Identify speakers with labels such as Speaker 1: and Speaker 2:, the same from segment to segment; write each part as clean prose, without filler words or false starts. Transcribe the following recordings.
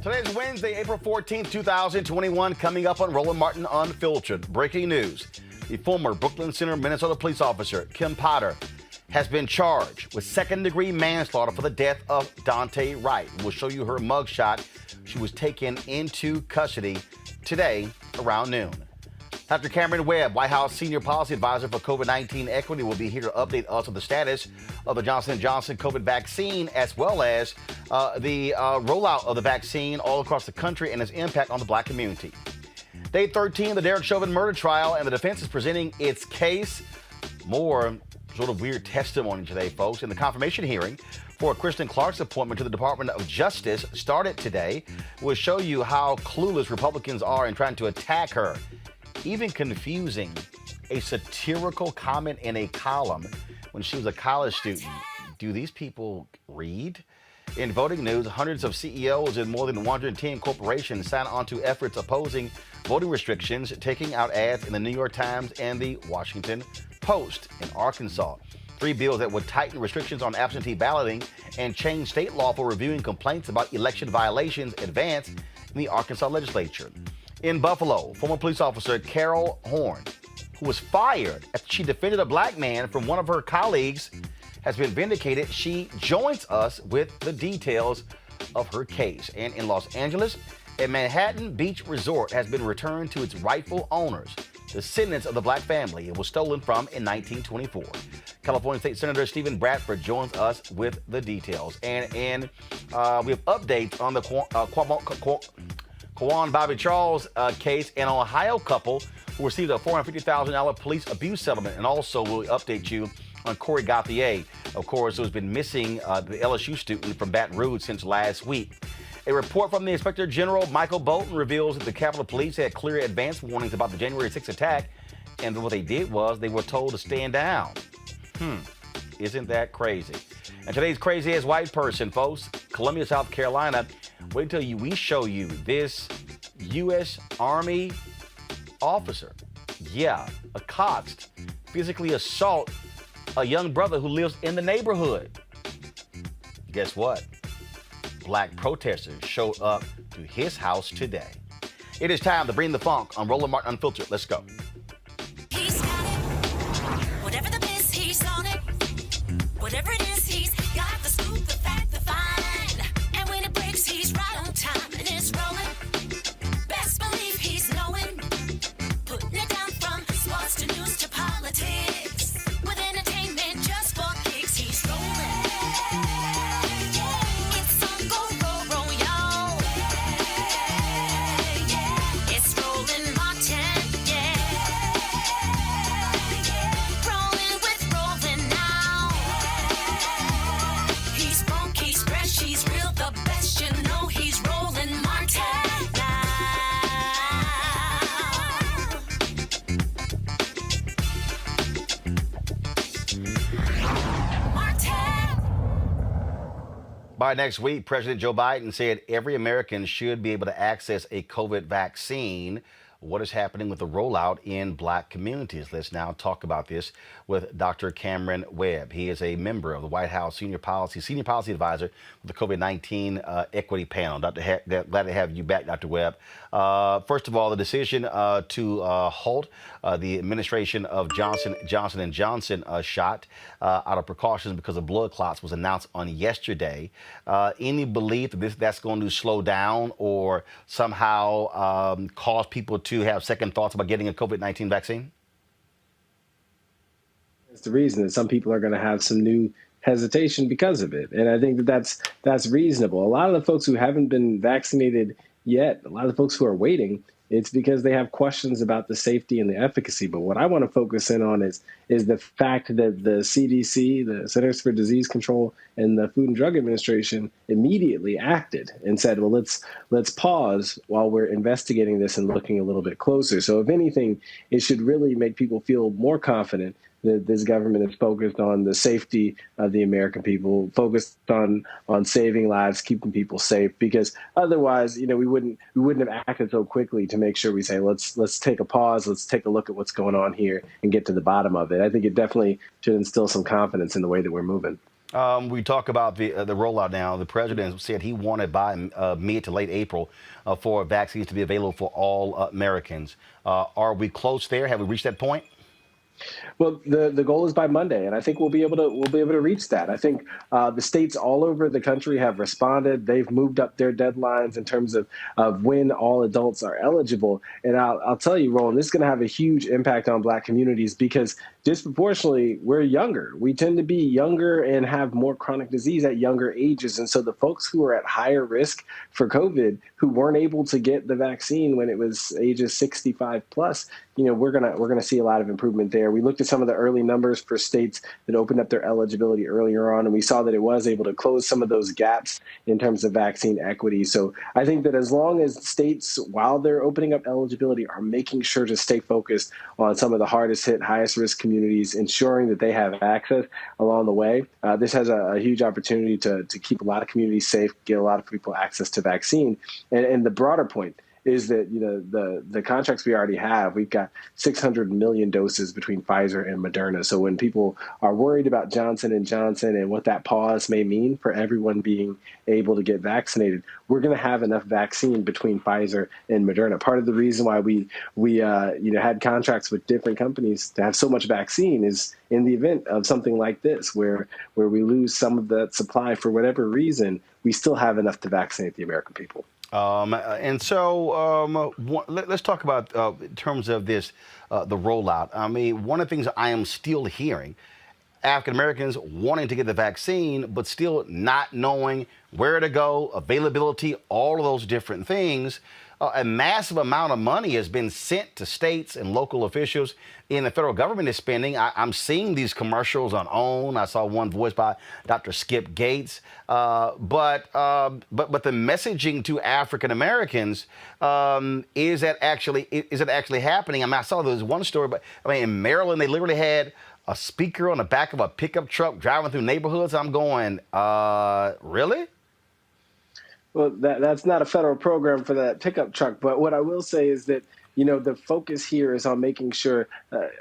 Speaker 1: Today's Wednesday, April 14th, 2021. Coming up on Roland Martin Unfiltered. Breaking news. The former Brooklyn Center, Minnesota police officer, Kim Potter, has been charged with second-degree manslaughter for the death of Daunte Wright. We'll show you her mugshot. She was taken into custody today around noon. Dr. Cameron Webb, White House Senior Policy Advisor for COVID-19 Equity, will be here to update us on the status of the Johnson & Johnson COVID vaccine, as well as the rollout of the vaccine all across the country and its impact on the black community. Day 13 of the Derek Chauvin murder trial, and the defense is presenting its case. More sort of weird testimony today, folks. And the confirmation hearing for Kristen Clarke's appointment to the Department of Justice started today. We'll show you how clueless Republicans are in trying to attack her. Even confusing a satirical comment in a column when she was a college student. Do these people read? In voting news, hundreds of CEOs in more than 110 corporations signed on to efforts opposing voting restrictions, taking out ads in the New York Times and the Washington Post. In Arkansas, 3 bills that would tighten restrictions on absentee balloting and change state law for reviewing complaints about election violations advanced in the Arkansas legislature. In Buffalo, former police officer Cariol Horne, who was fired after she defended a black man from one of her colleagues, has been vindicated. She joins us with the details of her case. And in Los Angeles, a Manhattan Beach resort has been returned to its rightful owners. The descendants of the black family it was stolen from in 1924. California State Senator Stephen Bradford joins us with the details. And we have updates on the Kawan Bobby Charles case, and an Ohio couple who received a $450,000 police abuse settlement. And also we'll update you on Corey Gauthier, of course, who's been missing the LSU student from Baton Rouge since last week. A report from the Inspector General, Michael Bolton, reveals that the Capitol Police had clear advance warnings about the January 6th attack, and what they did was they were told to stand down. Isn't that crazy? And today's crazy-ass white person, folks, Columbia, South Carolina. Wait till we show you this U.S. Army officer, accosted, physically assault a young brother who lives in the neighborhood. Guess what? Black protesters showed up to his house today. It is time to bring the funk on Roland Martin Unfiltered. Let's go.
Speaker 2: He's got it. Whatever the biz, he's on it. Whatever it is, he's got the scoop, the fact, the find. And when it breaks, he's right on time and it's rolling. Best believe he's knowing. Putting it down from sports to news to politics. With entertainment just for kicks, he's rolling. It's on Go, roll, y'all. It's Roland Martin, rolling with Roland now. He's funk, he's fresh, he's real, the best, you know he's Roland Martin now. Martin.
Speaker 1: By next week, President Joe Biden said every American should be able to access a COVID vaccine. What is happening with the rollout in black communities? Let's now talk about this with Dr. Cameron Webb. He is a member of the White House Senior Policy Advisor for the COVID-19 Equity Panel. Glad to have you back, Dr. Webb. First of all, the decision to halt the administration of Johnson & Johnson shot out of precautions because of blood clots was announced on yesterday. Any belief that that's going to slow down or somehow cause people to have second thoughts about getting a COVID-19 vaccine?
Speaker 3: It's the reason that some people are going to have some new hesitation because of it. And I think that that's reasonable. A lot of the folks who haven't been vaccinated yet, a lot of the folks who are waiting, it's because they have questions about the safety and the efficacy. But what I want to focus in on is the fact that the CDC, the Centers for Disease Control, and the Food and Drug Administration immediately acted and said, well, let's pause while we're investigating this and looking a little bit closer. So if anything, it should really make people feel more confident that this government is focused on the safety of the American people, focused on saving lives, keeping people safe. Because otherwise, we wouldn't have acted so quickly to make sure we say let's take a pause, let's take a look at what's going on here and get to the bottom of it. I think it definitely should instill some confidence in the way that we're moving.
Speaker 1: We talk about the rollout now. The president said he wanted by mid to late April for vaccines to be available for all Americans. Are we close there? Have we reached that point?
Speaker 3: Well, the goal is by Monday, and I think we'll be able to reach that. I think the states all over the country have responded. They've moved up their deadlines in terms of when all adults are eligible. And I'll tell you, Roland, this is going to have a huge impact on Black communities because disproportionately we're younger. We tend to be younger and have more chronic disease at younger ages, and so the folks who are at higher risk for COVID who weren't able to get the vaccine when it was ages 65 plus, we're gonna see a lot of improvement there. We looked at some of the early numbers for states that opened up their eligibility earlier on, and we saw that it was able to close some of those gaps in terms of vaccine equity. So I think that as long as states, while they're opening up eligibility, are making sure to stay focused on some of the hardest hit, highest risk communities, ensuring that they have access along the way, this has a huge opportunity to keep a lot of communities safe, get a lot of people access to vaccine. And the broader point is that the contracts we already have, we've got 600 million doses between Pfizer and Moderna. So when people are worried about Johnson & Johnson and what that pause may mean for everyone being able to get vaccinated, we're going to have enough vaccine between Pfizer and Moderna. Part of the reason why we had contracts with different companies to have so much vaccine is in the event of something like this, where we lose some of that supply for whatever reason, we still have enough to vaccinate the American people.
Speaker 1: And so let's talk about in terms of this, the rollout. I mean, one of the things I am still hearing, African Americans wanting to get the vaccine, but still not knowing where to go, availability, all of those different things. A massive amount of money has been sent to states and local officials, and the federal government is spending. I'm seeing these commercials on OWN. I saw one voiced by Dr. Skip Gates. But the messaging to African Americans, is it actually happening? I mean, I saw there was one story, but I mean, in Maryland, they literally had a speaker on the back of a pickup truck driving through neighborhoods. I'm going, really?
Speaker 3: Well, that's not a federal program for that pickup truck. But what I will say is that, the focus here is on making sure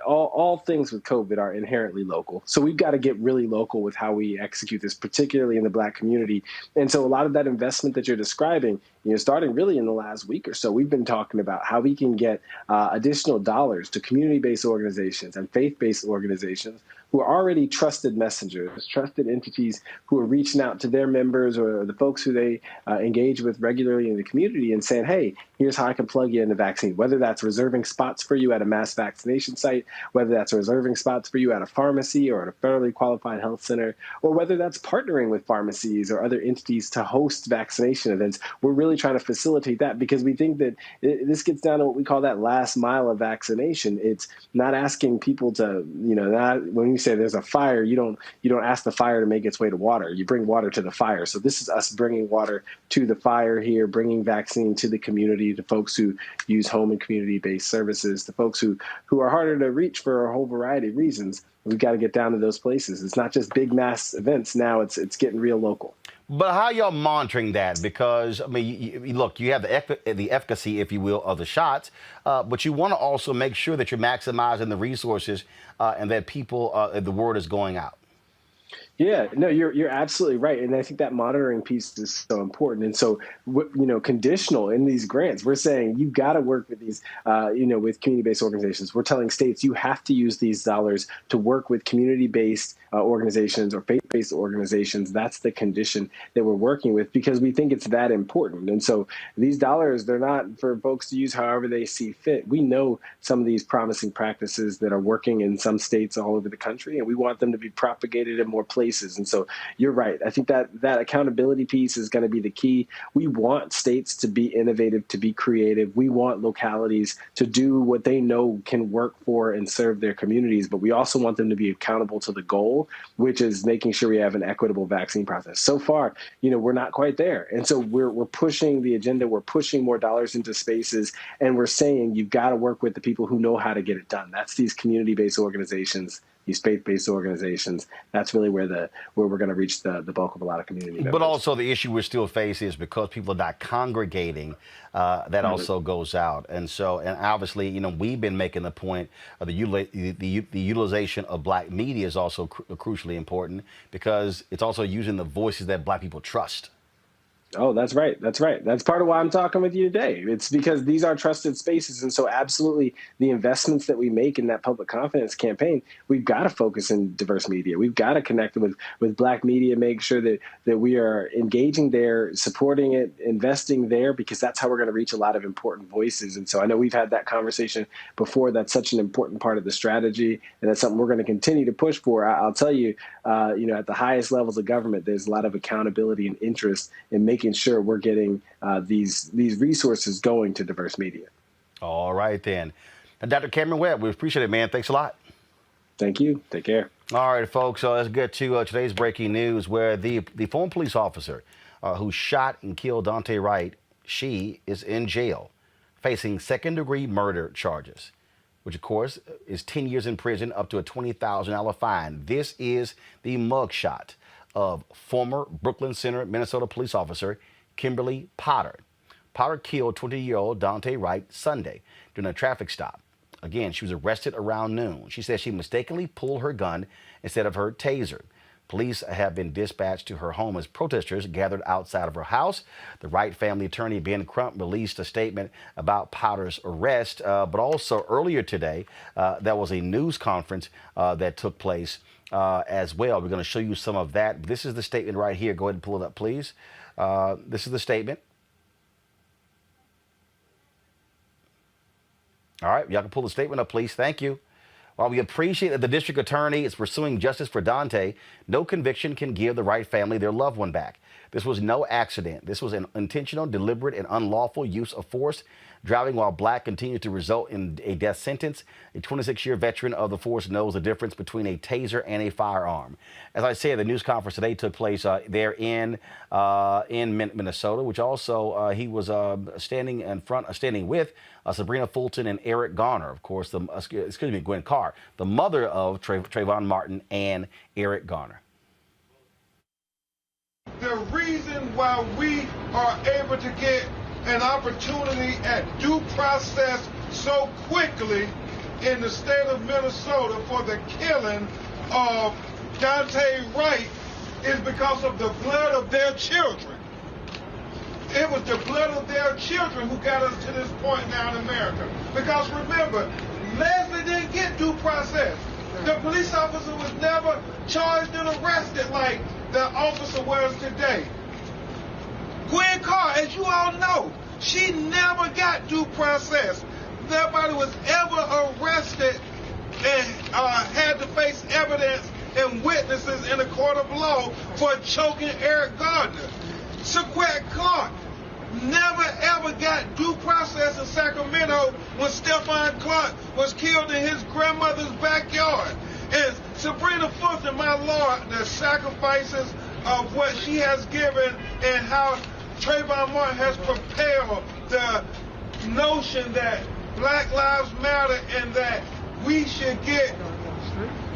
Speaker 3: all things with COVID are inherently local. So we've got to get really local with how we execute this, particularly in the Black community. And so a lot of that investment that you're describing, starting really in the last week or so, we've been talking about how we can get additional dollars to community-based organizations and faith-based organizations who are already trusted messengers, trusted entities who are reaching out to their members or the folks who they engage with regularly in the community and saying, hey, here's how I can plug you in the vaccine, whether that's reserving spots for you at a mass vaccination site, whether that's reserving spots for you at a pharmacy or at a federally qualified health center, or whether that's partnering with pharmacies or other entities to host vaccination events. We're really trying to facilitate that because we think that this gets down to what we call that last mile of vaccination. It's not asking people to, when you say there's a fire, you don't ask the fire to make its way to water. You bring water to the fire. So this is us bringing water to the fire here, bringing vaccine to the community, to folks who use home and community-based services, to folks who are harder to reach for a whole variety of reasons. We've got to get down to those places. It's not just big mass events. Now it's getting real local.
Speaker 1: But how y'all monitoring that? Because, I mean, look, you have the efficacy, if you will, of the shots, but you want to also make sure that you're maximizing the resources and that people, the word is going out.
Speaker 3: Yeah, no, you're absolutely right. And I think that monitoring piece is so important. And so, conditional in these grants, we're saying you've got to work with these, with community-based organizations. We're telling states you have to use these dollars to work with community-based organizations or faith-based organizations. That's the condition that we're working with because we think it's that important. And so these dollars, they're not for folks to use however they see fit. We know some of these promising practices that are working in some states all over the country, and we want them to be propagated in more places. And so you're right. I think that accountability piece is going to be the key. We want states to be innovative, to be creative. We want localities to do what they know can work for and serve their communities, but we also want them to be accountable to the goal, which is making sure we have an equitable vaccine process. So far, we're not quite there. And so we're pushing the agenda. We're pushing more dollars into spaces, and we're saying you've got to work with the people who know how to get it done. That's these community-based organizations these faith-based organizations. That's really where we're going to reach the bulk of a lot of community members.
Speaker 1: But also the issue we still face is because people are not congregating, that also goes out. And so, and obviously, you know, we've been making the point of the utilization of black media is also crucially important because it's also using the voices that black people trust.
Speaker 3: Oh, that's right. That's right. That's part of why I'm talking with you today. It's because these are trusted spaces. And so absolutely the investments that we make in that public confidence campaign, we've got to focus in diverse media. We've got to connect with black media, make sure that we are engaging there, supporting it, investing there, because that's how we're going to reach a lot of important voices. And so I know we've had that conversation before. That's such an important part of the strategy. And that's something we're going to continue to push for. I'll tell you, at the highest levels of government, there's a lot of accountability and interest in making sure we're getting these resources going to diverse media. All
Speaker 1: right, then. And Dr. Cameron Webb, we appreciate it, man. Thanks a lot.
Speaker 3: Thank you. Take care.
Speaker 1: All right, folks. Let's get to today's breaking news, where the former police officer who shot and killed Daunte Wright, she is in jail, facing second-degree murder charges, which, of course, is 10 years in prison, up to a $20,000 fine. This is the mugshot of former Brooklyn Center, Minnesota police officer Kimberly Potter. Potter killed 20-year-old Dante Wright Sunday during a traffic stop. Again, she was arrested around noon. She says she mistakenly pulled her gun instead of her taser. Police have been dispatched to her home as protesters gathered outside of her house. The Wright family attorney, Ben Crump, released a statement about Potter's arrest, but also earlier today, there was a news conference that took place as well. We're going to show you some of that. This is the statement right here. Go ahead and pull it up, please. This is the statement. All right, y'all can pull the statement up, please. Thank you. While we appreciate that the district attorney is pursuing justice for Dante, no conviction can give the Wright family their loved one back. This was no accident. This was an intentional, deliberate, and unlawful use of force. Driving while black continues to result in a death sentence. A 26-year veteran of the force knows the difference between a taser and a firearm. As I said, the news conference today took place there in Minnesota, which also he was standing with Sabrina Fulton and Eric Garner, of course, Gwen Carr, the mother of Trayvon Martin and Eric Garner.
Speaker 4: The reason why we are able to get an opportunity at due process so quickly in the state of Minnesota for the killing of Dante Wright is because of the blood of their children. It was the blood of their children who got us to this point now in America. Because remember, Leslie didn't get due process. The police officer was never charged and arrested like the officer was today. Gwen Carr, as you all know, she never got due process. Nobody was ever arrested and had to face evidence and witnesses in a court of law for choking Eric Gardner. Saquette Clarke never ever got due process in Sacramento when Stephon Clarke was killed in his grandmother's backyard. And Sabrina Fulton, my Lord, the sacrifices of what she has given and how Trayvon Martin has propelled the notion that Black Lives Matter and that we should get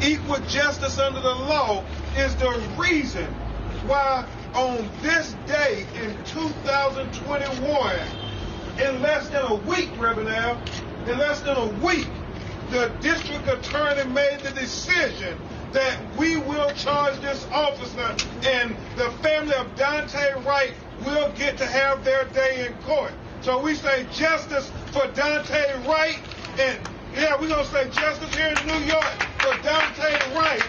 Speaker 4: equal justice under the law is the reason why on this day in 2021, in less than a week, Reverend, in less than a week, the district attorney made the decision that we will charge this officer and the family of Dante Wright will get to have their day in court. So we say justice for Dante Wright, and yeah, we're going to say justice here in New York for Dante Wright,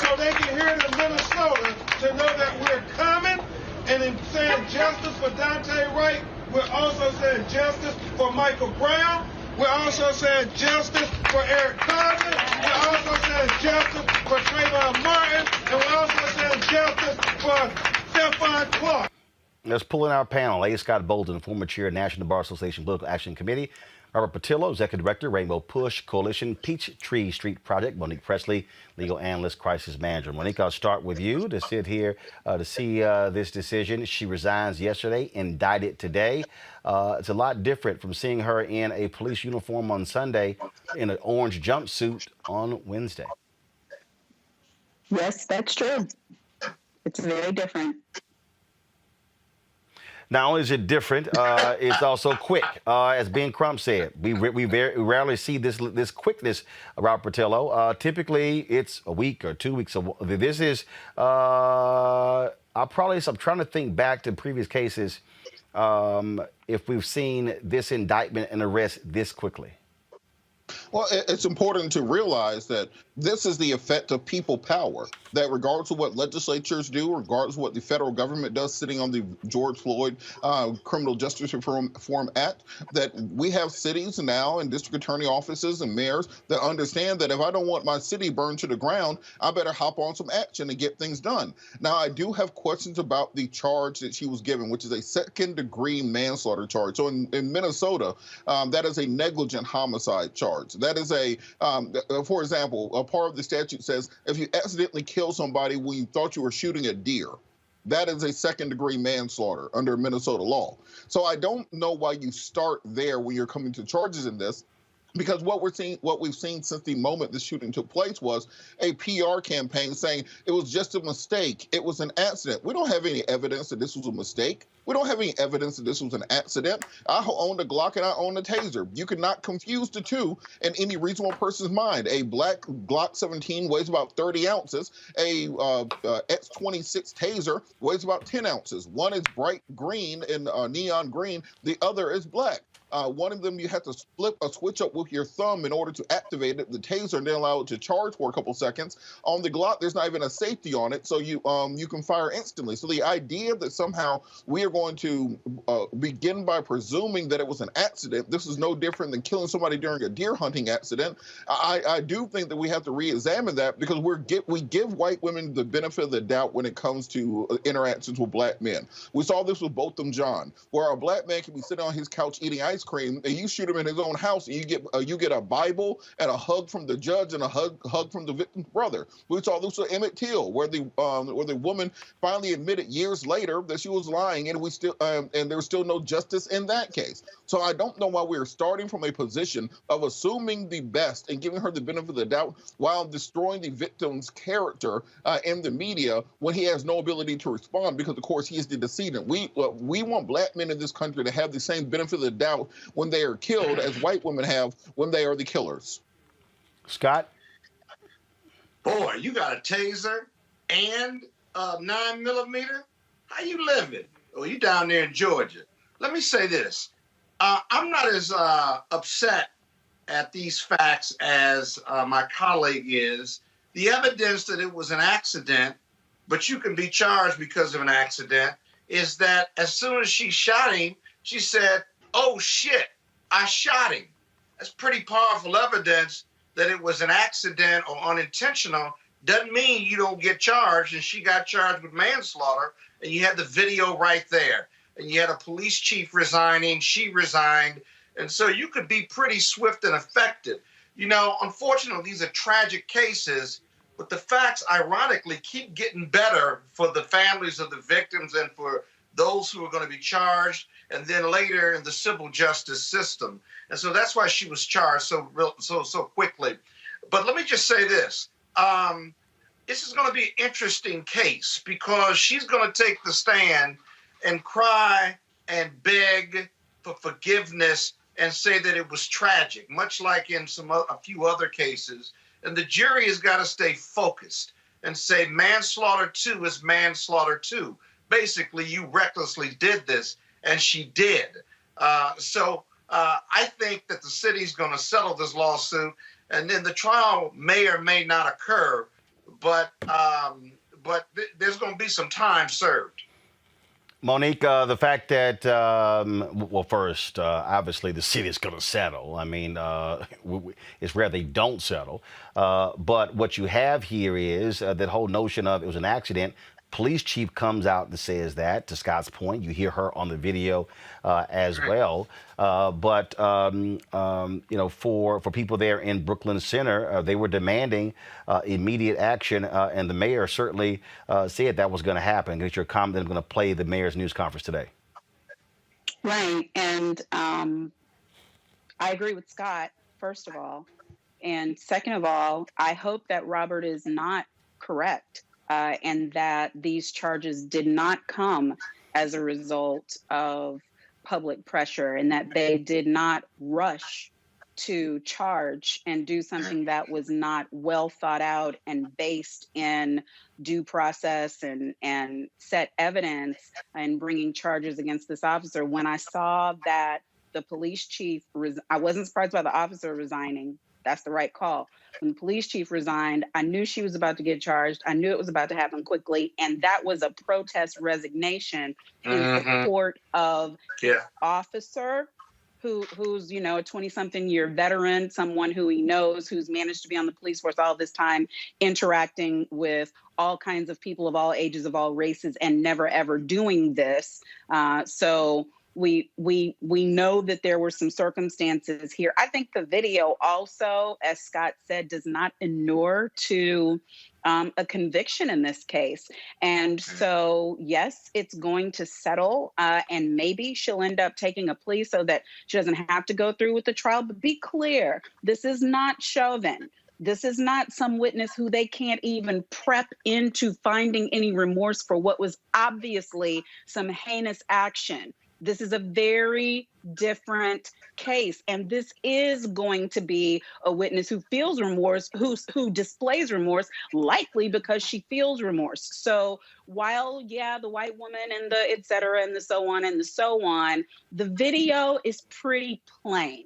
Speaker 4: so they can hear it in Minnesota to know that we're coming. And in saying justice for Dante Wright, we're also saying justice for Michael Brown. We're also saying justice for Eric Gardner. We're also saying justice for Trayvon Martin. And we're also saying justice for Stephon Clarke.
Speaker 1: Let's pull in our panel. A. Scott Bolden, former chair of National Bar Association Political Action Committee. Robert Patillo, Executive Director, Rainbow Push Coalition, Peachtree Street Project. Monique Presley, Legal Analyst, Crisis Manager. Monique, I'll start with you to sit here to see this decision. She resigns yesterday, indicted today. It's a lot different from seeing her in a police uniform on Sunday in an orange jumpsuit on Wednesday.
Speaker 5: Yes, that's true. It's very different.
Speaker 1: Not only is it different, it's also quick. As Ben Crump said, we very rarely see this quickness around Portillo. Typically, it's a week or 2 weeks. This is. I'm trying to think back to previous cases if we've seen this indictment and arrest this quickly.
Speaker 6: Well, it's important to realize that this is the effect of people power. That regardless of what legislatures do, regardless of what the federal government does, sitting on the George Floyd Criminal Justice Reform Act, that we have cities now and district attorney offices and mayors that understand that if I don't want my city burned to the ground, I better hop on some action and get things done. Now, I do have questions about the charge that she was given, which is a second-degree manslaughter charge. So in Minnesota, that is a negligent homicide charge. That is for example, a part of the statute says if you accidentally kill somebody when you thought you were shooting a deer, that is a second-degree manslaughter under Minnesota law. So I don't know why you start there when you're coming to charges in this. Because what we've seen since the moment the shooting took place was a PR campaign saying it was just a mistake. It was an accident. We don't have any evidence that this was a mistake. We don't have any evidence that this was an accident. I own a Glock and I own a taser. You cannot confuse the two in any reasonable person's mind. A black Glock 17 weighs about 30 ounces. A X26 taser weighs about 10 ounces. One is bright green and neon green. The other is black. One of them, you have to flip a switch up with your thumb in order to activate it, the taser, and then allow it to charge for a couple seconds. On the Glock, there's not even a safety on it, so you can fire instantly. So the idea that somehow we are going to begin by presuming that it was an accident, this is no different than killing somebody during a deer hunting accident. I do think that we have to re-examine that because we give white women the benefit of the doubt when it comes to interactions with black men. We saw this with Botham Jean, where a black man can be sitting on his couch eating ice cream, and you shoot him in his own house, and you get a Bible and a hug from the judge and a hug from the victim's brother. We saw this with Emmett Till, where the woman finally admitted years later that she was lying, and there was still no justice in that case. So I don't know why we're starting from a position of assuming the best and giving her the benefit of the doubt while destroying the victim's character in the media when he has no ability to respond because, of course, he is the decedent. We want black men in this country to have the same benefit of the doubt when they are killed as white women have when they are the killers.
Speaker 1: Scott?
Speaker 7: Boy, you got a taser and a 9mm? How you living? Oh, you down there in Georgia. Let me say this. I'm not as upset at these facts as my colleague is. The evidence that it was an accident, but you can be charged because of an accident, is that as soon as she shot him, she said, "Oh shit, I shot him." That's pretty powerful evidence that it was an accident or unintentional. Doesn't mean you don't get charged, and she got charged with manslaughter, and you had the video right there. And you had a police chief resigning, she resigned, and so you could be pretty swift and effective. You know, unfortunately, these are tragic cases, but the facts, ironically, keep getting better for the families of the victims and for those who are going to be charged, and then later in the civil justice system. And so that's why she was charged so quickly. But let me just say this. This is going to be an interesting case because she's going to take the stand and cry and beg for forgiveness and say that it was tragic, much like in a few other cases. And the jury has got to stay focused and say manslaughter 2 is manslaughter 2. Basically, you recklessly did this, and she did. So I think that the city's going to settle this lawsuit, and then the trial may or may not occur, but there's going to be some time served.
Speaker 1: Monique, the fact that, first, obviously the city is going to settle. I mean, it's rare they don't settle. But what you have here is that whole notion of it was an accident. Police chief comes out and says that, to Scott's point. You hear her on the video as well. But for people there in Brooklyn Center, they were demanding immediate action. And the mayor certainly said that was going to happen. Get your comment. I'm going to play the mayor's news conference today.
Speaker 5: Right. And I agree with Scott, first of all. And second of all, I hope that Robert is not correct, and that these charges did not come as a result of public pressure, and that they did not rush to charge and do something that was not well thought out and based in due process and set evidence and bringing charges against this officer. When I saw that the police chief, I wasn't surprised by the officer resigning. That's the right call. When the police chief resigned, I knew she was about to get charged. I knew it was about to happen quickly. And that was a protest resignation in support of the officer who's, you know, a 20-something year veteran, someone who he knows, who's managed to be on the police force all this time, interacting with all kinds of people of all ages, of all races, and never ever doing this. So we know that there were some circumstances here. I think the video also, as Scott said, does not inure to a conviction in this case. And so, yes, it's going to settle, and maybe she'll end up taking a plea so that she doesn't have to go through with the trial. But be clear, this is not Chauvin. This is not some witness who they can't even prep into finding any remorse for what was obviously some heinous action. This is a very different case, and this is going to be a witness who feels remorse, who displays remorse, likely because she feels remorse. So while, yeah, the white woman and the et cetera and the so on, the video is pretty plain.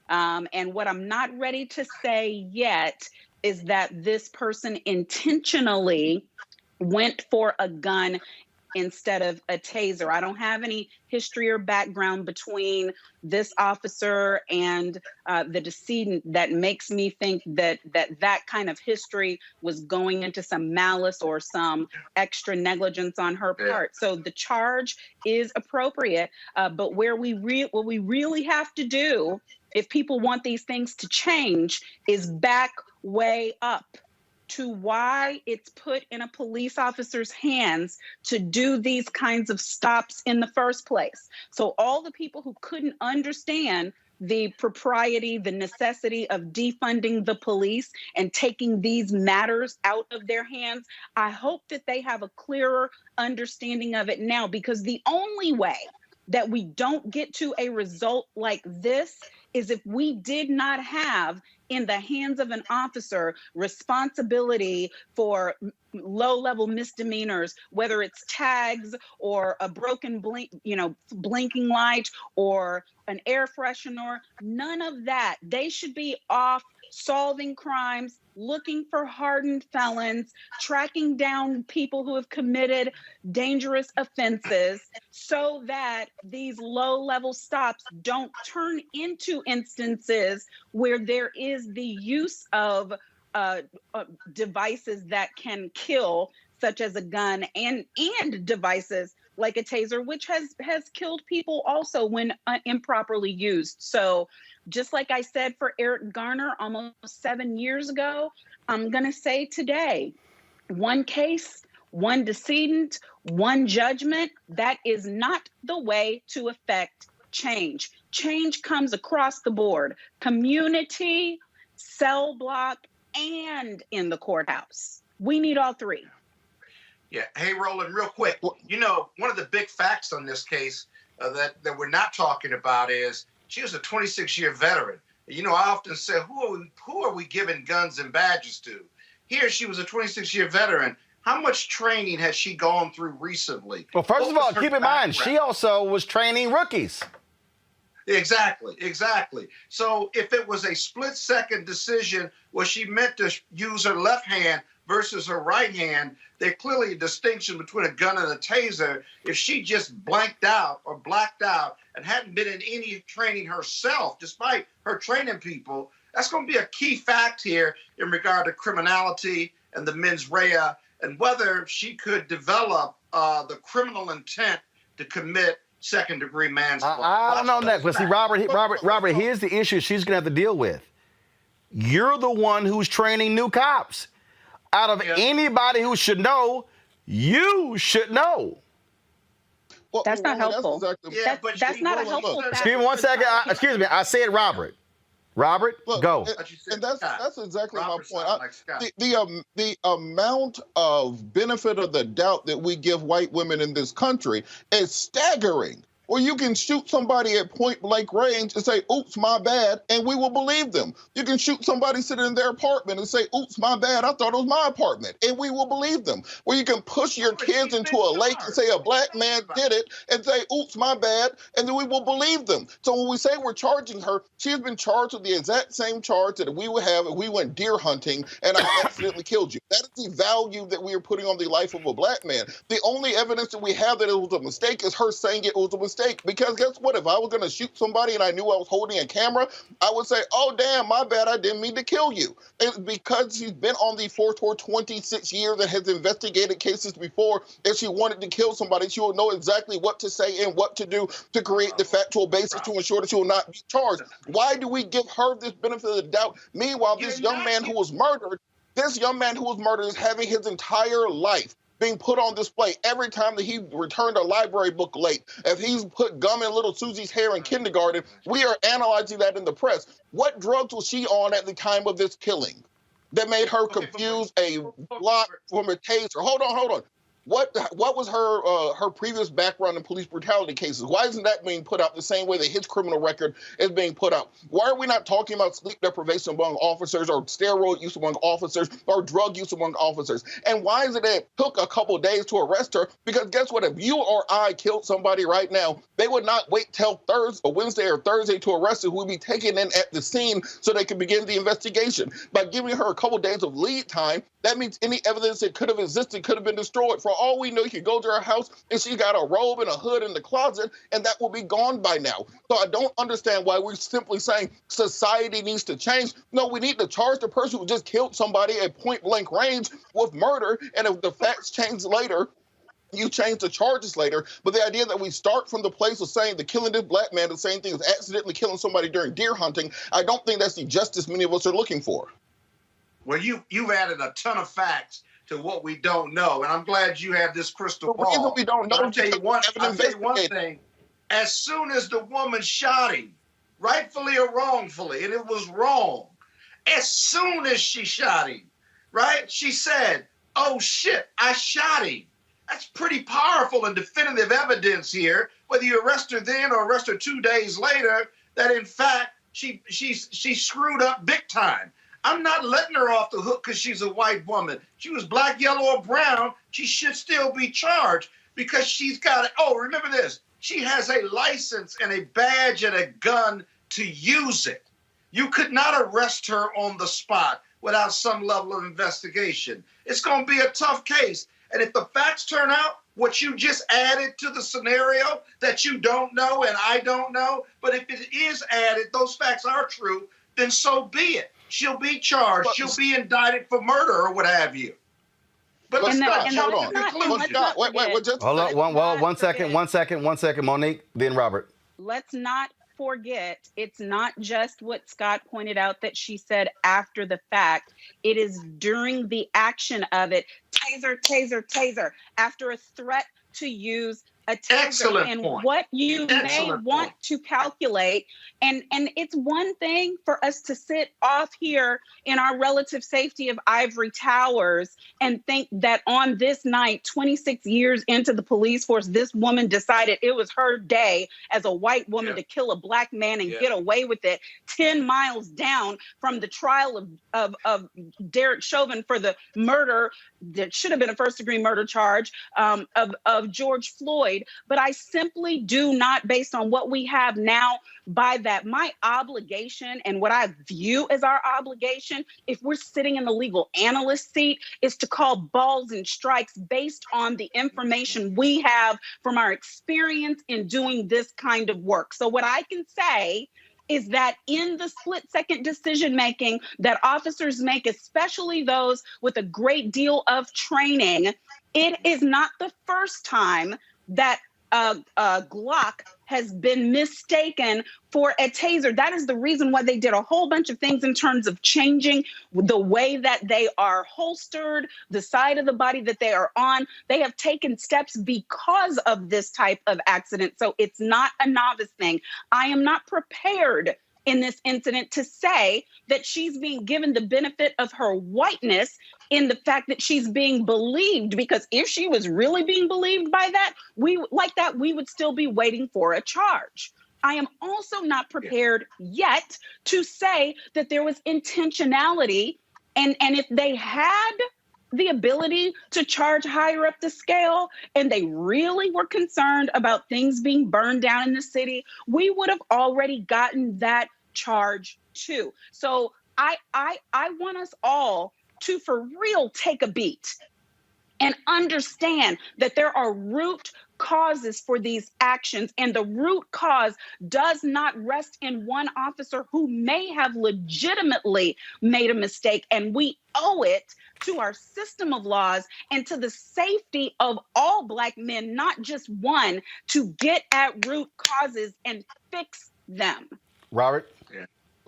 Speaker 5: And what I'm not ready to say yet is that this person intentionally went for a gun instead of a taser. I don't have any history or background between this officer and the decedent that makes me think that kind of history was going into some malice or some extra negligence on her part. So the charge is appropriate, but what we really have to do if people want these things to change is back way up to why it's put in a police officer's hands to do these kinds of stops in the first place. So all the people who couldn't understand the propriety, the necessity of defunding the police and taking these matters out of their hands, I hope that they have a clearer understanding of it now, because the only way that we don't get to a result like this is if we did not have in the hands of an officer responsibility for low-level misdemeanors, whether it's tags or a broken blinking light or an air freshener, none of that. They should be off solving crimes, looking for hardened felons, tracking down people who have committed dangerous offenses so that these low-level stops don't turn into instances where there is the use of devices that can kill, such as a gun, and devices like a taser, which has killed people also when improperly used. So just like I said for Eric Garner almost 7 years ago, I'm going to say today, one case, one decedent, one judgment, that is not the way to effect change. Change comes across the board: community, cell block, and in the courthouse. We need all three.
Speaker 7: Yeah. Hey, Roland, real quick. You know, one of the big facts on this case that we're not talking about is she was a 26-year veteran. You know, I often say, who are we giving guns and badges to? Here, she was a 26-year veteran. How much training has she gone through recently?
Speaker 1: Well, first of all, keep in mind, she also was training rookies.
Speaker 7: Exactly. So if it was a split-second decision where she meant to use her left hand versus her right hand, there's clearly a distinction between a gun and a taser. If she just blanked out or blacked out and hadn't been in any training herself, despite her training people, that's going to be a key fact here in regard to criminality and the mens rea, and whether she could develop the criminal intent to commit second-degree manslaughter.
Speaker 1: I don't know that. But see, Robert, here's the issue she's going to have to deal with. You're the one who's training new cops. Out of anybody who should know, you should know.
Speaker 5: Well, that's not helpful.
Speaker 7: That's
Speaker 5: not a helpful fact.
Speaker 1: Excuse me 1 second. Excuse me. I said Robert. Robert,
Speaker 6: Look,
Speaker 1: go.
Speaker 6: and that's exactly my
Speaker 7: Robert
Speaker 6: point.
Speaker 7: sounds like Scott.
Speaker 6: The amount of benefit of the doubt that we give white women in this country is staggering. Or you can shoot somebody at point blank range and say, oops, my bad, and we will believe them. You can shoot somebody sitting in their apartment and say, oops, my bad, I thought it was my apartment, and we will believe them. Or you can push your kids into a lake and say a black man did it and say, oops, my bad, and then we will believe them. So when we say we're charging her, she has been charged with the exact same charge that we would have if we went deer hunting and I accidentally killed you. That is the value that we are putting on the life of a black man. The only evidence that we have that it was a mistake is her saying it was a mistake. Because guess what? If I was going to shoot somebody and I knew I was holding a camera, I would say, oh, damn, my bad, I didn't mean to kill you. And because she's been on the force for 26 years and has investigated cases before, if she wanted to kill somebody, she will know exactly what to say and what to do to create the factual basis to ensure that she will not be charged. Why do we give her this benefit of the doubt? Meanwhile, this young man who was murdered is having his entire life being put on display every time that he returned a library book late. If he's put gum in little Susie's hair in kindergarten, we are analyzing that in the press. What drugs was she on at the time of this killing that made her confuse a block from a taser? Hold on. What was her previous background in police brutality cases? Why isn't that being put out the same way that his criminal record is being put out? Why are we not talking about sleep deprivation among officers or steroid use among officers or drug use among officers? And why is it that it took a couple days to arrest her? Because guess what? If you or I killed somebody right now, they would not wait till Wednesday or Thursday to arrest her. Who would be taken in at the scene so they can begin the investigation. By giving her a couple days of lead time, that means any evidence that could have existed could have been destroyed. For all we know, you could go to her house and she got a robe and a hood in the closet, and that will be gone by now. So I don't understand why we're simply saying society needs to change. No, we need to charge the person who just killed somebody at point blank range with murder, and if the facts change later, you change the charges later. But the idea that we start from the place of saying the killing this black man, the same thing as accidentally killing somebody during deer hunting, I don't think that's the justice many of us are looking for.
Speaker 7: Well, you've added a ton of facts to what we don't know, and I'm glad you have this crystal ball.
Speaker 6: We don't know.
Speaker 7: I'll tell you one thing. As soon as the woman shot him, rightfully or wrongfully, and it was wrong, as soon as she shot him, right, she said, oh, shit, I shot him. That's pretty powerful and definitive evidence here, whether you arrest her then or arrest her 2 days later, that, in fact, she screwed up big time. I'm not letting her off the hook because she's a white woman. She was black, yellow, or brown. She should still be charged because she's got it. Oh, remember this. She has a license and a badge and a gun to use it. You could not arrest her on the spot without some level of investigation. It's going to be a tough case. And if the facts turn out what you just added to the scenario that you don't know and I don't know, but if it is added, those facts are true, then so be it. She'll be charged. She'll be indicted for murder or what have you. But let's not hold on.
Speaker 1: Hold on. One second, Monique, then Robert.
Speaker 5: Let's not forget, it's not just what Scott pointed out that she said after the fact. It is during the action of it. Taser, taser, taser. After a threat to use a taser.
Speaker 7: Excellent
Speaker 5: and
Speaker 7: point.
Speaker 5: What you may want to calculate. And it's one thing for us to sit off here in our relative safety of ivory towers and think that on this night, 26 years into the police force, this woman decided it was her day as a white woman to kill a black man and get away with it 10 miles down from the trial of Derek Chauvin for the murder that should have been a first-degree murder charge of George Floyd. But I simply do not, based on what we have now, buy that. My obligation and what I view as our obligation, if we're sitting in the legal analyst seat, is to call balls and strikes based on the information we have from our experience in doing this kind of work. So what I can say is that in the split-second decision-making that officers make, especially those with a great deal of training, it is not the first time that Glock has been mistaken for a taser. That is the reason why they did a whole bunch of things in terms of changing the way that they are holstered, the side of the body that they are on. They have taken steps because of this type of accident. So it's not a novice thing. I am not prepared in this incident to say that she's being given the benefit of her whiteness in the fact that she's being believed, because if she was really being believed by that, we would still be waiting for a charge. I am also not prepared yet to say that there was intentionality, and if they had the ability to charge higher up the scale and they really were concerned about things being burned down in the city, we would have already gotten that charge too. So I want us all to for real take a beat and understand that there are root causes for these actions, and the root cause does not rest in one officer who may have legitimately made a mistake, and we owe it to our system of laws and to the safety of all Black men, not just one, to get at root causes and fix them.
Speaker 1: Robert?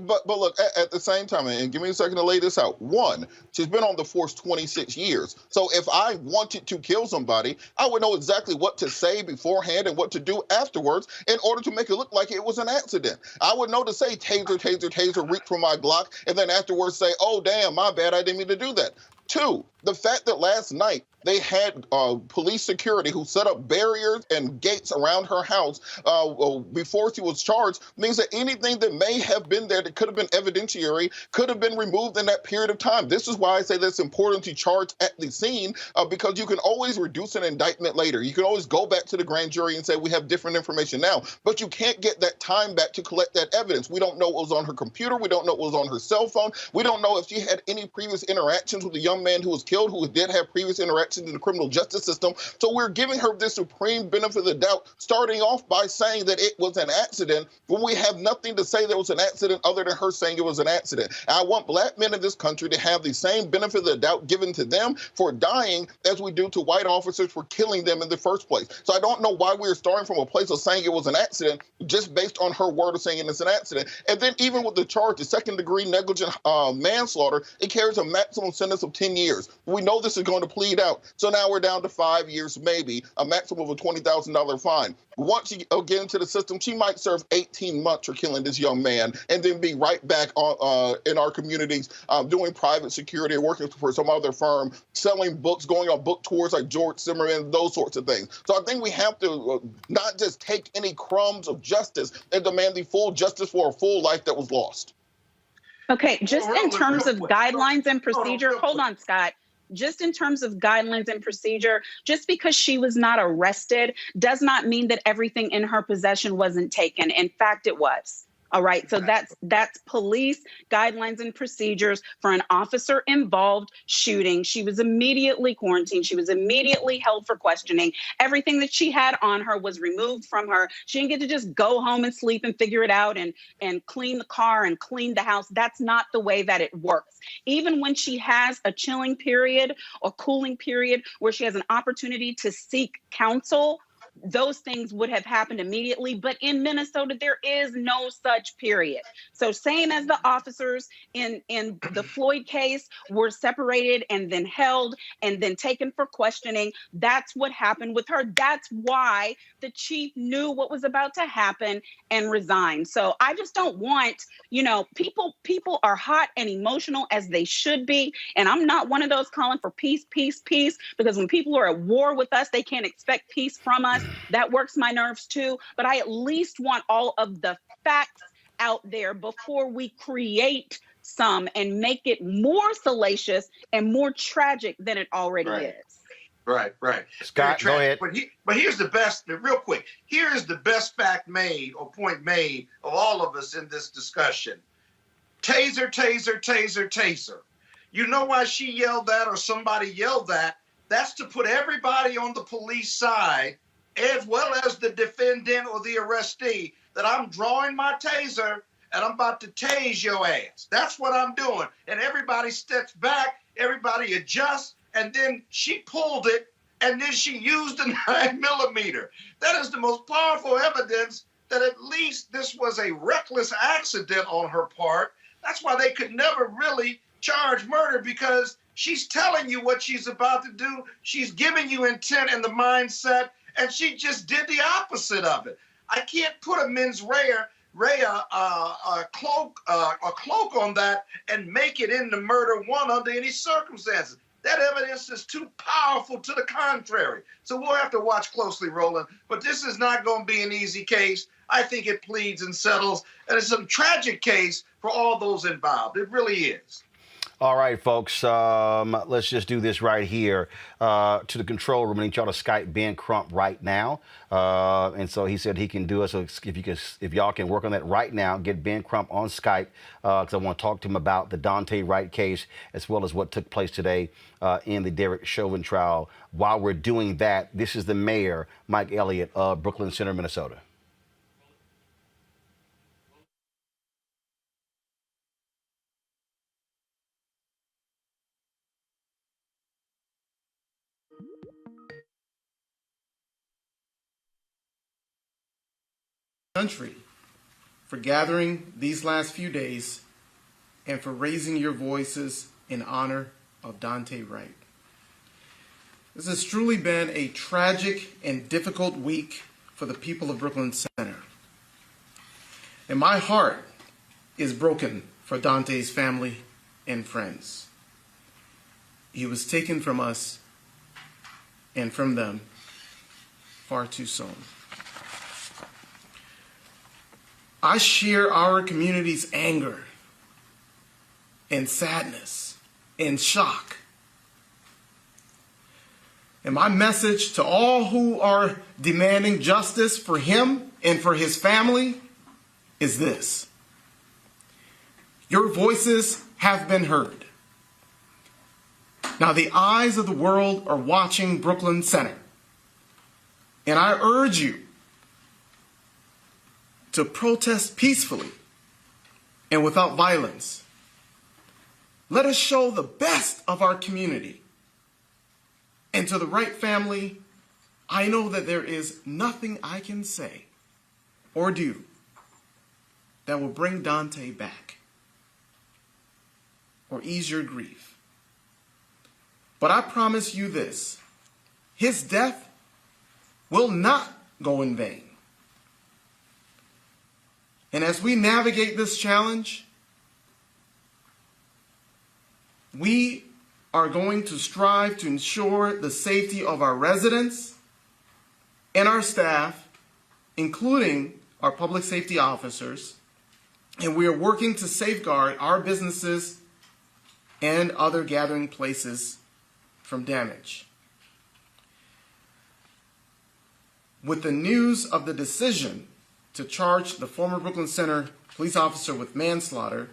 Speaker 6: But look, at the same time, and give me a second to lay this out. One, she's been on the force 26 years. So if I wanted to kill somebody, I would know exactly what to say beforehand and what to do afterwards in order to make it look like it was an accident. I would know to say, taser, taser, taser, reach for my Glock, and then afterwards say, oh, damn, my bad, I didn't mean to do that. Two, the fact that last night they had police security who set up barriers and gates around her house before she was charged means that anything that may have been there that could have been evidentiary could have been removed in that period of time. This is why I say that it's important to charge at the scene because you can always reduce an indictment later. You can always go back to the grand jury and say we have different information now, but you can't get that time back to collect that evidence. We don't know what was on her computer. We don't know what was on her cell phone. We don't know if she had any previous interactions with the young man who was killed, who did have previous interactions in the criminal justice system. So we're giving her this supreme benefit of the doubt, starting off by saying that it was an accident when we have nothing to say that it was an accident other than her saying it was an accident. And I want Black men in this country to have the same benefit of the doubt given to them for dying as we do to white officers for killing them in the first place. So I don't know why we're starting from a place of saying it was an accident just based on her word of saying it's an accident. And then even with the charge, the second-degree negligent manslaughter, it carries a maximum sentence of 10 years. We know this is going to plead out. So now we're down to 5 years, maybe, a maximum of a $20,000 fine. Once you get into the system, she might serve 18 months for killing this young man and then be right back in our communities doing private security, working for some other firm, selling books, going on book tours like George Zimmerman, those sorts of things. So I think we have to not just take any crumbs of justice and demand the full justice for a full life that was lost.
Speaker 5: Okay, just in terms of guidelines and procedure, hold on, Scott. Just in terms of guidelines and procedure, just because she was not arrested does not mean that everything in her possession wasn't taken. In fact, it was. All right. So that's police guidelines and procedures for an officer involved shooting. She was immediately quarantined. She was immediately held for questioning. Everything that she had on her was removed from her. She didn't get to just go home and sleep and figure it out and clean the car and clean the house. That's not the way that it works. Even when she has a chilling period or cooling period where she has an opportunity to seek counsel, those things would have happened immediately. But in Minnesota, there is no such period. So same as the officers in the Floyd case were separated and then held and then taken for questioning. That's what happened with her. That's why the chief knew what was about to happen and resigned. So I just don't want, people are hot and emotional as they should be. And I'm not one of those calling for peace, peace, peace, because when people are at war with us, they can't expect peace from us. That works my nerves too. But I at least want all of the facts out there before we create some and make it more salacious and more tragic than it already is.
Speaker 7: Right.
Speaker 1: Scott, go ahead.
Speaker 7: But here's the best, real quick, here is the best fact made or point made of all of us in this discussion. Taser, taser, taser, taser. You know why she yelled that or somebody yelled that? That's to put everybody on the police side as well as the defendant or the arrestee, that I'm drawing my taser and I'm about to tase your ass. That's what I'm doing. And everybody steps back, everybody adjusts, and then she pulled it, and then she used a 9mm. That is the most powerful evidence that at least this was a reckless accident on her part. That's why they could never really charge murder, because she's telling you what she's about to do. She's giving you intent and the mindset, and she just did the opposite of it. I can't put a mens rea lay a cloak on that and make it into murder one under any circumstances. That evidence is too powerful to the contrary. So we'll have to watch closely, Roland. But this is not going to be an easy case. I think it pleads and settles. And it's a tragic case for all those involved. It really is.
Speaker 1: All right, folks, let's just do this right here to the control room. I need y'all to Skype Ben Crump right now. And so he said he can do it. So if y'all can work on that right now, get Ben Crump on Skype because I want to talk to him about the Daunte Wright case as well as what took place today in the Derek Chauvin trial. While we're doing that, this is the mayor, Mike Elliott of Brooklyn Center, Minnesota.
Speaker 8: Country for gathering these last few days and for raising your voices in honor of Daunte Wright. This has truly been a tragic and difficult week for the people of Brooklyn Center. And my heart is broken for Daunte's family and friends. He was taken from us and from them far too soon. I share our community's anger and sadness and shock. And my message to all who are demanding justice for him and for his family is this. Your voices have been heard. Now the eyes of the world are watching Brooklyn Center. And I urge you to protest peacefully and without violence. Let us show the best of our community. And to the Wright family, I know that there is nothing I can say or do that will bring Daunte back or ease your grief. But I promise you this, his death will not go in vain. And as we navigate this challenge, we are going to strive to ensure the safety of our residents and our staff, including our public safety officers, and we are working to safeguard our businesses and other gathering places from damage. With the news of the decision to charge the former Brooklyn Center police officer with manslaughter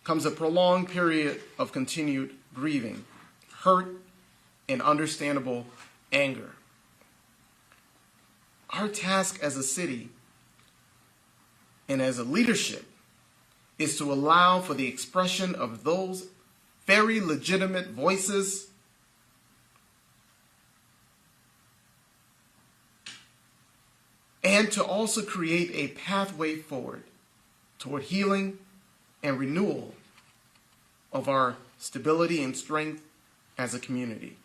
Speaker 8: comes a prolonged period of continued grieving, hurt, and understandable anger. Our task as a city and as a leadership is to allow for the expression of those very legitimate voices and to also create a pathway forward toward healing and renewal of our stability and strength as a community.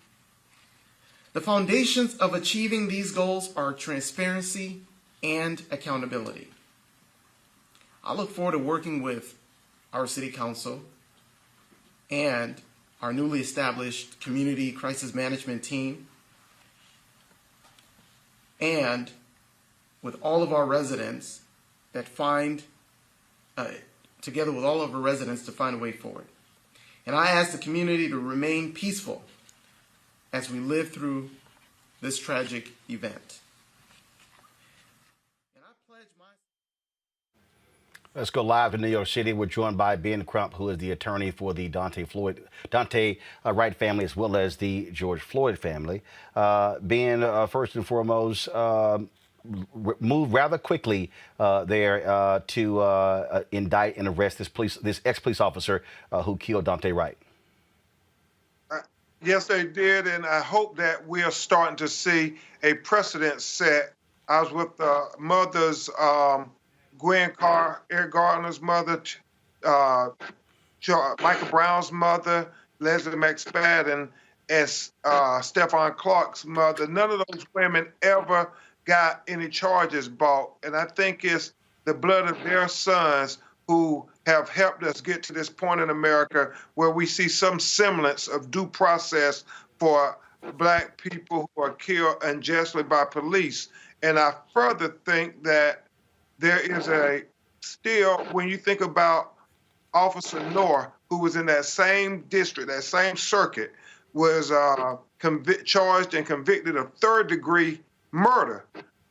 Speaker 8: The foundations of achieving these goals are transparency and accountability. I look forward to working with our City Council and our newly established Community Crisis Management Team and with all of our residents that find, together with all of our residents to find a way forward. And I ask the community to remain peaceful as we live through this tragic event. And I pledge my...
Speaker 1: Let's go live to New York City. We're joined by Ben Crump, who is the attorney for the Daunte Wright family, as well as the George Floyd family. Ben, first and foremost, moved rather quickly there to indict and arrest this ex-police officer who killed Daunte Wright.
Speaker 4: Yes, they did, and I hope that we are starting to see a precedent set. I was with the mothers, Gwen Carr, Eric Gardner's mother, Michael Brown's mother, Leslie McSpadden, and Stephon Clarke's mother. None of those women ever got any charges brought, and I think it's the blood of their sons who have helped us get to this point in America where we see some semblance of due process for Black people who are killed unjustly by police. And I further think that there is still, when you think about Officer Noor, who was in that same district, that same circuit, was charged and convicted of third-degree murder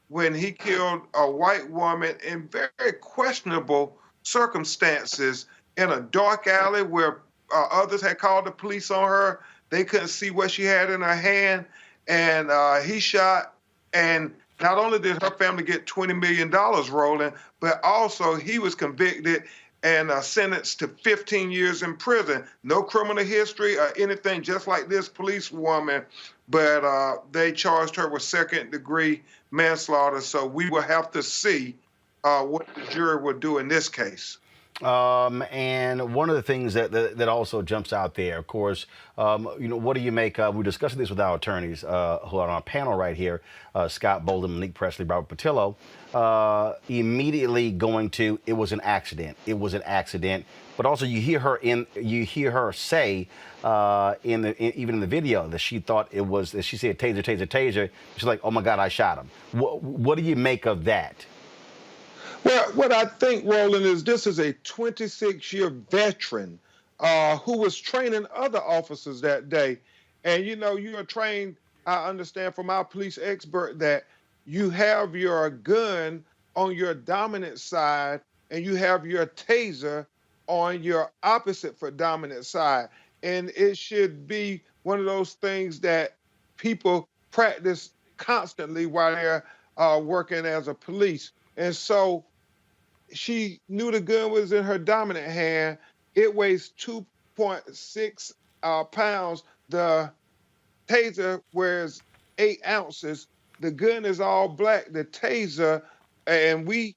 Speaker 4: when he killed a white woman in very questionable circumstances in a dark alley where others had called the police on her. They couldn't see what she had in her hand, and he shot. And not only did her family get $20 million, Roland, but also he was convicted and sentenced to 15 years in prison. No criminal history or anything, just like this police woman, but they charged her with second-degree manslaughter. So we will have to see what the jury will do in this case.
Speaker 1: And one of the things that also jumps out there, of course, what do you make? We're discussing this with our attorneys who are on our panel right here, Scott Bolden, Malik Presley, Robert Patillo, immediately going to, it was an accident. It was an accident. But also you hear her say even in the video that she thought it was, that she said taser, taser, taser. She's like, oh my God, I shot him. What do you make of that?
Speaker 4: Well, what I think, Roland, is this is a 26-year veteran who was training other officers that day. And, you are trained, I understand from our police expert, that you have your gun on your dominant side and you have your taser on your opposite for dominant side. And it should be one of those things that people practice constantly while they're working as a police. And so she knew the gun was in her dominant hand. It weighs 2.6 pounds. The taser weighs 8 ounces. The gun is all black. The taser, and we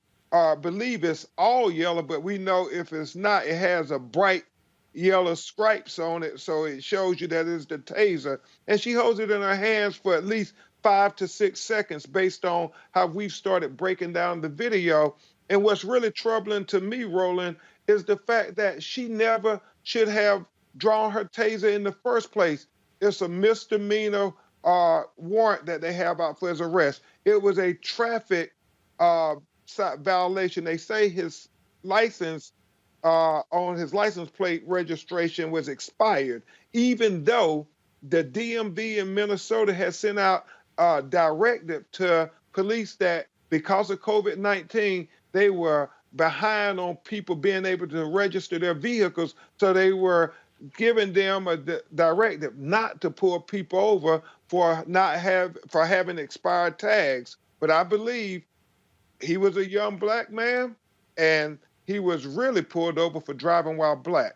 Speaker 4: believe it's all yellow, but we know if it's not, it has a bright yellow stripes on it, so it shows you that it's the taser. And she holds it in her hands for at least 5 to 6 seconds based on how we've started breaking down the video. And what's really troubling to me, Roland, is the fact that she never should have drawn her taser in the first place. It's a misdemeanor warrant that they have out for his arrest. It was a traffic violation. They say his license on his license plate registration was expired, even though the DMV in Minnesota has sent out a directive to police that because of COVID-19, they were behind on people being able to register their vehicles. So they were giving them a directive not to pull people over for having expired tags. But I believe he was a young black man, and he was really pulled over for driving while black.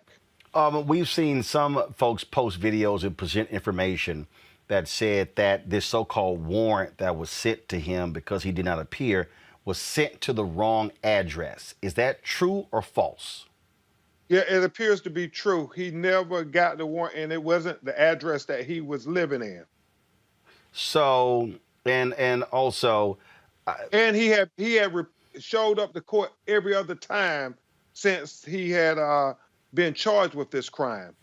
Speaker 1: We've seen some folks post videos and present information that said that this so-called warrant that was sent to him because he did not appear was sent to the wrong address. Is that true or false?
Speaker 4: Yeah, it appears to be true. He never got the warrant, and it wasn't the address that he was living in.
Speaker 1: So, and also,
Speaker 4: and he had showed up to court every other time since he had been charged with this crime.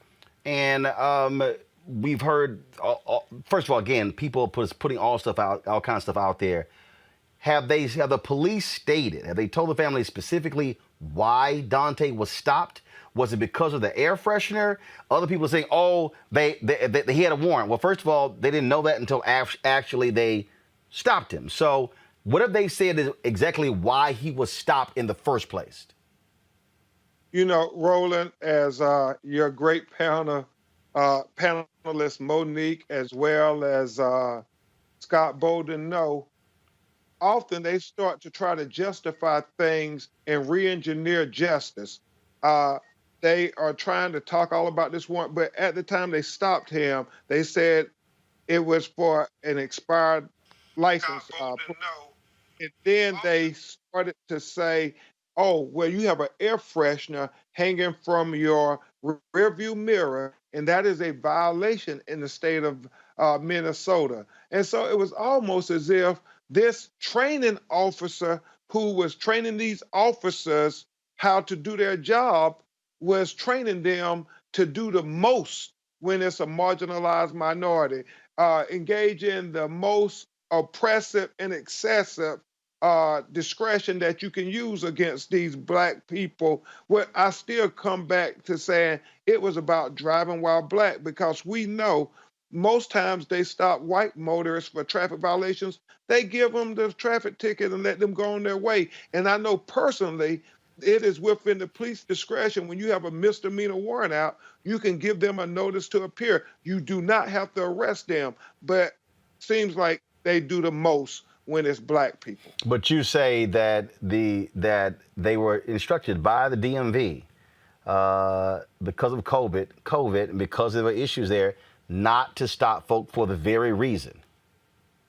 Speaker 1: And we've heard, first of all, again, people putting all kinds of stuff out there. Have the police stated, have they told the family specifically why Dante was stopped? Was it because of the air freshener? Other people saying, oh, he had a warrant. Well, first of all, they didn't know that until actually they stopped him. So what have they said is exactly why he was stopped in the first place?
Speaker 4: Roland, as your great panelist Monique, as well as Scott Bolden know, often they start to try to justify things and re-engineer justice. They are trying to talk all about this warrant, but at the time they stopped him, they said it was for an expired license. And then they started to say, oh, well, you have an air freshener hanging from your rearview mirror, and that is a violation in the state of Minnesota. And so it was almost as if this training officer who was training these officers how to do their job was training them to do the most when it's a marginalized minority, engage in the most oppressive and excessive discretion that you can use against these black people. What I still come back to saying it was about driving while black, because we know most times they stop white motorists for traffic violations. They give them the traffic ticket and let them go on their way. And I know personally, it is within the police discretion. When you have a misdemeanor warrant out, you can give them a notice to appear. You do not have to arrest them, but seems like they do the most when it's black people.
Speaker 1: But you say that they were instructed by the DMV because of COVID, and because there were issues there, not to stop folk for the very reason.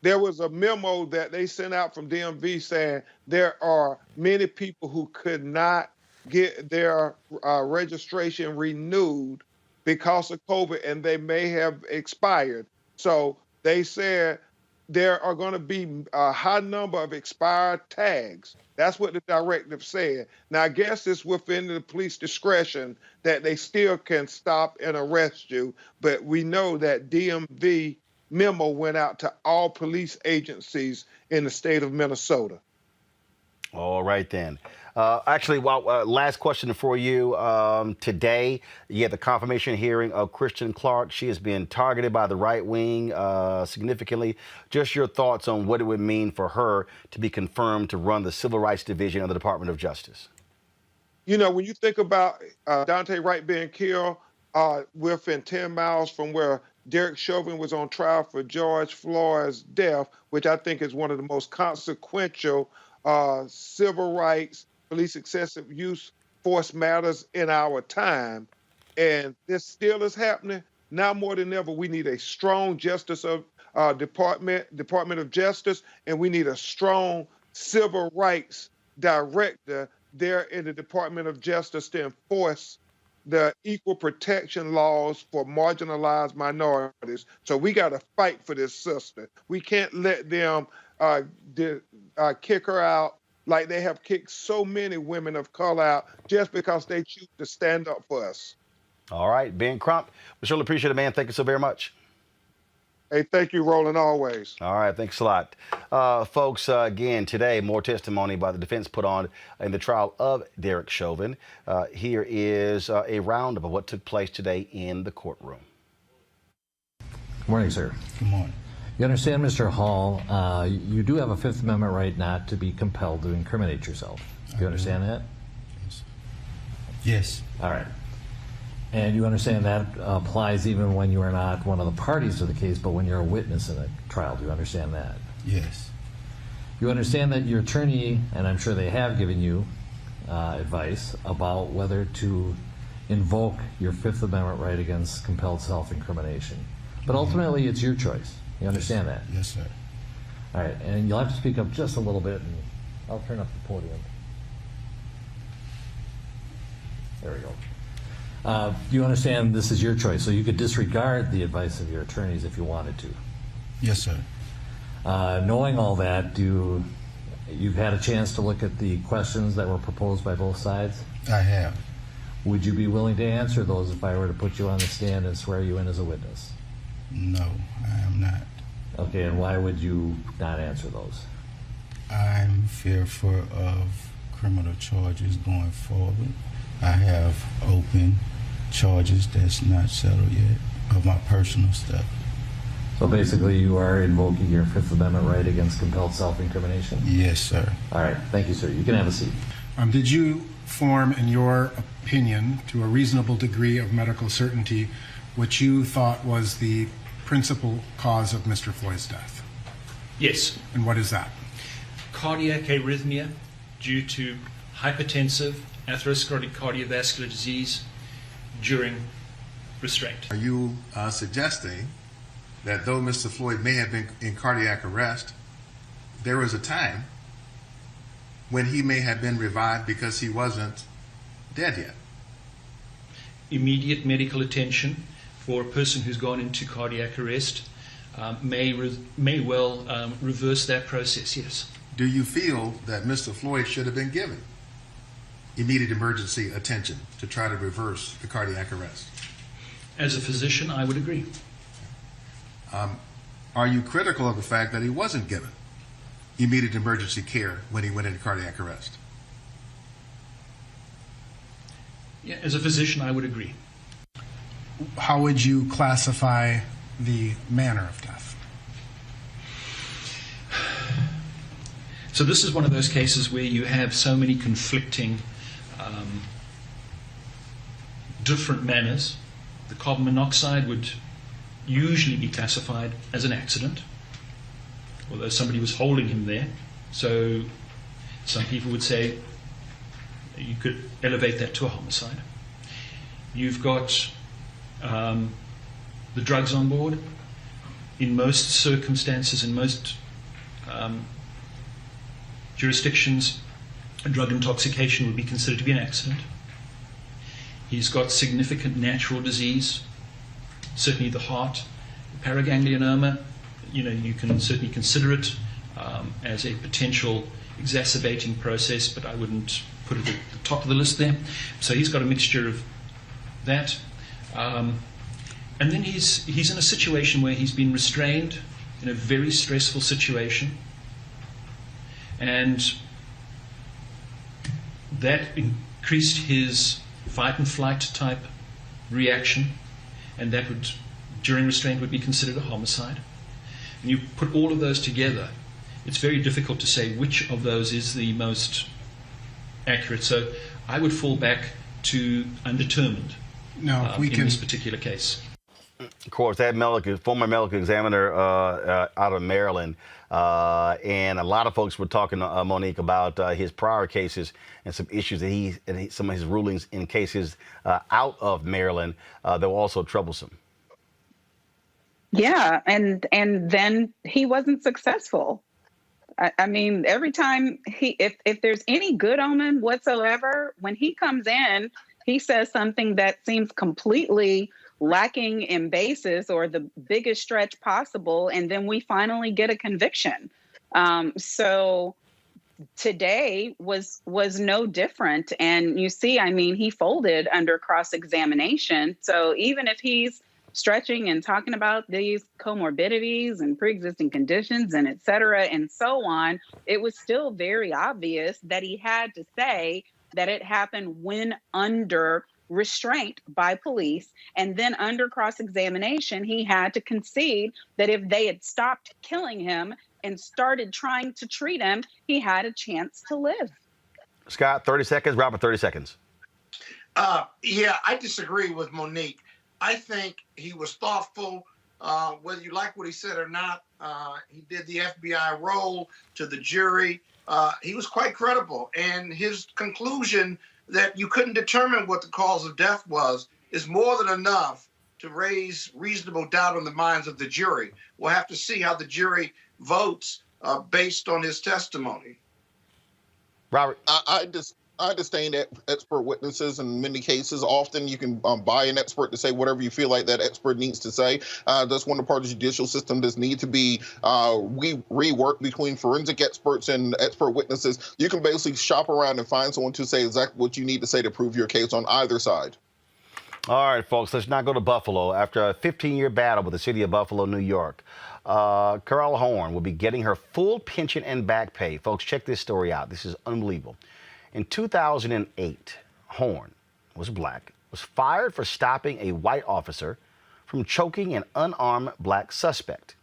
Speaker 4: There was a memo that they sent out from DMV saying there are many people who could not get their registration renewed because of COVID, and they may have expired. So they said there are going to be a high number of expired tags. That's what the directive said. Now, I guess it's within the police discretion that they still can stop and arrest you, but we know that DMV memo went out to all police agencies in the state of Minnesota.
Speaker 1: All right, then. Actually, last question for you. Today, you had the confirmation hearing of Kristen Clarke. She has been targeted by the right wing significantly. Just your thoughts on what it would mean for her to be confirmed to run the Civil Rights Division of the Department of Justice.
Speaker 4: You know, when you think about Dante Wright being killed within 10 miles from where Derek Chauvin was on trial for George Floyd's death, which I think is one of the most consequential civil rights, police excessive use force matters in our time. And this still is happening. Now more than ever, we need a strong Justice of Department of Justice, and we need a strong civil rights director there in the Department of Justice to enforce the equal protection laws for marginalized minorities. So we got to fight for this sister. We can't let them kick her out like they have kicked so many women of color out just because they choose to stand up for us.
Speaker 1: All right, Ben Crump, we surely appreciate it, man. Thank you so very much.
Speaker 4: Hey, thank you, Roland, always.
Speaker 1: All right, thanks a lot. Folks, again, today, more testimony by the defense put on in the trial of Derek Chauvin. Here is a roundup of what took place today in the courtroom.
Speaker 9: Good morning, sir.
Speaker 10: Good morning.
Speaker 9: You understand, Mr. Hall, you do have a Fifth Amendment right not to be compelled to incriminate yourself. Do you understand that?
Speaker 10: Yes.
Speaker 9: All right. And you understand that applies even when you are not one of the parties to the case, but when you're a witness in a trial. Do you understand that?
Speaker 10: Yes.
Speaker 9: You understand that your attorney, and I'm sure they have given you advice about whether to invoke your Fifth Amendment right against compelled self-incrimination. But ultimately, it's your choice. You understand that?
Speaker 10: Yes, sir.
Speaker 9: All right, and you'll have to speak up just a little bit, and I'll turn up the podium. There we go. You understand this is your choice, so you could disregard the advice of your attorneys if you wanted to.
Speaker 10: Yes, sir.
Speaker 9: Knowing all that, you've had a chance to look at the questions that were proposed by both sides?
Speaker 10: I have.
Speaker 9: Would you be willing to answer those if I were to put you on the stand and swear you in as a witness?
Speaker 10: No, I am not.
Speaker 9: Okay, and why would you not answer those?
Speaker 10: I'm fearful of criminal charges going forward. I have open charges that's not settled yet of my personal stuff.
Speaker 9: So basically you are invoking your Fifth Amendment right against compelled self-incrimination?
Speaker 10: Yes, sir.
Speaker 9: All right, thank you, sir. You can have a seat.
Speaker 11: Did you form, in your opinion, to a reasonable degree of medical certainty, what you thought was the principal cause of Mr. Floyd's death?
Speaker 12: Yes.
Speaker 11: And what is that?
Speaker 12: Cardiac arrhythmia due to hypertensive atherosclerotic cardiovascular disease during restraint.
Speaker 13: Are you suggesting that though Mr. Floyd may have been in cardiac arrest, there was a time when he may have been revived because he wasn't dead yet?
Speaker 12: Immediate medical attention for a person who's gone into cardiac arrest may well reverse that process, yes.
Speaker 13: do you feel that Mr. Floyd should have been given immediate emergency attention to try to reverse the cardiac arrest?
Speaker 12: As a physician, I would agree.
Speaker 13: Are you critical of the fact that he wasn't given immediate emergency care when he went into cardiac arrest?
Speaker 12: Yeah, as a physician, I would agree.
Speaker 11: How would you classify the manner of death?
Speaker 12: So this is one of those cases where you have so many conflicting different manners. The carbon monoxide would usually be classified as an accident, although somebody was holding him there. So some people would say you could elevate that to a homicide. You've got the drugs on board. In most circumstances, in most jurisdictions, a drug intoxication would be considered to be an accident. He's got significant natural disease, certainly the heart, paraganglionoma. You can certainly consider it as a potential exacerbating process, but I wouldn't put it at the top of the list there. So he's got a mixture of that. And then he's in a situation where he's been restrained in a very stressful situation. And that increased his fight and flight type reaction, and that would, during restraint, would be considered a homicide. And you put all of those together, it's very difficult to say which of those is the most accurate. So I would fall back to undetermined in this particular case.
Speaker 1: Of course, that former medical examiner out of Maryland, and a lot of folks were talking to Monique about his prior cases and some issues that some of his rulings in cases out of Maryland that were also troublesome.
Speaker 5: Yeah, and then he wasn't successful. I mean, every time if there's any good omen whatsoever, when he comes in, he says something that seems completely lacking in basis or the biggest stretch possible, and then we finally get a conviction. So today was no different. And you see, I mean, he folded under cross-examination. So even if he's stretching and talking about these comorbidities and pre-existing conditions and et cetera and so on, it was still very obvious that he had to say that it happened when under restraint by police. And then under cross-examination, he had to concede that if they had stopped killing him and started trying to treat him, he had a chance to live.
Speaker 1: Scott, 30 seconds. Robert, 30 seconds.
Speaker 7: Yeah, I disagree with Monique. I think he was thoughtful, whether you like what he said or not. He did the FBI role to the jury. He was quite credible. And his conclusion that you couldn't determine what the cause of death was is more than enough to raise reasonable doubt on the minds of the jury. We'll have to see how the jury votes based on his testimony.
Speaker 1: Robert,
Speaker 6: I understand that expert witnesses in many cases. Often you can buy an expert to say whatever you feel like that expert needs to say. That's one of the parts of the judicial system that need to be reworked between forensic experts and expert witnesses. You can basically shop around and find someone to say exactly what you need to say to prove your case on either side.
Speaker 1: All right, folks, let's now go to Buffalo. After a 15-year battle with the city of Buffalo, New York, Cariol Horne will be getting her full pension and back pay. Folks, check this story out. This is unbelievable. In 2008, Horne was black, was fired for stopping a white officer from choking an unarmed black suspect.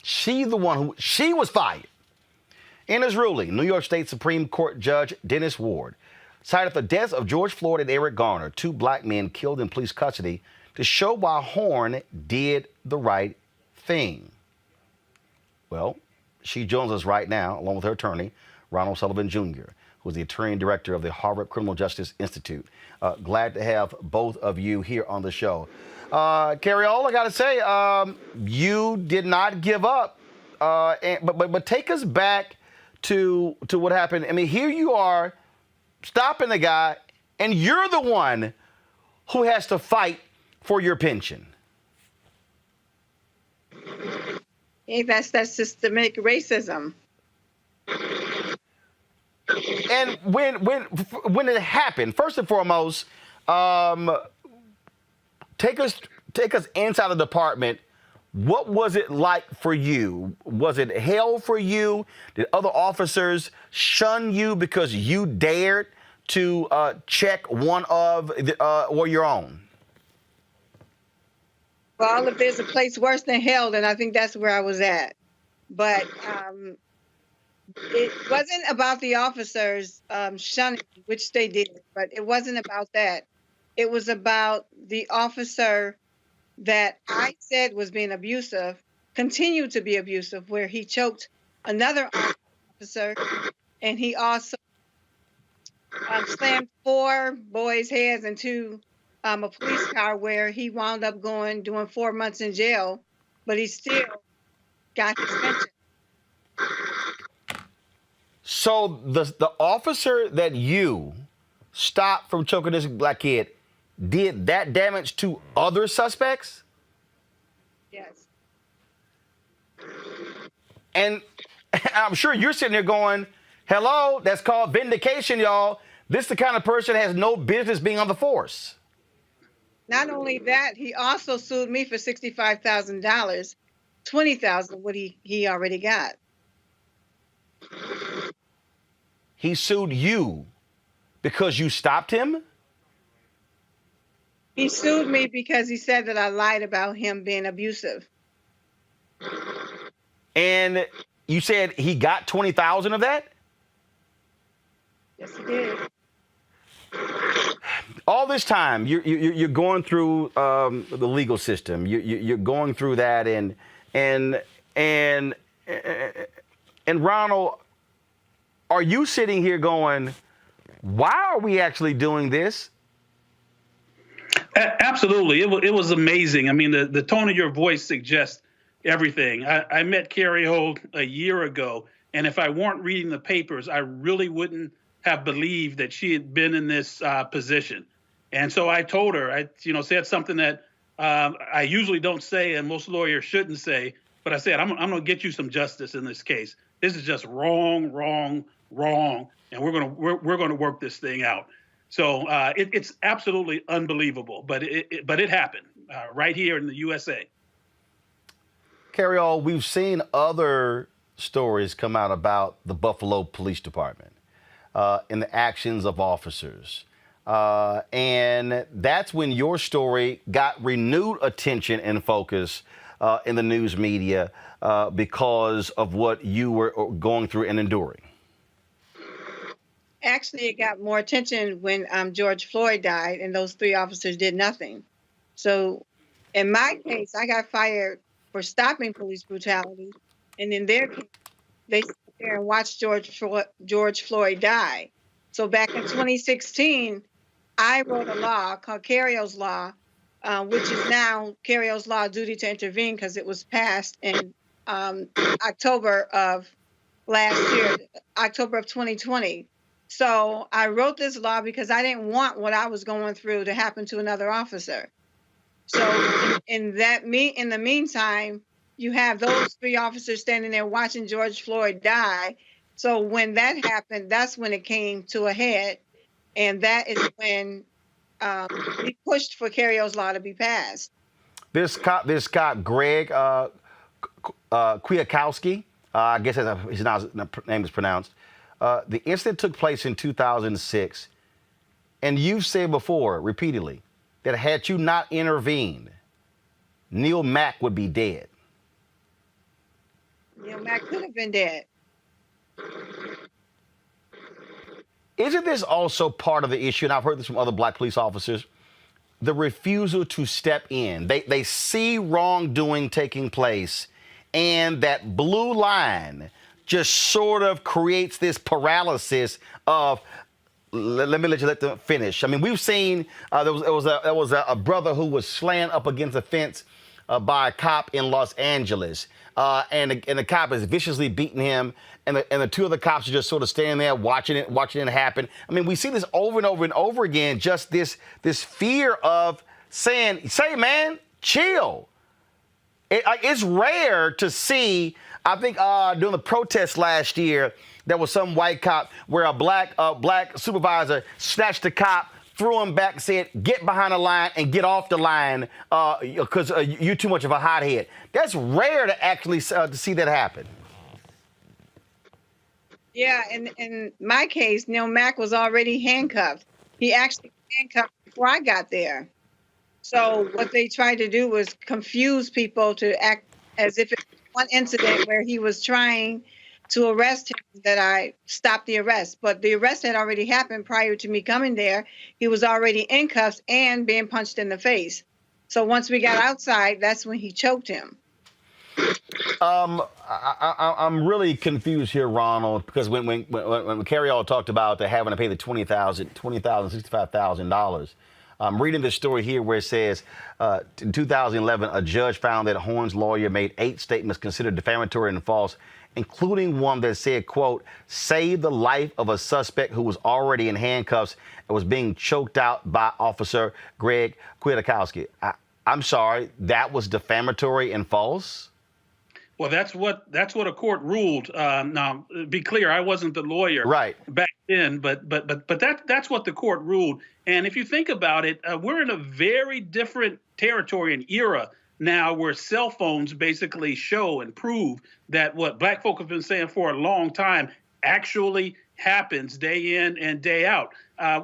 Speaker 1: She was fired. In his ruling, New York State Supreme Court Judge Dennis Ward cited the deaths of George Floyd and Eric Garner, two black men killed in police custody, to show why Horne did the right thing. Well, she joins us right now, along with her attorney, Ronald Sullivan Jr., who is the attorney director of the Harvard Criminal Justice Institute. Glad to have both of you here on the show. Cariol, I got to say, you did not give up, but take us back to what happened. I mean, here you are stopping the guy, and you're the one who has to fight for your pension.
Speaker 14: Hey, that's systemic racism.
Speaker 1: And when it happened, first and foremost, take us inside the department. What was it like for you? Was it hell for you? Did other officers shun you because you dared to check one of or your own?
Speaker 14: Well, if there's a place worse than hell, then I think that's where I was at. But it wasn't about the officers shunning, which they did, but it wasn't about that. It was about the officer that I said was being abusive, continued to be abusive, where he choked another officer, and he also slammed 4 boys' heads into a police car, where he wound up doing 4 months in jail, but he still got his pension.
Speaker 1: So the officer that you stopped from choking this black kid did that damage to other suspects?
Speaker 14: Yes.
Speaker 1: And I'm sure you're sitting there going, hello, that's called vindication, y'all. This is the kind of person that has no business being on the force.
Speaker 14: Not only that, he also sued me for $65,000, $20,000 what he already got.
Speaker 1: He sued you because you stopped him?
Speaker 14: He sued me because he said that I lied about him being abusive.
Speaker 1: And you said he got $20,000 of that?
Speaker 14: Yes, he did.
Speaker 1: All this time, you're going through the legal system. You're going through that, and Ronald, are you sitting here going, why are we actually doing this?
Speaker 15: Absolutely. It was amazing. I mean, the tone of your voice suggests everything. I met Cariol a year ago, and if I weren't reading the papers, I really wouldn't have believed that she had been in this position. And so I told her, I said something that I usually don't say and most lawyers shouldn't say, but I said, I'm going to get you some justice in this case. This is just wrong, and we're going to work this thing out. So it's absolutely unbelievable, but it happened right here in the USA.
Speaker 1: Cariol, we've seen other stories come out about the Buffalo Police Department and the actions of officers. And that's when your story got renewed attention and focus in the news media because of what you were going through and enduring.
Speaker 14: Actually, it got more attention when George Floyd died and those 3 officers did nothing. So in my case, I got fired for stopping police brutality. And in their case, they sat there and watched George Floyd die. So back in 2016, I wrote a law called Cariol's Law, which is now Cariol's Law Duty to Intervene, because it was passed in October of last year, October of 2020. So I wrote this law because I didn't want what I was going through to happen to another officer. So in the meantime, you have those 3 officers standing there watching George Floyd die. So when that happened, that's when it came to a head. And that is when we pushed for Cariol's Law to be passed. This cop,
Speaker 1: Greg Kwiatkowski, I guess his name is pronounced. The incident took place in 2006, and you've said before, repeatedly, that had you not intervened, Neil Mack would be dead.
Speaker 14: Neil Mack could have been dead.
Speaker 1: Isn't this also part of the issue, and I've heard this from other black police officers, the refusal to step in? They see wrongdoing taking place, and that blue line just sort of creates this paralysis of, let them finish. I mean, we've seen there was a brother who was slammed up against a fence by a cop in Los Angeles, and the cop is viciously beating him, and the 2 other cops are just sort of standing there watching it happen. I mean, we see this over and over and over again. Just this fear of saying, man, chill. It's rare to see. I think during the protest last year, there was some white cop where a black supervisor snatched the cop, threw him back, said, "Get behind the line and get off the line because you're too much of a hothead." That's rare to actually to see that happen.
Speaker 14: Yeah, in my case, Neil Mack was already handcuffed. He actually handcuffed before I got there. So what they tried to do was confuse people to act as if it was one incident where he was trying to arrest him that I stopped the arrest. But the arrest had already happened prior to me coming there. He was already in cuffs and being punched in the face. So once we got outside, that's when he choked him.
Speaker 1: I'm really confused here, Ronald, because when Cariol talked about having to pay the $65,000, I'm reading this story here where it says, in 2011, a judge found that Horne's lawyer made 8 statements considered defamatory and false, including one that said, quote, "saved the life of a suspect who was already in handcuffs and was being choked out by Officer Greg Kwiatkowski." I'm sorry, that was defamatory and false?
Speaker 15: Well, that's what a court ruled. Now, be clear, I wasn't the lawyer back then, but that's what the court ruled. And if you think about it, we're in a very different territory and era now where cell phones basically show and prove that what black folk have been saying for a long time actually happens day in and day out.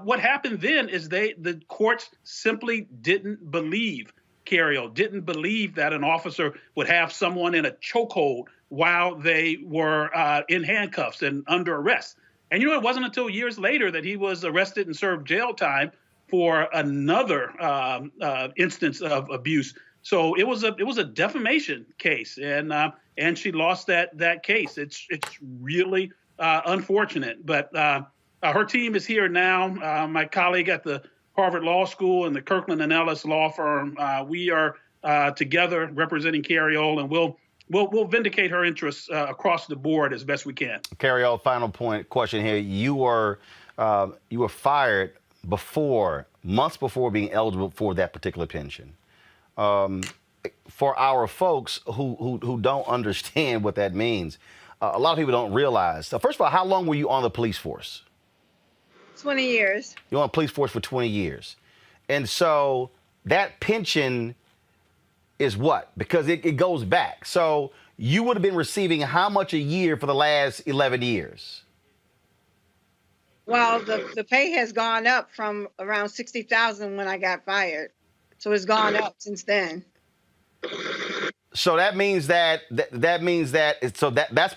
Speaker 15: What happened then is the courts simply didn't believe Cariol, didn't believe that an officer would have someone in a chokehold while they were in handcuffs and under arrest. And it wasn't until years later that he was arrested and served jail time for another instance of abuse. So it was a defamation case, and she lost that case. It's really unfortunate. But her team is here now. My colleague at the Harvard Law School and the Kirkland and Ellis law firm, we are together representing Cariol, and we'll vindicate her interests across the board as best we can.
Speaker 1: Cariol, final question here. You were fired months before being eligible for that particular pension. For our folks who don't understand what that means, a lot of people don't realize. So first of all, how long were you on the police force?
Speaker 14: 20 years.
Speaker 1: You're on the police force for 20 years. And so that pension is what? Because it goes back. So you would have been receiving how much a year for the last 11 years?
Speaker 14: Well, the pay has gone up from around $60,000 when I got fired. So it's gone up since then.
Speaker 1: So that means that's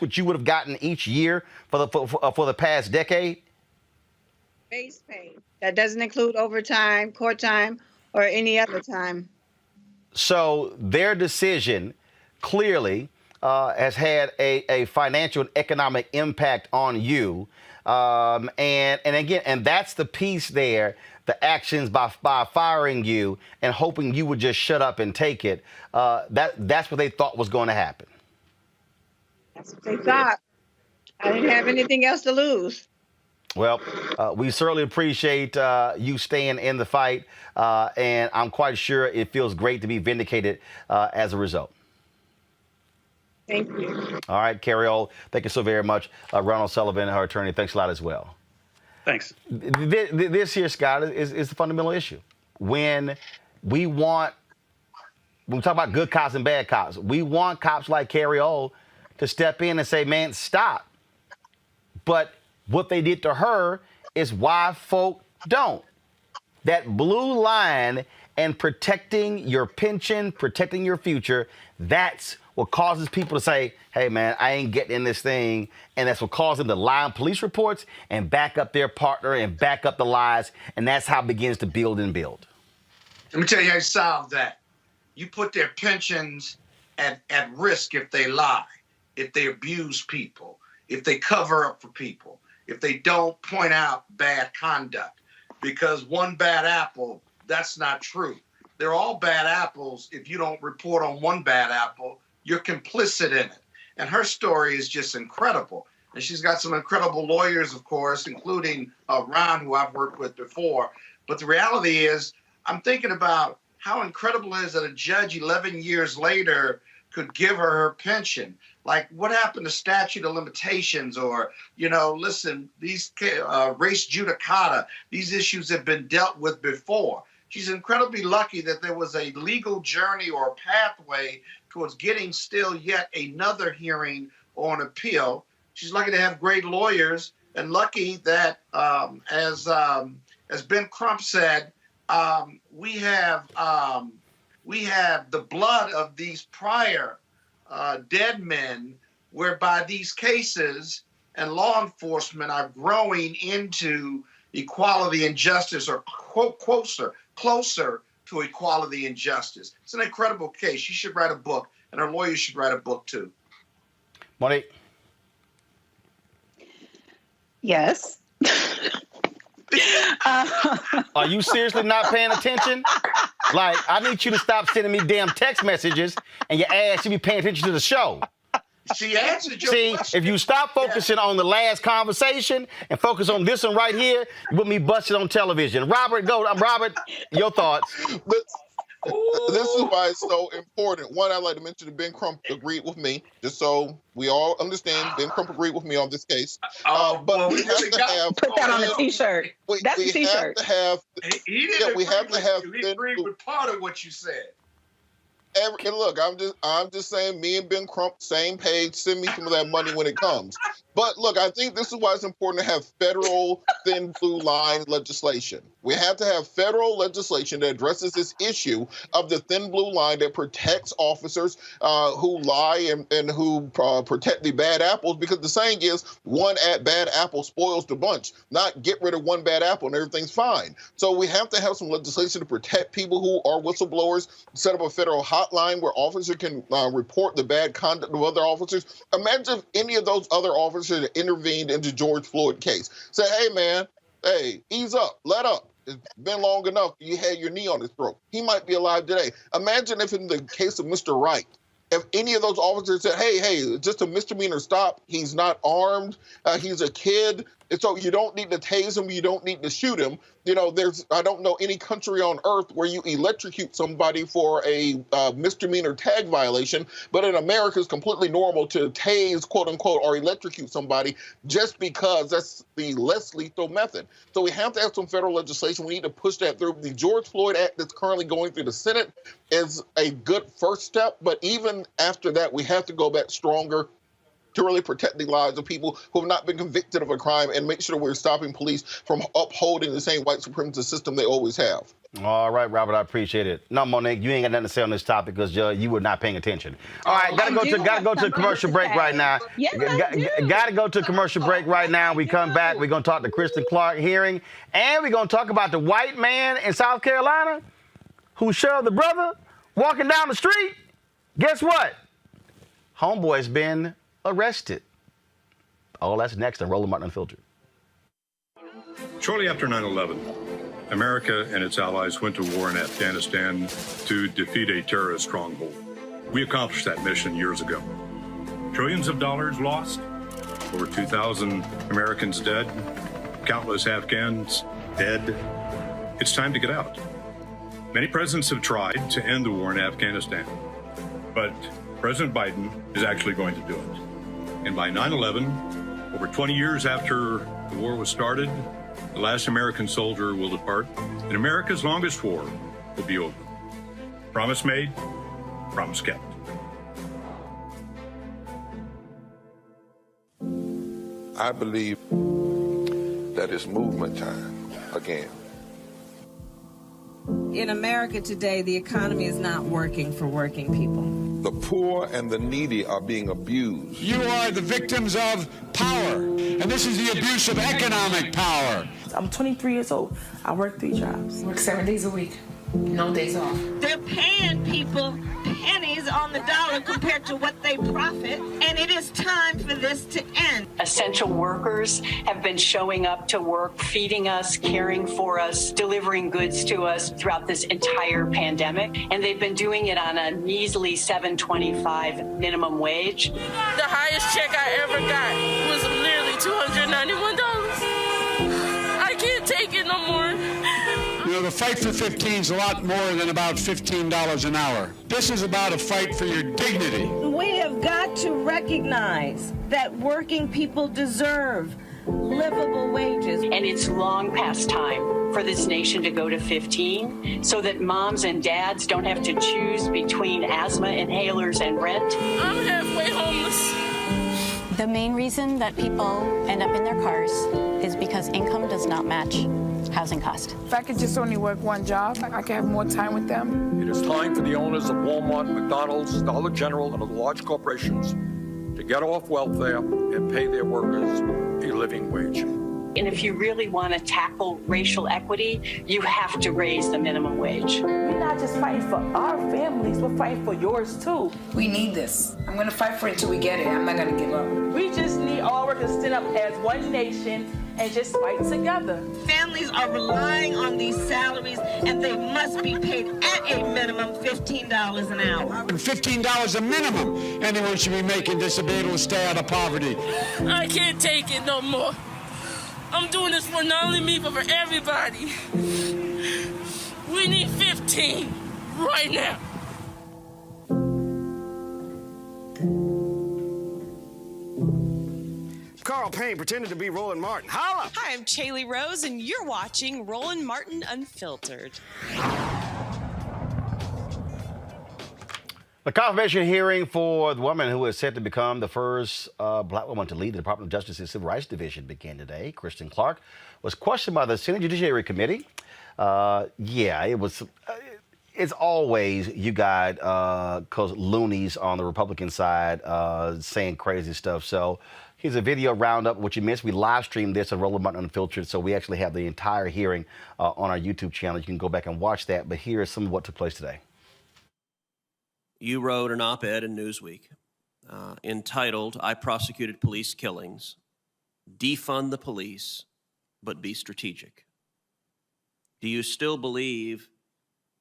Speaker 1: what you would have gotten each year for the past decade?
Speaker 14: Base pay. That doesn't include overtime, court time, or any other time. So
Speaker 1: their decision clearly has had a financial and economic impact on you. And that's the piece there, the actions by firing you and hoping you would just shut up and take it. That's what they thought was going to happen.
Speaker 14: That's what they thought. I didn't have anything else to lose.
Speaker 1: Well, we certainly appreciate you staying in the fight, and I'm quite sure it feels great to be vindicated as a result.
Speaker 14: Thank you.
Speaker 1: All right, Cariol, thank you so very much. Ronald Sullivan, her attorney, thanks a lot as well.
Speaker 15: Thanks.
Speaker 1: This here, Scott, is the fundamental issue. When we talk about good cops and bad cops, we want cops like Cariol to step in and say, man, stop. But what they did to her is why folk don't. That blue line and protecting your pension, protecting your future, that's what causes people to say, hey, man, I ain't getting in this thing. And that's what causes them to lie on police reports and back up their partner and back up the lies. And that's how it begins to build and build.
Speaker 7: Let me tell you how you solve that. You put their pensions at risk if they lie, if they abuse people, if they cover up for people, if they don't point out bad conduct. Because one bad apple, that's not true. They're all bad apples. If you don't report on one bad apple, you're complicit in it. And her story is just incredible. And she's got some incredible lawyers, of course, including Ron, who I've worked with before. But the reality is, I'm thinking about how incredible it is that a judge 11 years later could give her pension. Like, what happened to statute of limitations? Or, listen, these race judicata, these issues have been dealt with before. She's incredibly lucky that there was a legal journey or pathway towards getting still yet another hearing on appeal. She's lucky to have great lawyers, and lucky that, as Ben Crump said, we have the blood of these prior dead men, whereby these cases and law enforcement are growing into equality and justice, or closer to equality and justice. It's an incredible case. She should write a book, and her lawyers should write a book too.
Speaker 1: Monique?
Speaker 5: Yes.
Speaker 1: Are you seriously not paying attention? Like, I need you to stop sending me damn text messages, and your ass should be paying attention to the show.
Speaker 7: She answered your question.
Speaker 1: If you stop focusing on the last conversation and focus on this one right here, you put me busted on television. Robert, your thoughts.
Speaker 6: This is why it's so important. One, I'd like to mention that Ben Crump agreed with me, just so we all understand. Ben Crump agreed with me on this case. But we have to have...
Speaker 5: Put that on a T-shirt. That's a T-shirt.
Speaker 7: He didn't agree with you. He agreed with part of what you said.
Speaker 6: And look, I'm just saying, me and Ben Crump, same page. Send me some of that money when it comes. But look, I think this is why it's important to have federal thin blue line legislation. We have to have federal legislation that addresses this issue of the thin blue line that protects officers who lie and who protect the bad apples. Because the saying is, one bad apple spoils the bunch. Not get rid of one bad apple and everything's fine. So we have to have some legislation to protect people who are whistleblowers. Set up a federal hotline where officers can report the bad conduct of other officers. Imagine if any of those other officers that intervened in the George Floyd case said, hey, man, ease up, let up. It's been long enough. You had your knee on his throat. He might be alive today. Imagine if in the case of Mr. Wright, if any of those officers said, hey, just a misdemeanor stop. He's not armed. He's a kid. And so you don't need to tase him. You don't need to shoot him. I don't know any country on earth where you electrocute somebody for a misdemeanor tag violation. But in America, it's completely normal to tase, quote unquote, or electrocute somebody just because that's the less lethal method. So we have to have some federal legislation. We need to push that through. The George Floyd Act that's currently going through the Senate is a good first step. But even after that, we have to go back stronger to really protect the lives of people who have not been convicted of a crime and make sure we're stopping police from upholding the same white supremacist system they always have.
Speaker 1: All right, Robert, I appreciate it. No, Monique, you ain't got nothing to say on this topic because you were not paying attention. All right, gotta go to a commercial break right now.
Speaker 5: Yes,
Speaker 1: gotta go to a commercial break right now. We come back, we're gonna talk to Kristen Clarke hearing, and we're gonna talk about the white man in South Carolina who shoved the brother walking down the street. Guess what? Homeboy's been arrested. Oh, that's next on Roland Martin Unfiltered.
Speaker 16: Shortly after 9/11, America and its allies went to war in Afghanistan to defeat a terrorist stronghold. We accomplished that mission years ago. Trillions of dollars lost, over 2,000 Americans dead, countless Afghans dead. It's time to get out. Many presidents have tried to end the war in Afghanistan, but President Biden is actually going to do it. And by 9/11, over 20 years after the war was started, the last American soldier will depart, and America's longest war will be over. Promise made, promise kept.
Speaker 17: I believe that it's movement time again.
Speaker 18: In America today, the economy is not working for working people.
Speaker 17: The poor and the needy are being abused.
Speaker 19: You are the victims of power, and this is the abuse of economic power.
Speaker 20: I'm 23 years old. I work 3 jobs.
Speaker 21: Work 7 days a week, no days off.
Speaker 22: They're paying people pennies on the dollar compared to what they profit, and it is time for this to end.
Speaker 23: Essential workers have been showing up to work, feeding us, caring for us, delivering goods to us throughout this entire pandemic, and they've been doing it on a measly $7.25 minimum wage.
Speaker 21: The highest check I ever got was nearly $291. I can't take it no more.
Speaker 19: know, the fight for 15 is a lot more than about $15 an hour. This is about a fight for your dignity.
Speaker 22: We have got to recognize that working people deserve livable wages.
Speaker 23: And it's long past time for this nation to go to 15 so that moms and dads don't have to choose between asthma inhalers and rent.
Speaker 21: I'm halfway homeless.
Speaker 2: The main reason that people end up in their cars is because income does not match housing cost.
Speaker 3: If I could just only work one job, I could have more time with them.
Speaker 8: It is time for the owners of Walmart, McDonald's, Dollar General, and other large corporations to get off welfare and pay their workers a living wage.
Speaker 23: And if you really want to tackle racial equity, you have to raise the minimum wage.
Speaker 20: We're not just fighting for our families, we're fighting for yours too.
Speaker 21: We need this. I'm going to fight for it until we get it. I'm not going to give up.
Speaker 20: We just need all workers to stand up as one nation and just fight together.
Speaker 22: Families are relying on these salaries, and they must be paid at a minimum $15 an hour.
Speaker 19: $15 a minimum anyone should be making to be able to stay out of poverty.
Speaker 21: I can't take it no more. I'm doing this for not only me, but for everybody. We need 15 right now.
Speaker 24: Carl Payne pretended to be Roland Martin. Holla!
Speaker 25: Hi, I'm Chaley Rose, and you're watching Roland Martin Unfiltered.
Speaker 1: The confirmation hearing for the woman who is set to become the first black woman to lead the Department of Justice's Civil Rights Division began today. Kristen Clarke was questioned by the Senate Judiciary Committee. It was. It's always you got loonies on the Republican side saying crazy stuff. So here's a video roundup of what you missed. We live streamed this on Roland Martin Unfiltered, so we actually have the entire hearing on our YouTube channel. You can go back and watch that. But here is some of what took place today.
Speaker 26: You wrote an op-ed in Newsweek entitled, "I Prosecuted Police Killings, Defund the Police, but Be Strategic." Do you still believe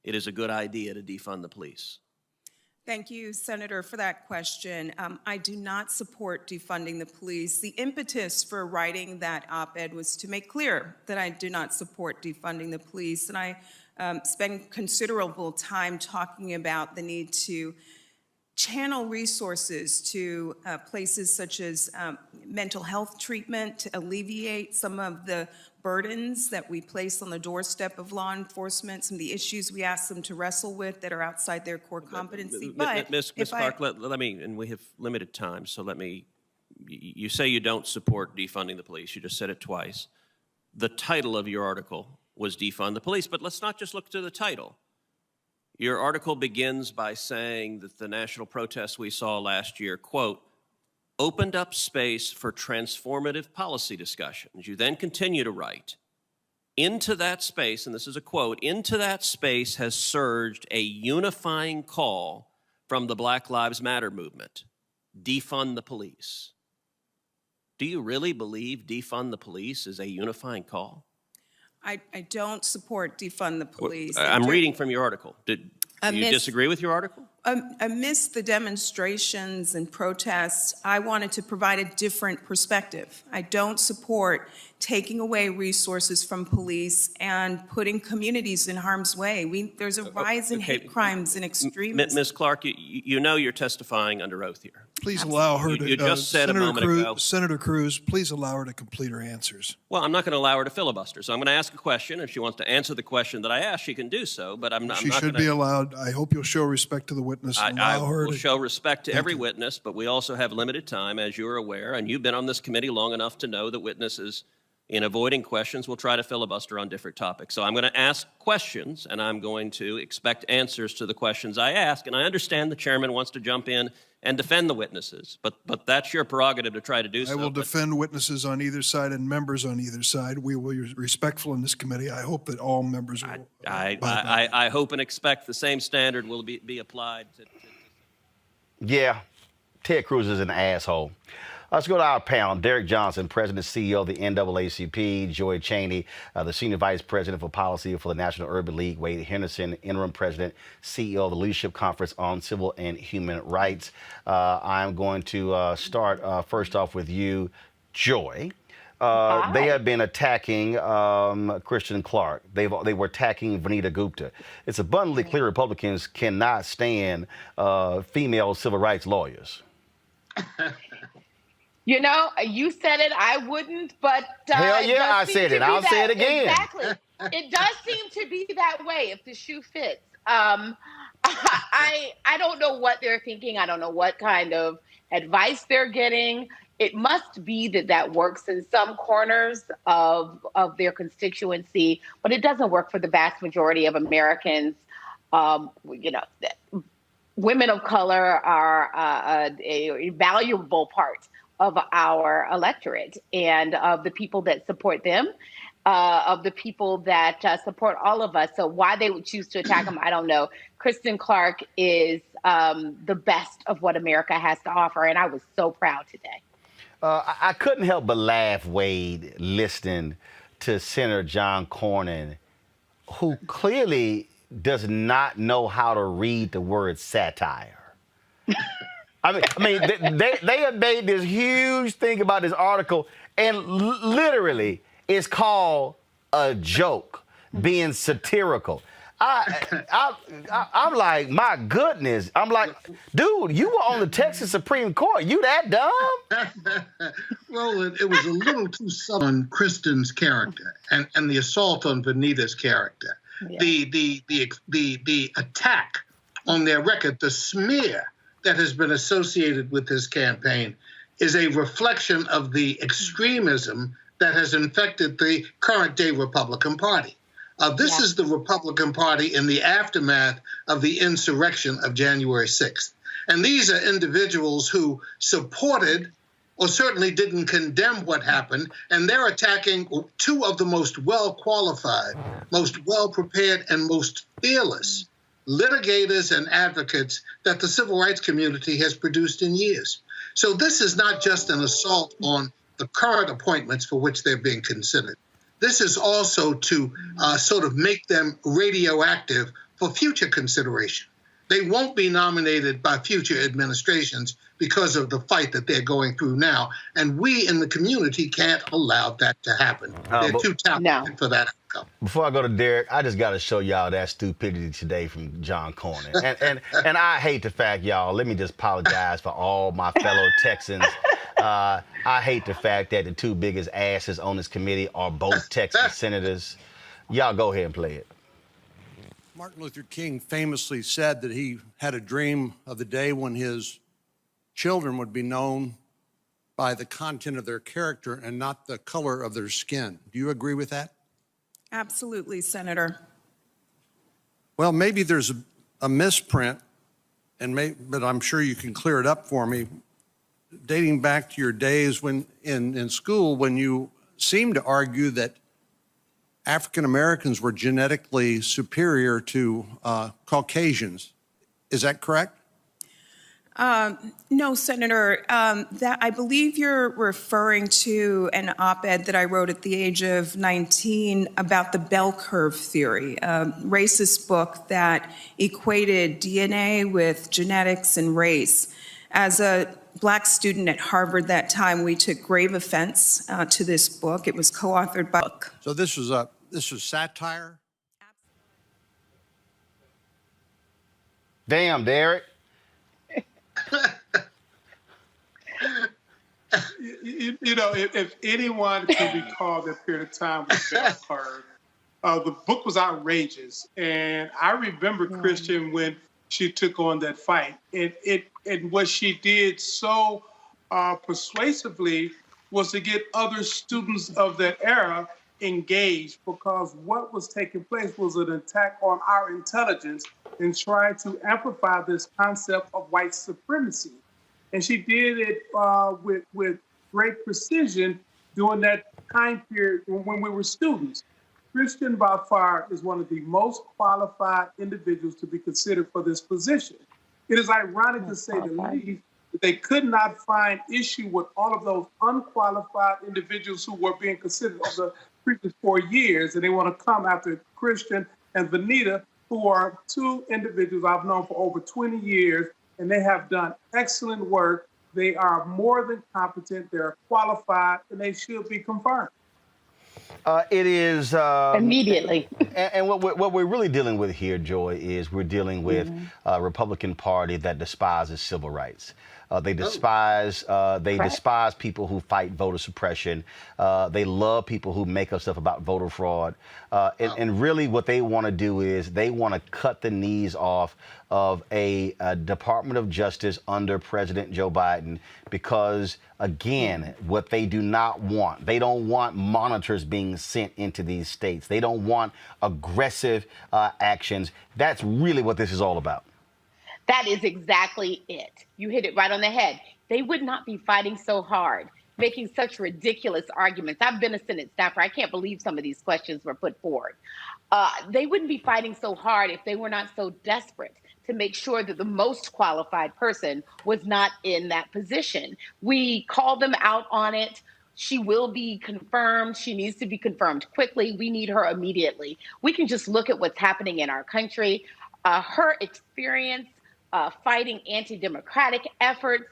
Speaker 26: it is a good idea to defund the police?
Speaker 27: Thank you, Senator, for that question. I do not support defunding the police. The impetus for writing that op-ed was to make clear that I do not support defunding the police, and I spend considerable time talking about the need to channel resources to places such as mental health treatment to alleviate some of the burdens that we place on the doorstep of law enforcement, some of the issues we ask them to wrestle with that are outside their core competency. But
Speaker 26: Ms. Clarke, let me, and we have limited time, so let me, you say you don't support defunding the police. You just said it twice. The title of your article was Defund the Police, but let's not just look to the title. Your article begins by saying that the national protests we saw last year, quote, opened up space for transformative policy discussions. You then continue to write, into that space, and this is a quote, into that space has surged a unifying call from the Black Lives Matter movement, defund the police. Do you really believe defund the police is a unifying call?
Speaker 27: I don't support defund the police.
Speaker 26: I'm reading from your article. Do you disagree with your article?
Speaker 27: Amidst the demonstrations and protests, I wanted to provide a different perspective. I don't support taking away resources from police and putting communities in harm's way. There's a rise in hate crimes and extremism.
Speaker 26: Ms. Clarke, you know you're testifying under oath here.
Speaker 28: Please allow her to.
Speaker 26: You just said a moment ago.
Speaker 28: Senator Cruz, please allow her to complete her answers.
Speaker 26: Well, I'm not going to allow her to filibuster, so I'm going to ask a question. If she wants to answer the question that I asked, she can do so. But I'm not.
Speaker 28: She should be allowed. I hope you'll show respect to the witness. And
Speaker 26: I
Speaker 28: allow her
Speaker 26: will
Speaker 28: to
Speaker 26: show respect to every witness, but we also have limited time, as you're aware, and you've been on this committee long enough to know that witnesses, in avoiding questions, will try to filibuster on different topics. So I'm going to ask questions, and I'm going to expect answers to the questions I ask. And I understand the chairman wants to jump in and defend the witnesses, but that's your prerogative to try to do so.
Speaker 28: I will defend witnesses on either side and members on either side. We will be respectful in this committee. I hope that all members will.
Speaker 26: I hope and expect the same standard will be applied to.
Speaker 1: Yeah, Ted Cruz is an asshole. Let's go to our panel. Derek Johnson, President and CEO of the NAACP. Joy Cheney, the Senior Vice President for Policy for the National Urban League. Wade Henderson, Interim President, CEO of the Leadership Conference on Civil and Human Rights. I'm going to start first off with you, Joy. They have been attacking Kristen Clarke. They were attacking Vanita Gupta. It's abundantly clear Republicans cannot stand female civil rights lawyers.
Speaker 4: You know, you said it, I wouldn't, but
Speaker 1: hell yeah, I said it. I'll say it again.
Speaker 4: Exactly. It does seem to be that way if the shoe fits. I don't know what they're thinking. I don't know what kind of advice they're getting. It must be that works in some corners of their constituency, but it doesn't work for the vast majority of Americans. You know, women of color are a valuable part of our electorate and of the people that support them, of the people that support all of us. So why they would choose to attack them, I don't know. Kristen Clarke is the best of what America has to offer, and I was so proud today.
Speaker 1: I couldn't help but laugh, Wade, listening to Senator John Cornyn, who clearly does not know how to read the word satire. I mean, they have made this huge thing about this article, and literally it's called a joke, being satirical. I'm like, my goodness. I'm like, dude, you were on the Texas Supreme Court. You that dumb?
Speaker 9: Roland, it was a little too subtle on Kristen's character and the assault on Vanita's character. Yeah. The attack on their record, the smear that has been associated with this campaign is a reflection of the extremism that has infected the current day Republican Party. This is the Republican Party in the aftermath of the insurrection of January 6th. And these are individuals who supported or certainly didn't condemn what happened, and they're attacking two of the most well-qualified, most well-prepared, and most fearless litigators and advocates that the civil rights community has produced in years. So this is not just an assault on the current appointments for which they're being considered. This is also to sort of make them radioactive for future consideration. They won't be nominated by future administrations because of the fight that they're going through now. And we in the community can't allow that to happen. They're too talented for that outcome.
Speaker 1: Before I go to Derek, I just got to show y'all that stupidity today from John Cornyn. And I hate the fact, y'all, let me just apologize for all my fellow Texans. I hate the fact that the two biggest asses on this committee are both Texas senators. Y'all go ahead and play it.
Speaker 10: Martin Luther King famously said that he had a dream of the day when his children would be known by the content of their character and not the color of their skin. Do you agree with that?
Speaker 27: Absolutely, Senator.
Speaker 10: Well, maybe there's a misprint, but I'm sure you can clear it up for me. Dating back to your days when in school, when you seemed to argue that African Americans were genetically superior to Caucasians. Is that correct?
Speaker 27: No, Senator. That I believe you're referring to an op-ed that I wrote at the age of 19 about the bell curve theory, a racist book that equated DNA with genetics and race. As a Black student at Harvard that time, we took grave offense to this book. It was co-authored by.
Speaker 10: So this was satire?
Speaker 1: Damn, Derek.
Speaker 11: You know, if anyone can recall that period of time with bell curve, the book was outrageous, and I remember Kristen when she took on that fight. And what she did so persuasively was to get other students of that era engaged, because what was taking place was an attack on our intelligence and trying to amplify this concept of white supremacy. And she did it with great precision during that time period when we were students. Kristen, by far, is one of the most qualified individuals to be considered for this position. It is ironic to say the least that they could not find issue with all of those unqualified individuals who were being considered over the previous 4 years, and they want to come after Kristen and Vanita, who are two individuals I've known for over 20 years, and they have done excellent work They are more than competent, they're qualified, and they should be confirmed.
Speaker 1: It is
Speaker 4: immediately.
Speaker 1: And what we're really dealing with here, Joy, is we're dealing with a Republican Party that despises civil rights. They despise despise people who fight voter suppression. They love people who make up stuff about voter fraud. And really what they want to do is they want to cut the knees off of a Department of Justice under President Joe Biden because, again, what they do not want, they don't want monitors being sent into these states. They don't want aggressive actions. That's really what this is all about.
Speaker 4: That is exactly it. You hit it right on the head. They would not be fighting so hard, making such ridiculous arguments. I've been a Senate staffer. I can't believe some of these questions were put forward. They wouldn't be fighting so hard if they were not so desperate to make sure that the most qualified person was not in that position. We called them out on it. She will be confirmed. She needs to be confirmed quickly. We need her immediately. We can just look at what's happening in our country. Her experience fighting anti-democratic efforts,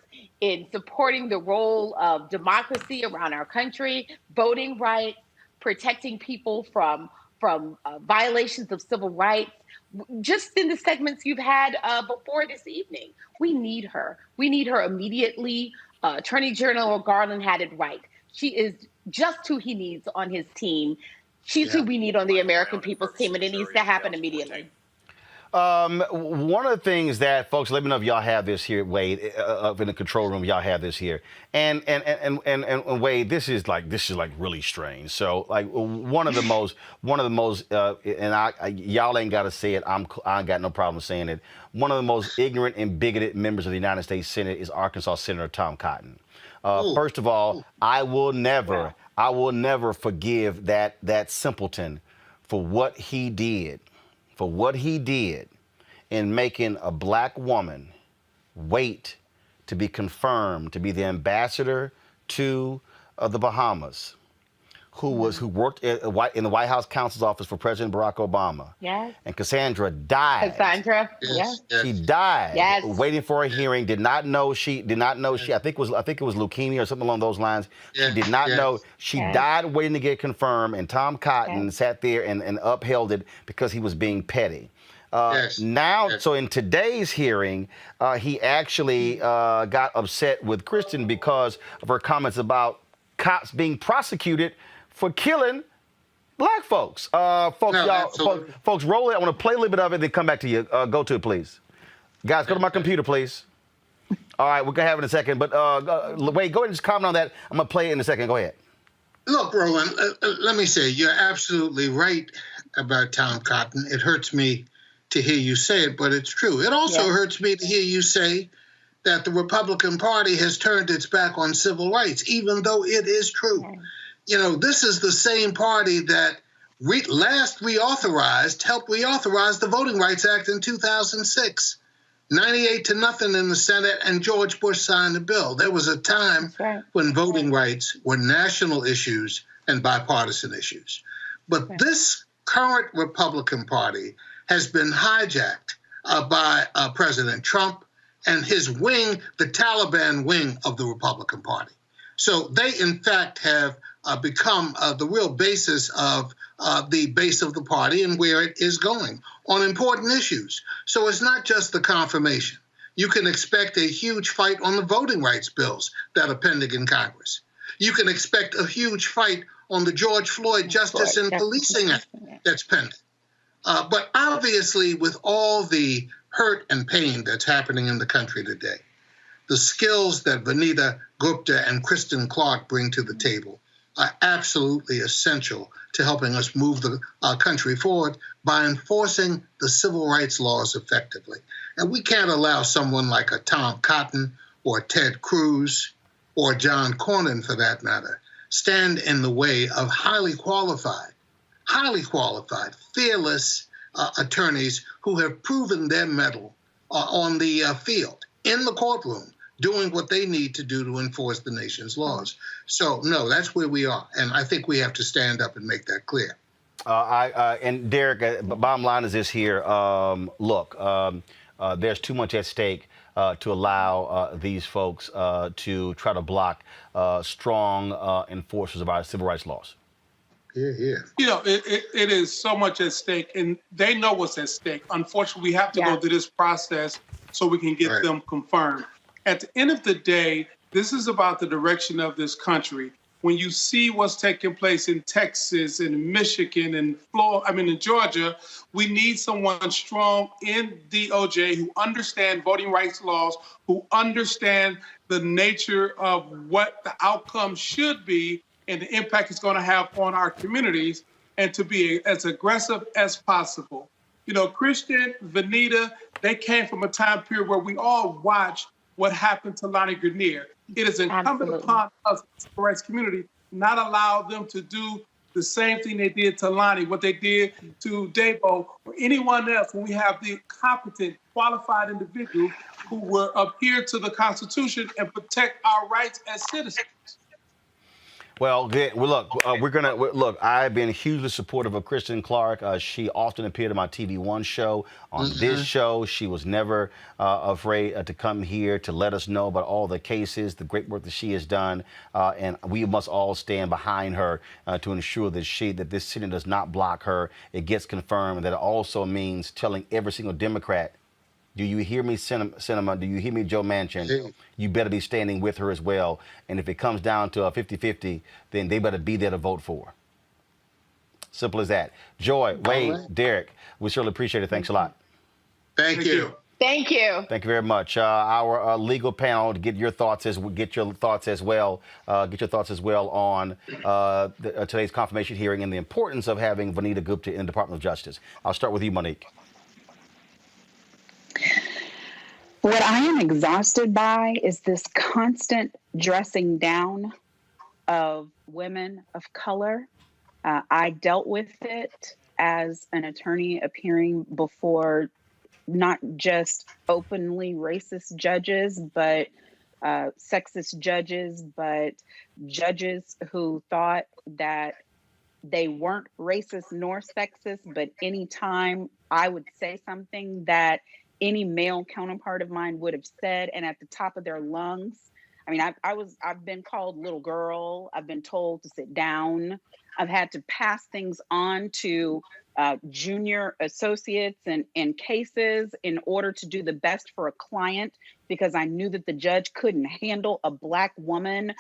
Speaker 4: in supporting the role of democracy around our country, voting rights, protecting people from violations of civil rights. Just in the segments you've had before this evening, we need her. We need her immediately. Attorney General Garland had it right. She is just who he needs on his team. She's who we need on the American people's team, and it needs to happen immediately.
Speaker 1: One of the things that, folks, let me know if y'all have this here, Wade, in the control room, y'all have this here. And Wade, this is like really strange. So like one of the most, and y'all ain't got to say it. I ain't got no problem saying it. One of the most ignorant and bigoted members of the United States Senate is Arkansas Senator Tom Cotton. First of all, I will never forgive that simpleton for what he did. For what he did in making a black woman wait to be confirmed to be the ambassador to the Bahamas, who worked in the White House counsel's office for President Barack Obama.
Speaker 4: Yes.
Speaker 1: And Cassandra died.
Speaker 4: Yes.
Speaker 1: She died.
Speaker 4: Yes.
Speaker 1: Waiting for a hearing. Did not know she. I think it was leukemia or something along those lines.
Speaker 9: Yeah.
Speaker 1: She did not know. She died waiting to get confirmed. And Tom Cotton sat there and upheld it because he was being petty. So in today's hearing, he actually got upset with Kristen because of her comments about cops being prosecuted for killing black folks. Folks, roll it. I want to play a little bit of it, then come back to you. Go to it, please. Guys, go to my computer, please. All right, we're going to have it in a second. But Wade, go ahead and just comment on that. I'm going to play it in a second. Go ahead.
Speaker 9: Look, Roland, let me say, you're absolutely right about Tom Cotton. It hurts me to hear you say it, but it's true. It also hurts me to hear you say that the Republican Party has turned its back on civil rights, even though it is true. You know, this is the same party that helped reauthorize the Voting Rights Act in 2006. 98-0 in the Senate, and George Bush signed the bill. There was a time when voting rights were national issues and bipartisan issues. But this current Republican Party has been hijacked by President Trump and his wing, the Taliban wing of the Republican Party. So they, in fact, have become the real basis of the base of the party and where it is going on important issues. So it's not just the confirmation. You can expect a huge fight on the voting rights bills that are pending in Congress. You can expect a huge fight on the George Floyd Justice and Policing Act that's pending. But obviously, with all the hurt and pain that's happening in the country today, the skills that Vanita Gupta and Kristen Clarke bring to the table are absolutely essential to helping us move the country forward by enforcing the civil rights laws effectively. And we can't allow someone like a Tom Cotton or Ted Cruz or John Cornyn, for that matter, stand in the way of highly qualified, fearless attorneys who have proven their mettle on the field, in the courtroom, doing what they need to do to enforce the nation's laws. So, no, that's where we are. And I think we have to stand up and make that clear.
Speaker 1: And Derek, bottom line is this here. There's too much at stake to allow these folks to try to block strong enforcers of our civil rights laws?
Speaker 9: Yeah.
Speaker 11: You know, it is so much at stake, and they know what's at stake. Unfortunately, we have to go through this process so we can get them confirmed. At the end of the day, this is about the direction of this country. When you see what's taking place in Texas and Michigan and in Georgia, we need someone strong in DOJ who understand voting rights laws, who understand the nature of what the outcome should be and the impact it's going to have on our communities, and to be as aggressive as possible. You know, Kristen, Vanita, they came from a time period where we all watched what happened to Lonnie Grenier. It is incumbent upon us, the civil rights community, not allow them to do the same thing they did to Lonnie, what they did to Dabo or anyone else, when we have the competent, qualified individuals who will adhere to the Constitution and protect our rights as citizens.
Speaker 1: Well, look, I've been hugely supportive of Kristen Clarke. She often appeared on my TV One show. On this show, she was never afraid to come here to let us know about all the cases, the great work that she has done. And we must all stand behind her to ensure that this city does not block her. It gets confirmed. And that also means telling every single Democrat, do you hear me, Cinema? Do you hear me, Joe Manchin? You better be standing with her as well. And if it comes down to a 50-50, then they better be there to vote for her. Simple as that. Joy, Wade, Derek, we certainly appreciate it. Thanks a lot.
Speaker 9: Thank you.
Speaker 4: Thank you.
Speaker 1: Thank you very much. Our legal panel, to get your thoughts as well. Get your thoughts as well on today's confirmation hearing and the importance of having Vanita Gupta in the Department of Justice. I'll start with you, Monique.
Speaker 5: What I am exhausted by is this constant dressing down of women of color. I dealt with it as an attorney appearing before not just openly racist judges, but sexist judges, but judges who thought that they weren't racist nor sexist, but anytime I would say something that any male counterpart of mine would have said, and at the top of their lungs. I mean, I've been called little girl. I've been told to sit down. I've had to pass things on to junior associates in cases in order to do the best for a client, because I knew that the judge couldn't handle a Black woman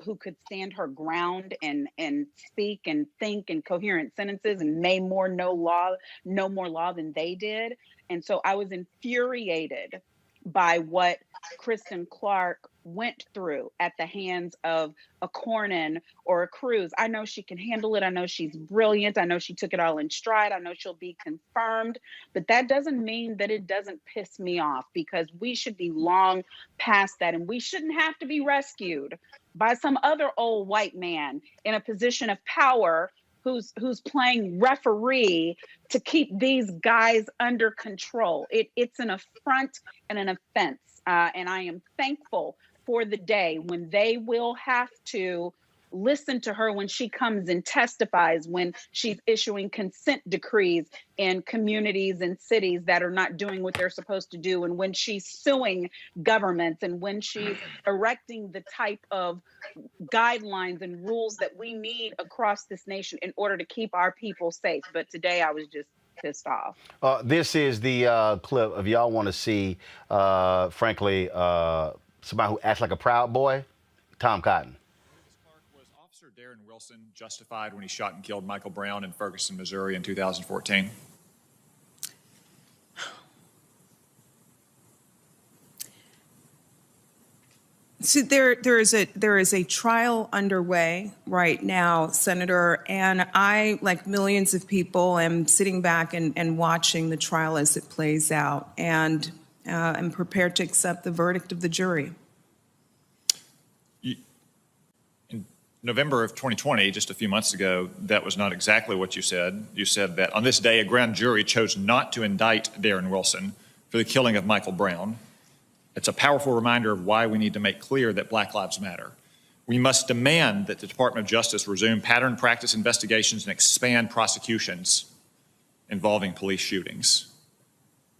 Speaker 5: who could stand her ground and speak and think in coherent sentences and know more law than they did. And so I was infuriated by what Kristen Clarke went through at the hands of a Cornyn or a Cruz. I know she can handle it. I know she's brilliant. I know she took it all in stride. I know she'll be confirmed. But that doesn't mean that it doesn't piss me off, because we should be long past that. And we shouldn't have to be rescued by some other old white man in a position of power who's playing referee to keep these guys under control. It's an affront and an offense. And I am thankful for the day when they will have to listen to her when she comes and testifies, when she's issuing consent decrees in communities and cities that are not doing what they're supposed to do, and when she's suing governments, and when she's erecting the type of guidelines and rules that we need across this nation in order to keep our people safe. But today I was just pissed off.
Speaker 1: This is the clip. If y'all want to see, frankly, somebody who acts like a Proud Boy, Tom Cotton.
Speaker 6: Was Officer Darren Wilson justified when he shot and killed Michael Brown in Ferguson, Missouri in 2014?
Speaker 27: So there is a trial underway right now, Senator, and I, like millions of people, am sitting back and watching the trial as it plays out, and am prepared to accept the verdict of the jury.
Speaker 6: In November of 2020, just a few months ago, that was not exactly what you said. You said that on this day, a grand jury chose not to indict Darren Wilson for the killing of Michael Brown. It's a powerful reminder of why we need to make clear that Black Lives Matter. We must demand that the Department of Justice resume pattern practice investigations and expand prosecutions involving police shootings.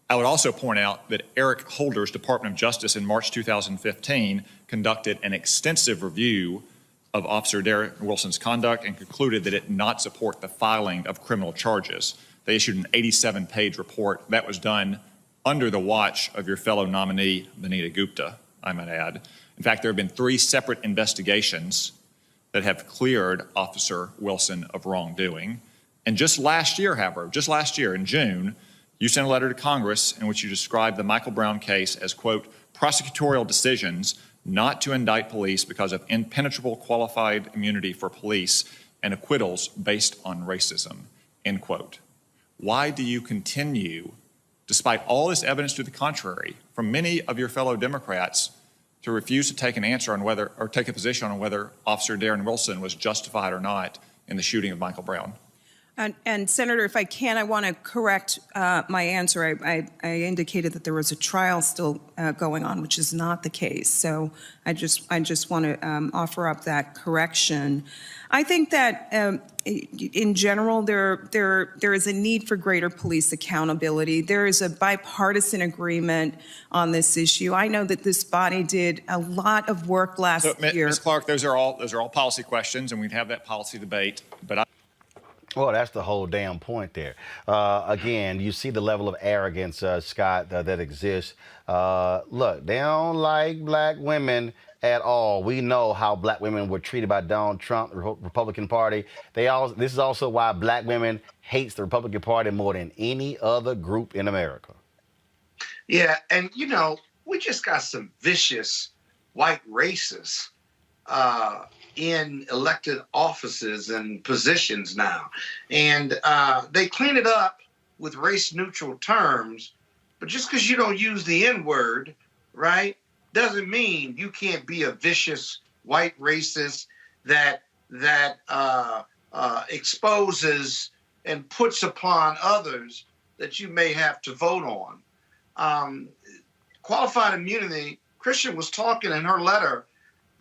Speaker 6: I would also point out that Eric Holder's Department of Justice in March 2015 conducted an extensive review of Officer Darren Wilson's conduct and concluded that it did not support the filing of criminal charges. They issued an 87-page report that was done under the watch of your fellow nominee, Vanita Gupta, I might add. In fact, there have been 3 separate investigations that have cleared Officer Wilson of wrongdoing. And just last year, however, just last year in June, you sent a letter to Congress in which you described the Michael Brown case as, quote, prosecutorial decisions not to indict police because of impenetrable qualified immunity for police and acquittals based on racism, end quote. Why do you continue, despite all this evidence to the contrary from many of your fellow Democrats, to refuse to take an answer on whether, or take a position on whether Officer Darren Wilson was justified or not in the shooting of Michael Brown?
Speaker 27: And Senator, if I can, I want to correct my answer. I indicated that there was a trial still going on, which is not the case. So I just want to offer up that correction. I think that in general, there is a need for greater police accountability. There is a bipartisan agreement on this issue. I know that this body did a lot of work last year.
Speaker 6: Ms. Clarke, those are all policy questions, and we'd have that policy debate. But
Speaker 1: well, that's the whole damn point there. Again, you see the level of arrogance, Scott, that exists. Look, they don't like black women at all. We know how black women were treated by Donald Trump, the Republican Party. This is also why black women hates the Republican Party more than any other group in America.
Speaker 7: Yeah, and you know, we just got some vicious white racists in elected offices and positions now. And they clean it up with race-neutral terms, but just because you don't use the N-word, right, doesn't mean you can't be a vicious white racist that exposes and puts upon others that you may have to vote on. Qualified immunity, Kristen was talking in her letter,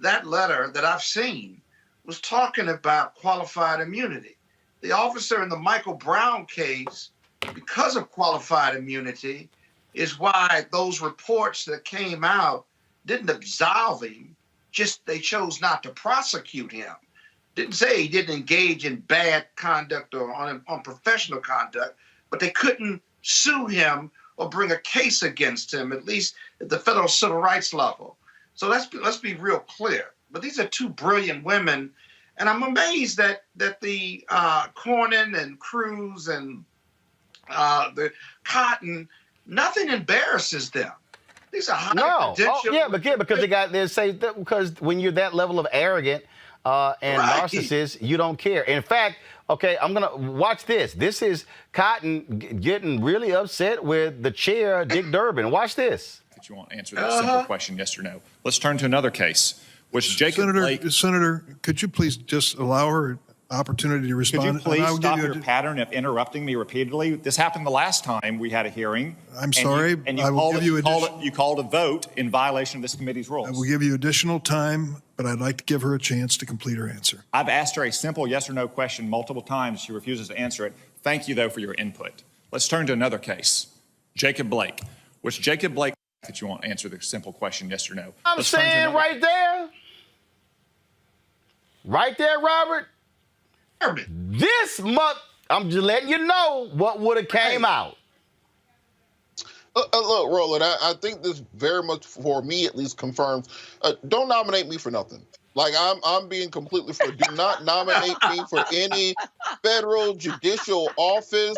Speaker 7: that letter that I've seen was talking about qualified immunity. The officer in the Michael Brown case, because of qualified immunity, is why those reports that came out didn't absolve him, just they chose not to prosecute him. Didn't say he didn't engage in bad conduct or unprofessional conduct, but they couldn't sue him or bring a case against him, at least at the federal civil rights level. So let's be real clear. But these are 2 brilliant women, and I'm amazed that the Cornyn and Cruz and the Cotton, nothing embarrasses them. These are high potential. Because when you're that level of arrogant and narcissist, you don't care. In fact, okay, I'm gonna watch this. This is Cotton getting really upset with the chair, Dick Durbin. Watch this.
Speaker 6: You won't answer that simple question, yes or no. Let's turn to another case, which Jacob Blake.
Speaker 28: Senator, could you please just allow her opportunity to respond?
Speaker 6: Could you please stop your pattern of interrupting me repeatedly? This happened the last time we had a hearing.
Speaker 28: I'm sorry.
Speaker 6: You called a vote in violation of this committee's rules.
Speaker 28: I will give you additional time, but I'd like to give her a chance to complete her answer.
Speaker 6: I've asked her a simple yes or no question multiple times. She refuses to answer it. Thank you, though, for your input. Let's turn to another case, Jacob Blake, which Jacob Blake. That you won't answer the simple question, yes or no.
Speaker 1: I'm saying right there, Robert, I'm just letting you know what would have came out.
Speaker 12: Look, Roland, I think this very much, for me at least, confirms, don't nominate me for nothing. Like, I'm being completely for, do not nominate me for any federal judicial office.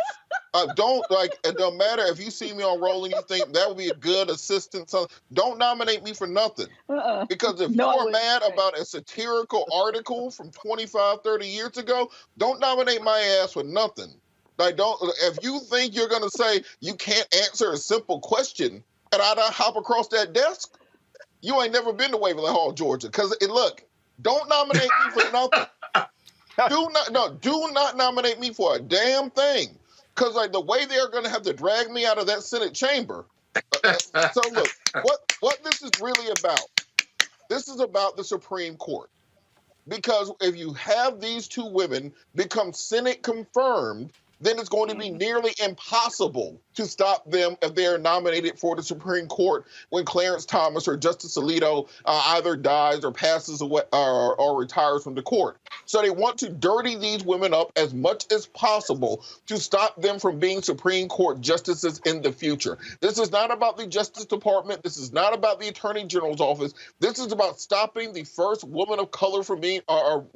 Speaker 12: It don't matter if you see me on Roland, you think that would be a good assistant. So don't nominate me for nothing. Because if you're mad about a satirical article from 25, 30 years ago, don't nominate my ass for nothing. If you think you're going to say you can't answer a simple question and I hop across that desk, you ain't never been to Waverly Hall, Georgia. Because look, don't nominate me for nothing. Do not nominate me for a damn thing. Because the way they're going to have to drag me out of that Senate chamber. So look, what this is really about, this is about the Supreme Court. Because if you have these 2 women become Senate confirmed, then it's going to be nearly impossible to stop them if they're nominated for the Supreme Court when Clarence Thomas or Justice Alito either dies or passes away or retires from the court. So they want to dirty these women up as much as possible to stop them from being Supreme Court justices in the future. This is not about the Justice Department. This is not about the Attorney General's office. This is about stopping the first woman of color from being, or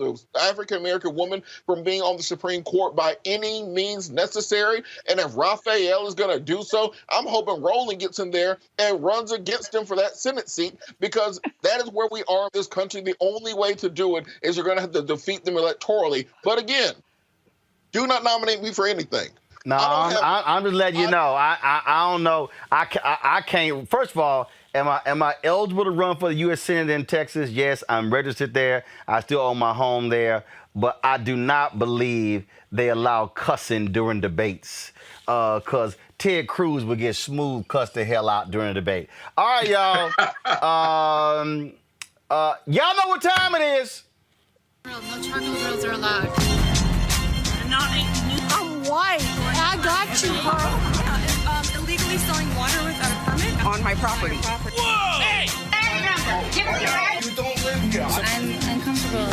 Speaker 12: African-American woman from being on the Supreme Court by any means necessary. And if Raphael is going to do so, I'm hoping Roland gets in there and runs against him for that Senate seat, because that is where we are in this country. The only way to do it is you're going to have to defeat them electorally. But again, do not nominate me for anything.
Speaker 1: No, I'm just letting you know. I don't know. I can't. First of all, am I eligible to run for the U.S. Senate in Texas? Yes, I'm registered there. I still own my home there. But I do not believe they allow cussing during debates, because Ted Cruz would get smooth cussed the hell out during a debate. All right, y'all. Y'all know what time it is.
Speaker 2: No charcoal grills are allowed. I'm white. I got you, Carl.
Speaker 27: Illegally selling water without a permit
Speaker 2: On my property. Whoa! Hey! You don't live here. I'm uncomfortable.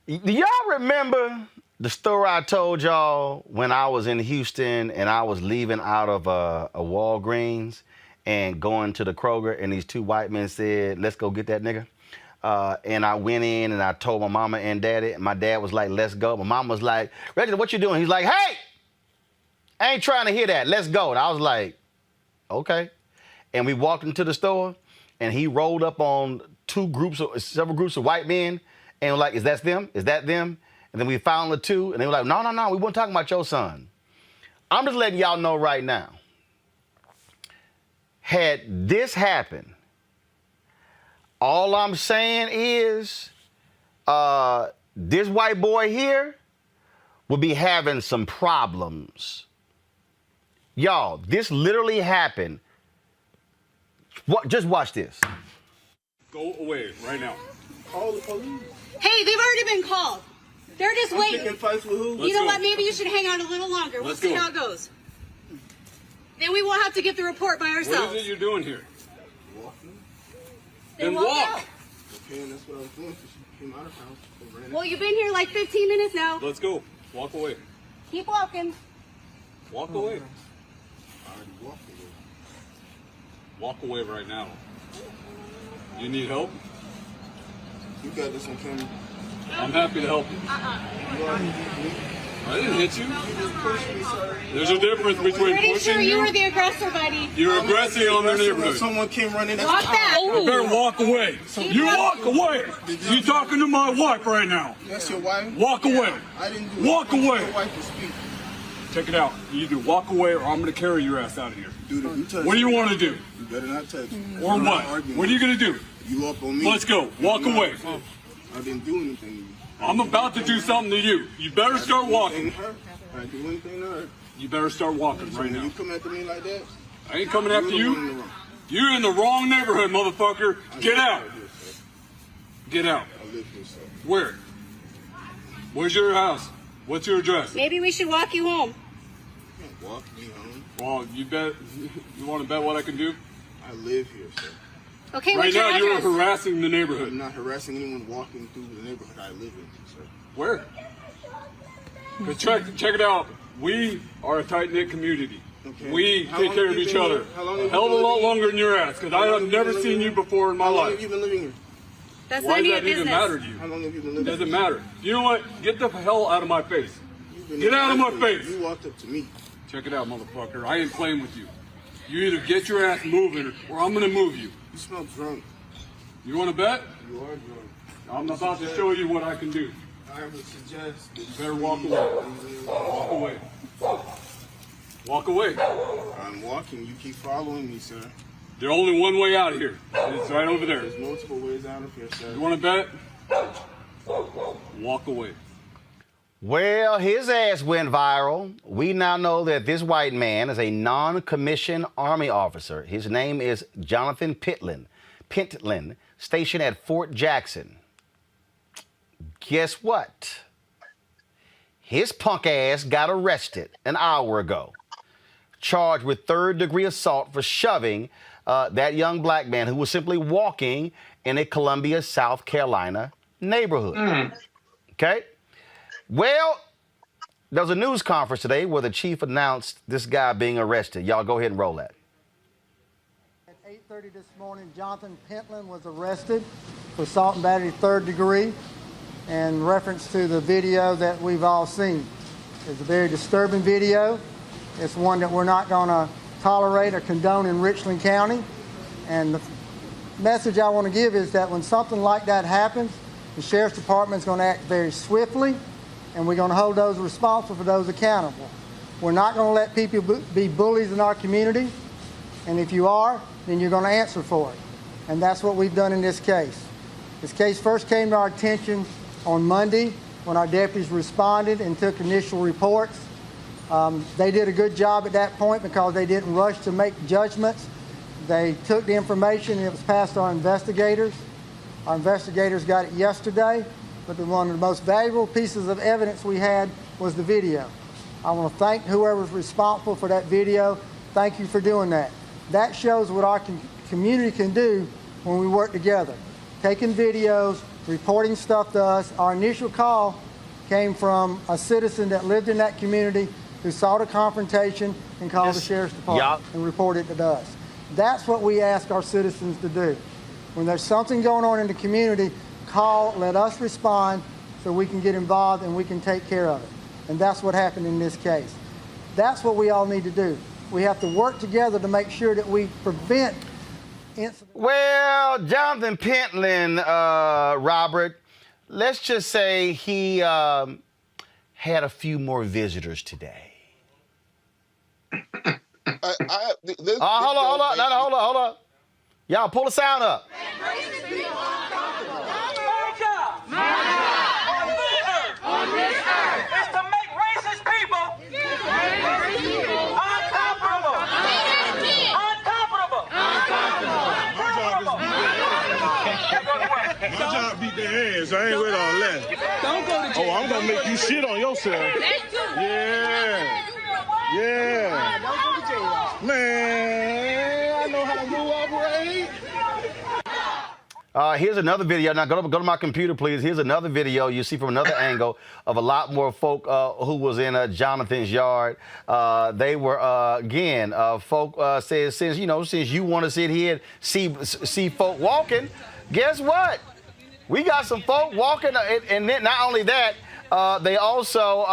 Speaker 1: Do y'all remember the story I told y'all when I was in Houston and I was leaving out of a Walgreens and going to the Kroger, and these two white men said, "Let's go get that nigga." And I went in and I told my mama and daddy, and my dad was like, "Let's go." My mom was like, "Reginald, what you doing?" He's like, "Hey, I ain't trying to hear that. Let's go." And I was like, "Okay." And we walked into the store, and he rolled up on several groups of white men, and was like, "Is that them? Is that them?" And then we found the two, and they were like, "No, we weren't talking about your son." I'm just letting y'all know right now. Had this happened, all I'm saying is this white boy here would be having some problems. Y'all, this literally happened. Just watch this.
Speaker 19: Go away right now.
Speaker 3: Call the police.
Speaker 2: Hey, they've already been called. They're just waiting.
Speaker 3: Picking fights with who?
Speaker 2: You know what? Maybe you should hang out a little longer. We'll see how it goes. Then we won't have to get the report by ourselves.
Speaker 19: What is it you're doing here?
Speaker 3: Walking.
Speaker 19: Then walk.
Speaker 3: Okay, and that's what I was doing. She came out of the house.
Speaker 2: Well, you've been here like 15 minutes now.
Speaker 19: Let's go. Walk away.
Speaker 2: Keep walking.
Speaker 19: Walk away.
Speaker 3: I already walked away.
Speaker 19: Walk away right now. You need help?
Speaker 3: You got this on camera.
Speaker 19: I'm happy to help you.
Speaker 3: You already hit me.
Speaker 19: I didn't hit you.
Speaker 3: You just pushed me, sir.
Speaker 19: There's a difference between
Speaker 2: Pretty
Speaker 19: pushing
Speaker 2: sure you were the aggressor, buddy.
Speaker 19: You're aggressing on their neighborhood.
Speaker 3: Someone came running.
Speaker 2: Walk back.
Speaker 19: You better walk away. You walk away. You talking to my wife right now.
Speaker 3: That's your wife?
Speaker 19: Walk away.
Speaker 3: I didn't do
Speaker 19: Walk
Speaker 3: anything.
Speaker 19: away.
Speaker 3: Your wife to speak.
Speaker 19: Check it out. You either walk away or I'm going to carry your ass out of here.
Speaker 3: Dude, if you touch
Speaker 19: What do you
Speaker 3: me,
Speaker 19: want to do?
Speaker 3: You better not touch me.
Speaker 19: Or what? What are you going to do?
Speaker 3: You up on me.
Speaker 19: Let's go. Walk away.
Speaker 3: I didn't do anything to you.
Speaker 19: I'm about to do something to you. You better start walking.
Speaker 3: I didn't do anything to her.
Speaker 19: You better start walking right now.
Speaker 3: You come after me like that?
Speaker 19: I ain't coming after you. You're in the wrong neighborhood, motherfucker. Get out. Get out.
Speaker 3: I live here, sir.
Speaker 19: Where? Where's your house? What's your address?
Speaker 2: Maybe we should walk you home.
Speaker 3: Walk me home.
Speaker 19: Well, you bet. You want to bet what I can do?
Speaker 3: I live here, sir.
Speaker 2: Okay,
Speaker 19: right
Speaker 2: what's your
Speaker 19: now, you're
Speaker 2: address?
Speaker 19: harassing the neighborhood.
Speaker 3: I'm not harassing anyone walking through the neighborhood I live in, sir.
Speaker 19: Where? Check it out. We are a tight-knit community.
Speaker 3: Okay.
Speaker 19: We
Speaker 3: How
Speaker 19: take
Speaker 3: long
Speaker 19: care
Speaker 3: have
Speaker 19: of
Speaker 3: you
Speaker 19: each
Speaker 3: been
Speaker 19: other.
Speaker 3: here? How long have
Speaker 19: A
Speaker 3: you
Speaker 19: hell of a
Speaker 3: been
Speaker 19: lot
Speaker 3: living
Speaker 19: longer
Speaker 3: here?
Speaker 19: than your ass, because I
Speaker 3: How long
Speaker 19: have
Speaker 3: have you
Speaker 19: never
Speaker 3: been
Speaker 19: seen
Speaker 3: living
Speaker 19: you
Speaker 3: here?
Speaker 19: before in my
Speaker 3: How long
Speaker 19: life.
Speaker 3: have you been living here?
Speaker 2: That's
Speaker 19: Why
Speaker 2: none of
Speaker 19: does
Speaker 2: your
Speaker 19: that even
Speaker 2: business.
Speaker 19: matter to you?
Speaker 3: How long have you been
Speaker 19: It
Speaker 3: living
Speaker 19: doesn't
Speaker 3: here?
Speaker 19: matter. You know what? Get the hell out of my face. Get out of my face.
Speaker 3: You walked up to me.
Speaker 19: Check it out, motherfucker. I ain't playing with you. You either get your ass moving or I'm going to move you.
Speaker 3: You smell drunk.
Speaker 19: You want to bet?
Speaker 3: You are drunk.
Speaker 19: I'm about to show you what I can do.
Speaker 3: I would suggest that
Speaker 19: You better walk away. Walk away. Walk away.
Speaker 3: I'm walking. You keep following me, sir.
Speaker 19: There's only one way out of here. It's right over there.
Speaker 3: There's multiple ways out of here, sir.
Speaker 19: You want to bet? Walk away.
Speaker 1: Well, his ass went viral. We now know that this white man is a non-commissioned Army officer. His name is Jonathan Pentland, stationed at Fort Jackson. guess what? His punk ass got arrested an hour ago, charged with third-degree assault for shoving that young black man who was simply walking in a Columbia, South Carolina neighborhood. Okay? Well, there was a news conference today where the chief announced this guy being arrested. Y'all go ahead and roll that.
Speaker 8: At 8:30 this morning, Jonathan Pentland was arrested for assault and battery third degree in reference to the video that we've all seen. It's a very disturbing video. It's one that we're not going to tolerate or condone in Richland County. And the message I want to give is that when something like that happens, the Sheriff's Department is going to act very swiftly, and we're going to hold those responsible for those accountable. We're not going to let people be bullies in our community, and if you are, then you're going to answer for it. And that's what we've done in this case. This case first came to our attention on Monday when our deputies responded and took initial reports. They did a good job at that point because they didn't rush to make judgments. They took the information and it was passed to our investigators. Our investigators got it yesterday, but one of the most valuable pieces of evidence we had was the video. I want to thank whoever's responsible for that video. Thank you for doing that. That shows what our community can do when we work together. Taking videos, reporting stuff to us. Our initial call came from a citizen that lived in that community who saw the confrontation and called the Sheriff's Department and reported it to us. That's what we ask our citizens to do. When there's something going on in the community, call, let us respond so we can get involved and we can take care of it. And that's what happened in this case. That's what we all need to do. We have to work together to make sure that we prevent incidents.
Speaker 1: Well, Jonathan Pentland, Robert, let's just say he had a few more visitors today. Hold on. Y'all pull the sound up.
Speaker 13: On this earth is to make racist people uncomfortable.
Speaker 14: My job beat their ass. I ain't with all that. Don't go to jail. Oh, I'm gonna make you shit on yourself. Yeah.
Speaker 13: Don't go to jail.
Speaker 14: Man, I know how to move operate.
Speaker 1: Here's another video. Now, go to my computer, please. Here's another video you see from another angle of a lot more folk who was in Jonathan's yard. They were, again, folk said, since you want to sit here and see folk walking, guess what? We got some folk walking, and then not only that, they also,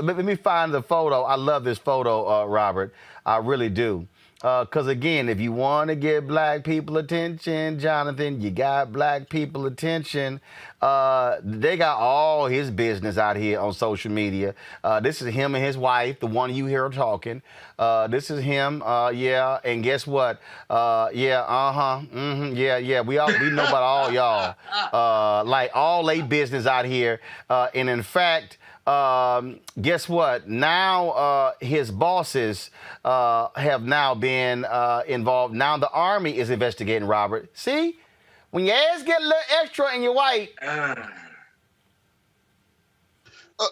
Speaker 1: let me find the photo. I love this photo, Robert. I really do. Because, again, if you want to get black people attention, Jonathan, you got black people attention. They got all his business out here on social media. This is him and his wife, the one you hear talking. This is him, and guess what? We know about all y'all. Like, all they business out here. And, in fact, guess what? Now his bosses have now been involved. Now the Army is investigating, Robert. See? When your ass get a little extra and you're white.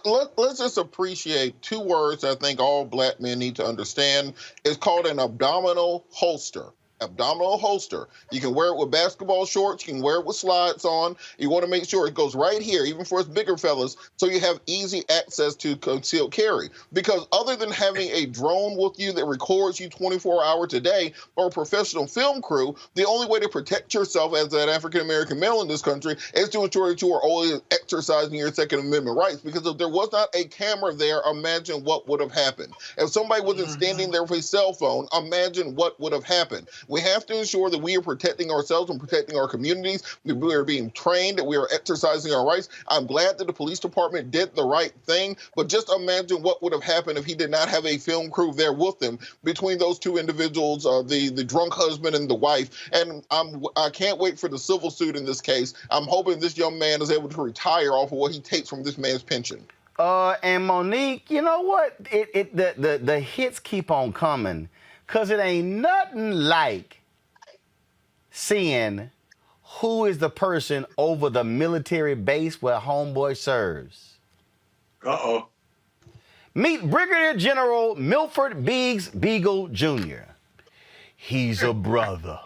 Speaker 12: Let's just appreciate two words I think all black men need to understand. It's called an abdominal holster. Abdominal holster. You can wear it with basketball shorts. You can wear it with slides on. You want to make sure it goes right here, even for us bigger fellas, so you have easy access to concealed carry. Because other than having a drone with you that records you 24 hours a day, or a professional film crew, the only way to protect yourself as an African-American male in this country is to ensure that you are always exercising your Second Amendment rights. Because if there was not a camera there, imagine what would have happened. If somebody wasn't standing there with a cell phone, imagine what would have happened. We have to ensure that we are protecting ourselves and protecting our communities. We are being trained, that we are exercising our rights. I'm glad that the police department did the right thing, but just imagine what would have happened if he did not have a film crew there with him between those two individuals, the drunk husband and the wife. And I can't wait for the civil suit in this case. I'm hoping this young man is able to retire off of what he takes from this man's pension.
Speaker 1: And Monique, you know what? The hits keep on coming. Because it ain't nothing like seeing who is the person over the military base where homeboy serves?
Speaker 7: Uh-oh.
Speaker 1: Meet Brigadier General Milford Biggs Beagle Jr. He's a brother.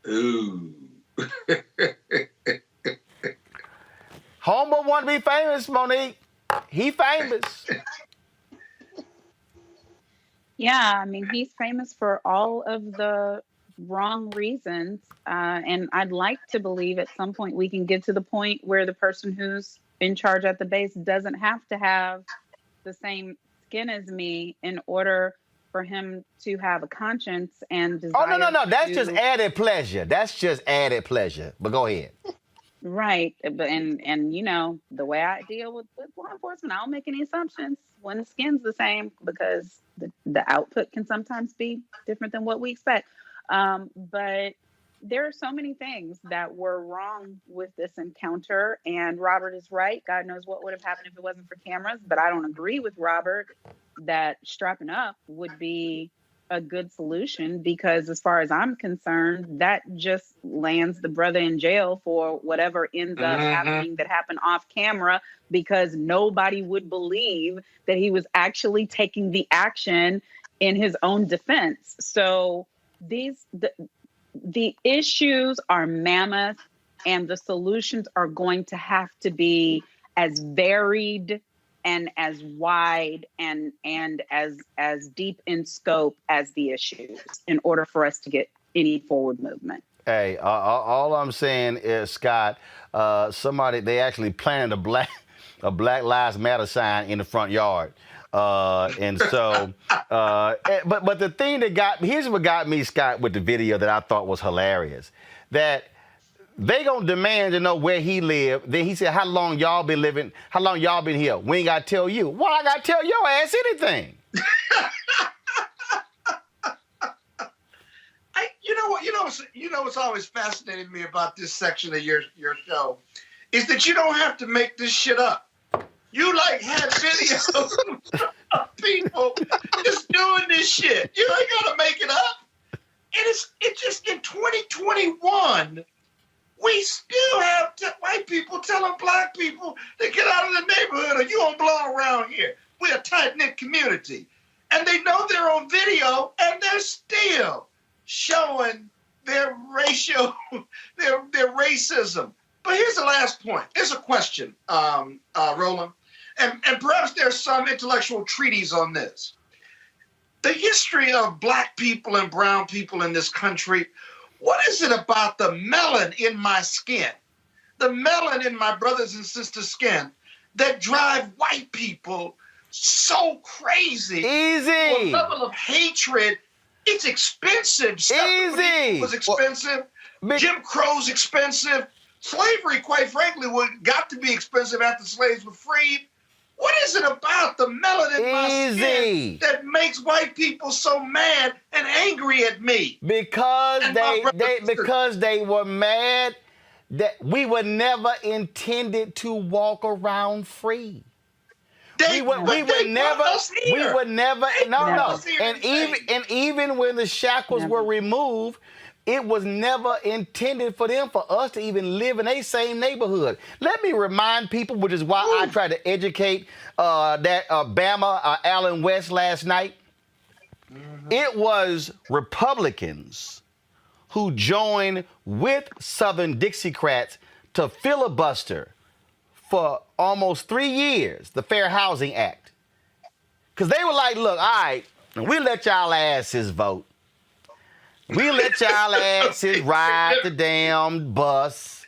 Speaker 7: Ooh.
Speaker 1: Homeboy want to be famous, Monique. He famous.
Speaker 5: Yeah, I mean, he's famous for all of the wrong reasons. And I'd like to believe at some point we can get to the point where the person who's in charge at the base doesn't have to have the same skin as me in order for him to have a conscience and desire.
Speaker 1: Oh, no. That's just added pleasure. That's just added pleasure. But go ahead.
Speaker 5: Right. But and you know, the way I deal with law enforcement, I don't make any assumptions when the skin's the same because the output can sometimes be different than what we expect. But there are so many things that were wrong with this encounter, and Robert is right. God knows what would have happened if it wasn't for cameras, but I don't agree with Robert that strapping up would be a good solution because as far as I'm concerned, that just lands the brother in jail for whatever ends up happening that happened off camera because nobody would believe that he was actually taking the action in his own defense. So the issues are mammoth and the solutions are going to have to be as varied and as wide and as deep in scope as the issues in order for us to get any forward movement.
Speaker 1: Hey, all I'm saying is, Scott, they actually planted a Black Lives Matter sign in the front yard. And so, but the thing that here's what got me, Scott, with the video that I thought was hilarious, that they gonna demand to know where he lived. Then he said, how long y'all been living? How long y'all been here? We ain't gotta tell you. Well, I gotta tell your ass anything.
Speaker 7: You know what's always fascinated me about this section of your show is that you don't have to make this shit up. You have videos of people just doing this shit. You ain't gotta make it up. And it's just in 2021, we still have white people telling black people to get out of the neighborhood or you don't belong around here. We're a tight-knit community. And they know they're on video and they're still showing their their racism. But here's the last point. Here's a question, Roland. And perhaps there's some intellectual treatise on this. The history of black people and brown people in this country, what is it about the melanin in my skin, the melanin in my brothers and sisters' skin that drive white people so crazy?
Speaker 1: Easy.
Speaker 7: To a level of hatred. It's expensive.
Speaker 1: Easy.
Speaker 7: Was expensive. Jim Crow's expensive. Slavery, quite frankly, got to be expensive after slaves were freed. What is it about the melanin in my skin that makes white people so mad and angry at me?
Speaker 1: Because they were mad that we were never intended to walk around free. We were never. And even when the shackles were removed, it was never intended for us to even live in a same neighborhood. Let me remind people, which is why I tried to educate that Bama Allen West last night. It was Republicans who joined with Southern Dixiecrats to filibuster for almost 3 years, the Fair Housing Act. Because they were like, look, all right, we let y'all asses vote. We let y'all asses ride the damn bus.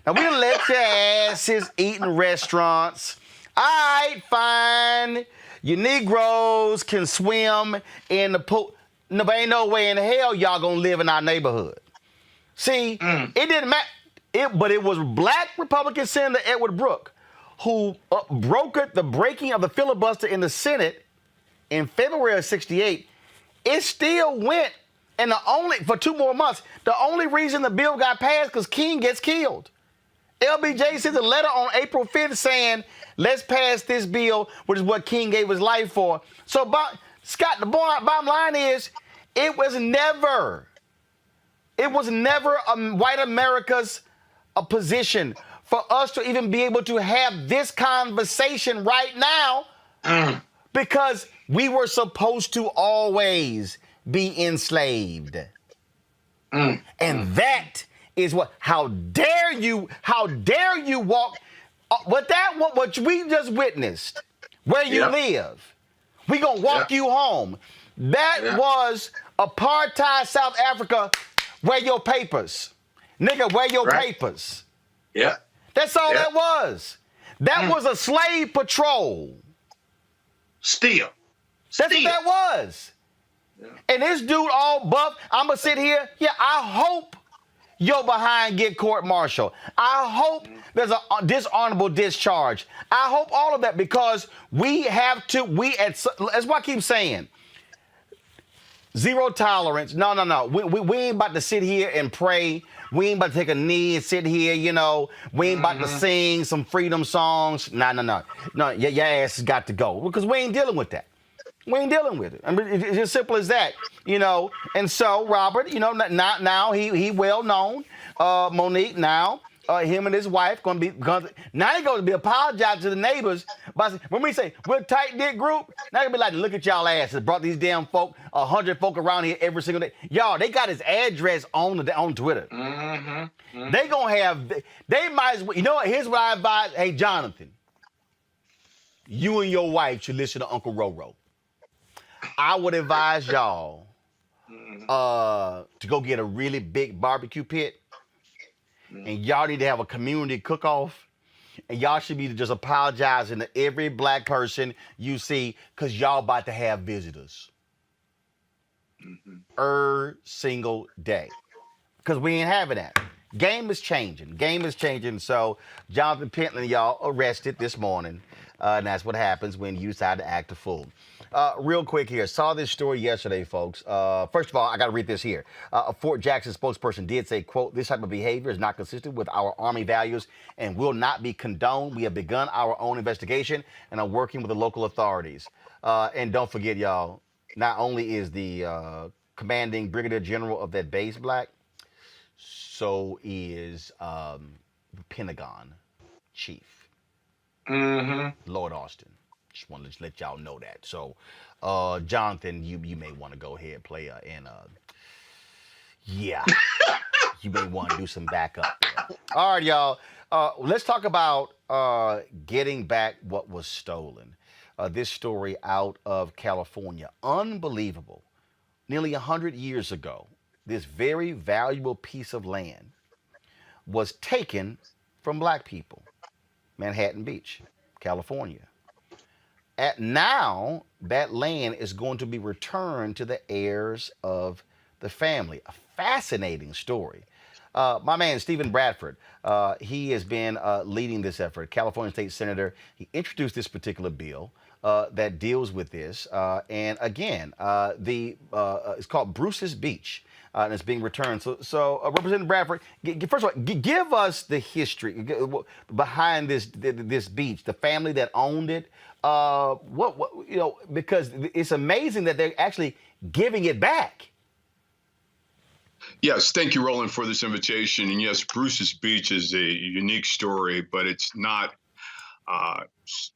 Speaker 1: Now, we let your asses eat in restaurants. All right, fine. You Negroes can swim in the pool. No, but ain't no way in hell y'all gonna live in our neighborhood. See, it didn't matter. But it was black Republican Senator Edward Brooke who brokered the breaking of the filibuster in the Senate in February of '68. It still went. And for 2 more months, the only reason the bill got passed because King gets killed. LBJ sent a letter on April 5th saying, let's pass this bill, which is what King gave his life for. So, Scott, the bottom line is, it was never It was never white America's position for us to even be able to have this conversation right now because we were supposed to always be enslaved. And that is how dare you walk what we just witnessed, where you live. We gonna walk you home. That was apartheid South Africa. Wear your papers. Nigga, wear your papers.
Speaker 7: Yeah.
Speaker 1: That's all that was. That was a slave patrol.
Speaker 7: Still.
Speaker 1: That's what that was. Yeah. And this dude all buff, I'm going to sit here. Yeah, I hope your behind get court-martialed. I hope there's a dishonorable discharge. I hope all of that because we have to, that's what I keep saying. Zero tolerance. No. We ain't about to sit here and pray. We ain't about to take a knee and sit here, We ain't about to sing some freedom songs. No. No, your ass has got to go because we ain't dealing with that. We ain't dealing with it. I mean, it's as simple as that, And so Robert, now he well known. Monique now. Him and his wife now they're going to be apologizing to the neighbors. When we say we're a tight-knit group, now they're going to be like, look at y'all asses. Brought these damn folk, 100 folk around here every single day. Y'all, they got his address on Twitter. They going to have, they might as well, you know what, here's what I advise. Hey, Jonathan, you and your wife should listen to Uncle Roro. I would advise y'all to go get a really big barbecue pit. And y'all need to have a community cook-off. And y'all should be just apologizing to every black person you see because y'all about to have visitors. Every single day. Because we ain't having that. Game is changing. So Jonathan Pentland, y'all, arrested this morning. And that's what happens when you decide to act a fool. Real quick here. Saw this story yesterday, folks. First of all, I got to read this here. A Fort Jackson spokesperson did say, quote, this type of behavior is not consistent with our Army values and will not be condoned. We have begun our own investigation and are working with the local authorities. And don't forget, y'all, not only is the commanding brigadier general of that base black, so is Pentagon chief. Lord Austin. Just wanted to let y'all know that. So, Jonathan, you may want to go ahead, player, and you may want to do some backup there. All right, y'all. Let's talk about getting back what was stolen. This story out of California. Unbelievable. Nearly 100 years ago, this very valuable piece of land was taken from black people. Manhattan Beach, California. Now, that land is going to be returned to the heirs of the family. A fascinating story. My man, Stephen Bradford, he has been leading this effort. California State Senator. He introduced this particular bill that deals with this. And again, it's called Bruce's Beach. And it's being returned. So Representative Bradford, first of all, give us the history behind this beach, the family that owned it. Because it's amazing that they're actually giving it back.
Speaker 15: Yes, thank you, Roland, for this invitation. And yes, Bruce's Beach is a unique story, but it's not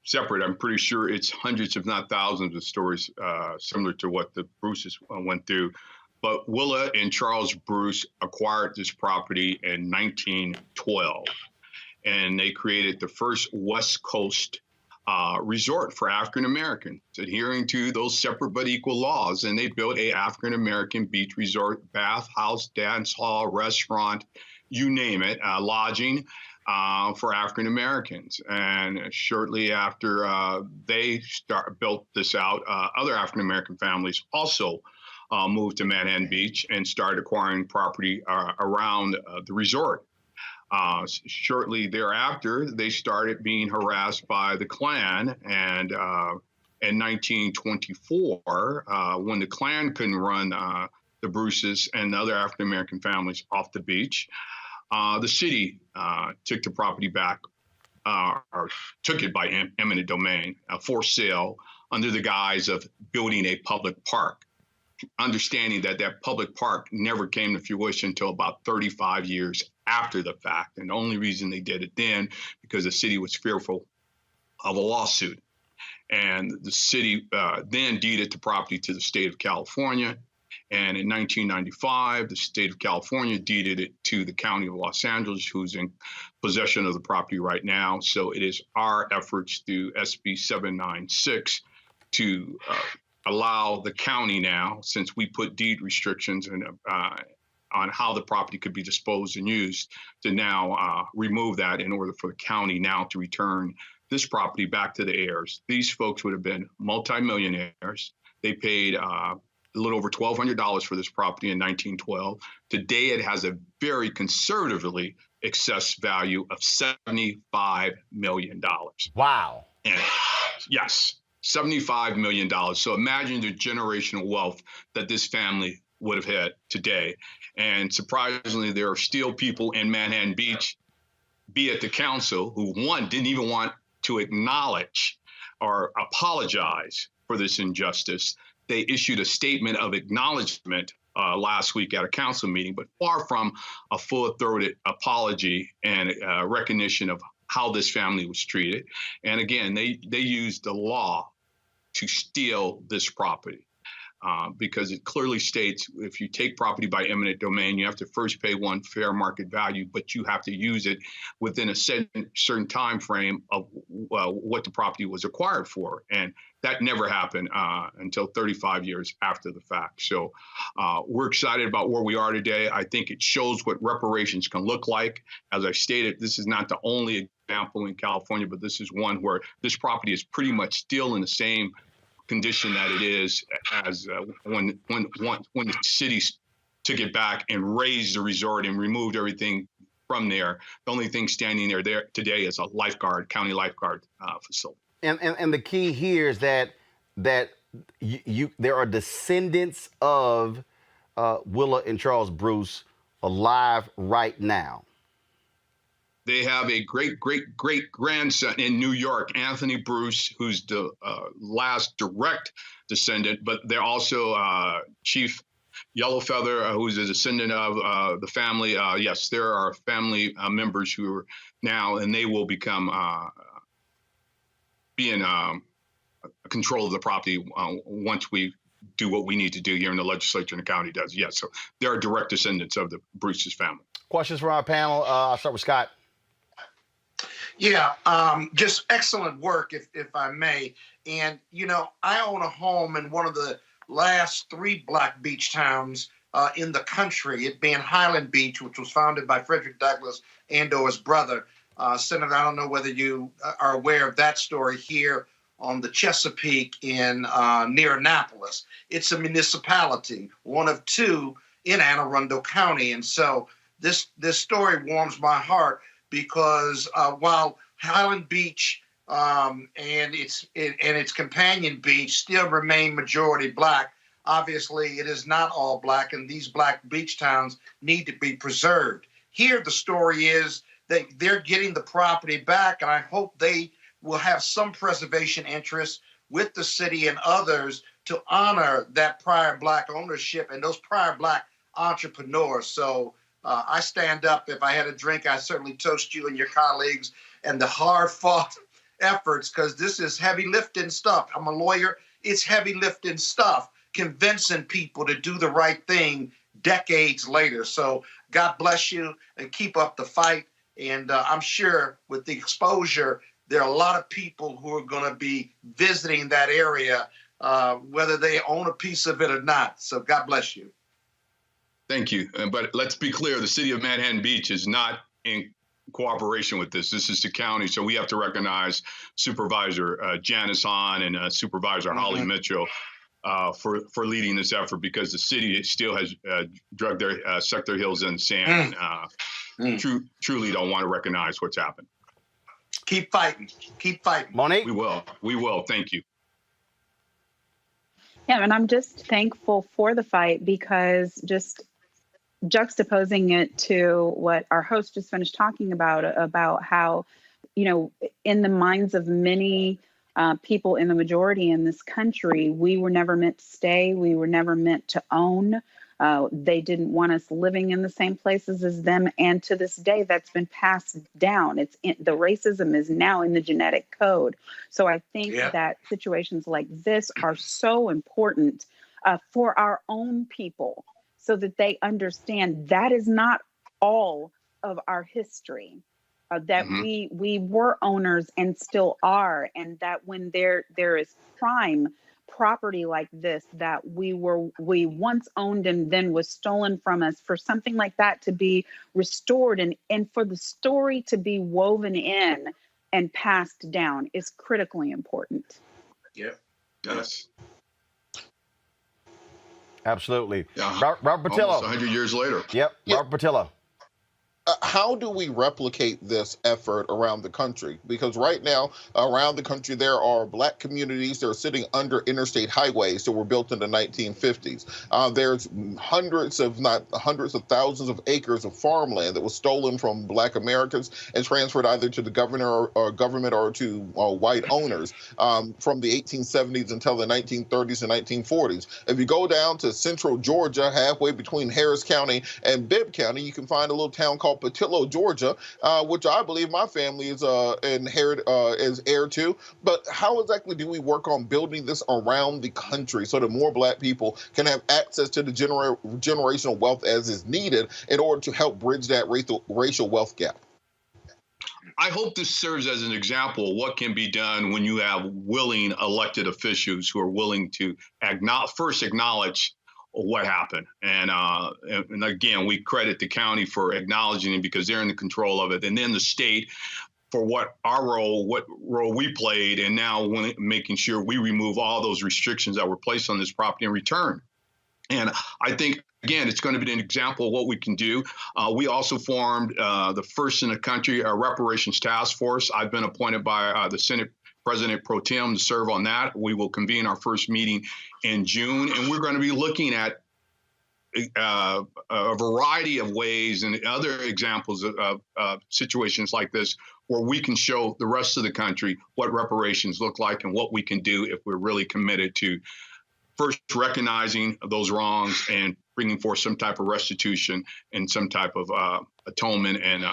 Speaker 15: separate. I'm pretty sure it's hundreds, if not thousands, of stories similar to what the Bruces went through. But Willa and Charles Bruce acquired this property in 1912, and they created the first West Coast resort for African Americans, adhering to those separate but equal laws. And they built a African American beach resort, bath house, dance hall, restaurant, you name it, lodging for African Americans. And shortly after they built this out, other African American families also moved to Manhattan Beach and started acquiring property around the resort. Shortly thereafter, they started being harassed by the Klan, and in 1924, when the Klan couldn't run the Bruces and the other African American families off the beach, the city took the property back, or took it by eminent domain for sale under the guise of building a public park. understanding that that public park never came to fruition until about 35 years after the fact. And the only reason they did it then, because the city was fearful of a lawsuit. And the city then deeded the property to the state of California. And in 1995, the state of California deeded it to the county of Los Angeles, who's in possession of the property right now. So it is our efforts through SB 796 to allow the county now, since we put deed restrictions on how the property could be disposed and used, to now remove that in order for the county now to return this property back to the heirs. These folks would have been multimillionaires. They paid a little over $1,200 for this property in 1912. Today, it has a very conservatively assessed value of $75 million.
Speaker 1: Wow.
Speaker 15: And yes, $75 million. So imagine the generational wealth that this family would have had today. And surprisingly, there are still people in Manhattan Beach, be it the council, who didn't even want to acknowledge or apologize for this injustice. They issued a statement of acknowledgement last week at a council meeting, but far from a full-throated apology and recognition of how this family was treated. And again, they used the law to steal this property because it clearly states if you take property by eminent domain, you have to first pay one fair market value, but you have to use it within a certain time frame of what the property was acquired for. And that never happened until 35 years after the fact. So we're excited about where we are today. I think it shows what reparations can look like. As I stated, this is not the only example in California, but this is one where this property is pretty much still in the same condition that it is as when the cities took it back and raised the resort and removed everything from there. The only thing standing there today is a county lifeguard facility.
Speaker 1: And the key here is that there are descendants of Willa and Charles Bruce alive right now.
Speaker 15: They have a great-great-great-grandson in New York, Anthony Bruce, who's the last direct descendant, but they're also Chief Yellowfeather, who's a descendant of the family. Yes, there are family members who are now, and they will become be in control of the property once we do what we need to do here in the legislature and the county does. Yes, so there are direct descendants of the Bruce's family.
Speaker 1: Questions from our panel. I'll start with Scott.
Speaker 7: Yeah, just excellent work, if I may. And, you know, I own a home in one of the last 3 black beach towns in the country, it being Highland Beach, which was founded by Frederick Douglass and or his brother. Senator, I don't know whether you are aware of that story here on the Chesapeake in near Annapolis. It's a municipality, one of 2 in Anne Arundel County. And so this story warms my heart because while Highland Beach and its companion beach still remain majority black, obviously it is not all black, and these black beach towns need to be preserved. Here the story is that they're getting the property back, and I hope they will have some preservation interest with the city and others to honor that prior black ownership and those prior black entrepreneurs. So I stand up. If I had a drink, I certainly toast you and your colleagues and the hard-fought efforts, because this is heavy lifting stuff. I'm a lawyer. It's heavy lifting stuff, convincing people to do the right thing decades later. So God bless you and keep up the fight. And I'm sure with the exposure, there are a lot of people who are going to be visiting that area, whether they own a piece of it or not. So God bless you.
Speaker 15: Thank you. But let's be clear, the city of Manhattan Beach is not in cooperation with this. This is the county. So we have to recognize Supervisor Janice Hahn and Supervisor Holly Mitchell for leading this effort, because the city still has stuck their heels in sand. Truly don't want to recognize what's happened.
Speaker 7: Keep fighting. Keep fighting.
Speaker 1: Monique?
Speaker 15: We will. Thank you.
Speaker 5: Yeah, and I'm just thankful for the fight, because just juxtaposing it to what our host just finished talking about how, you know, in the minds of many people in the majority in this country, we were never meant to stay. We were never meant to own. They didn't want us living in the same places as them. And to this day, that's been passed down. The racism is now in the genetic code. So I think that situations like this are so important for our own people, so that they understand that is not all of our history. That we were owners and still are, and that when there is prime property like this that we once owned and then was stolen from us, for something like that to be restored and for the story to be woven in and passed down is critically important.
Speaker 7: Yep.
Speaker 15: Yes.
Speaker 1: Absolutely.
Speaker 12: Yeah.
Speaker 1: Robert Patillo.
Speaker 15: Almost 100 years later.
Speaker 1: Yep. Robert Patillo.
Speaker 12: How do we replicate this effort around the country? Because right now, around the country, there are Black communities that are sitting under interstate highways that were built in the 1950s. There's hundreds, if not hundreds of thousands of acres of farmland that was stolen from Black Americans and transferred either to the governor or government or to white owners from the 1870s until the 1930s and 1940s. If you go down to central Georgia, halfway between Harris County and Bibb County, you can find a little town called Patillo, Georgia, which I believe my family is is heir to. But how exactly do we work on building this around the country so that more Black people can have access to the generational wealth as is needed in order to help bridge that racial wealth gap?
Speaker 15: I hope this serves as an example of what can be done when you have willing elected officials who are willing to first acknowledge what happened. And again, we credit the county for acknowledging it because they're in the control of it. And then the state for what role we played, and now making sure we remove all those restrictions that were placed on this property in return. And I think, again, it's going to be an example of what we can do. We also formed the first in the country, a reparations task force. I've been appointed by the Senate President Pro Tem to serve on that. We will convene our first meeting in June, and we're going to be looking at a variety of ways and other examples of situations like this where we can show the rest of the country what reparations look like and what we can do if we're really committed to first recognizing those wrongs and bringing forth some type of restitution and some type of atonement and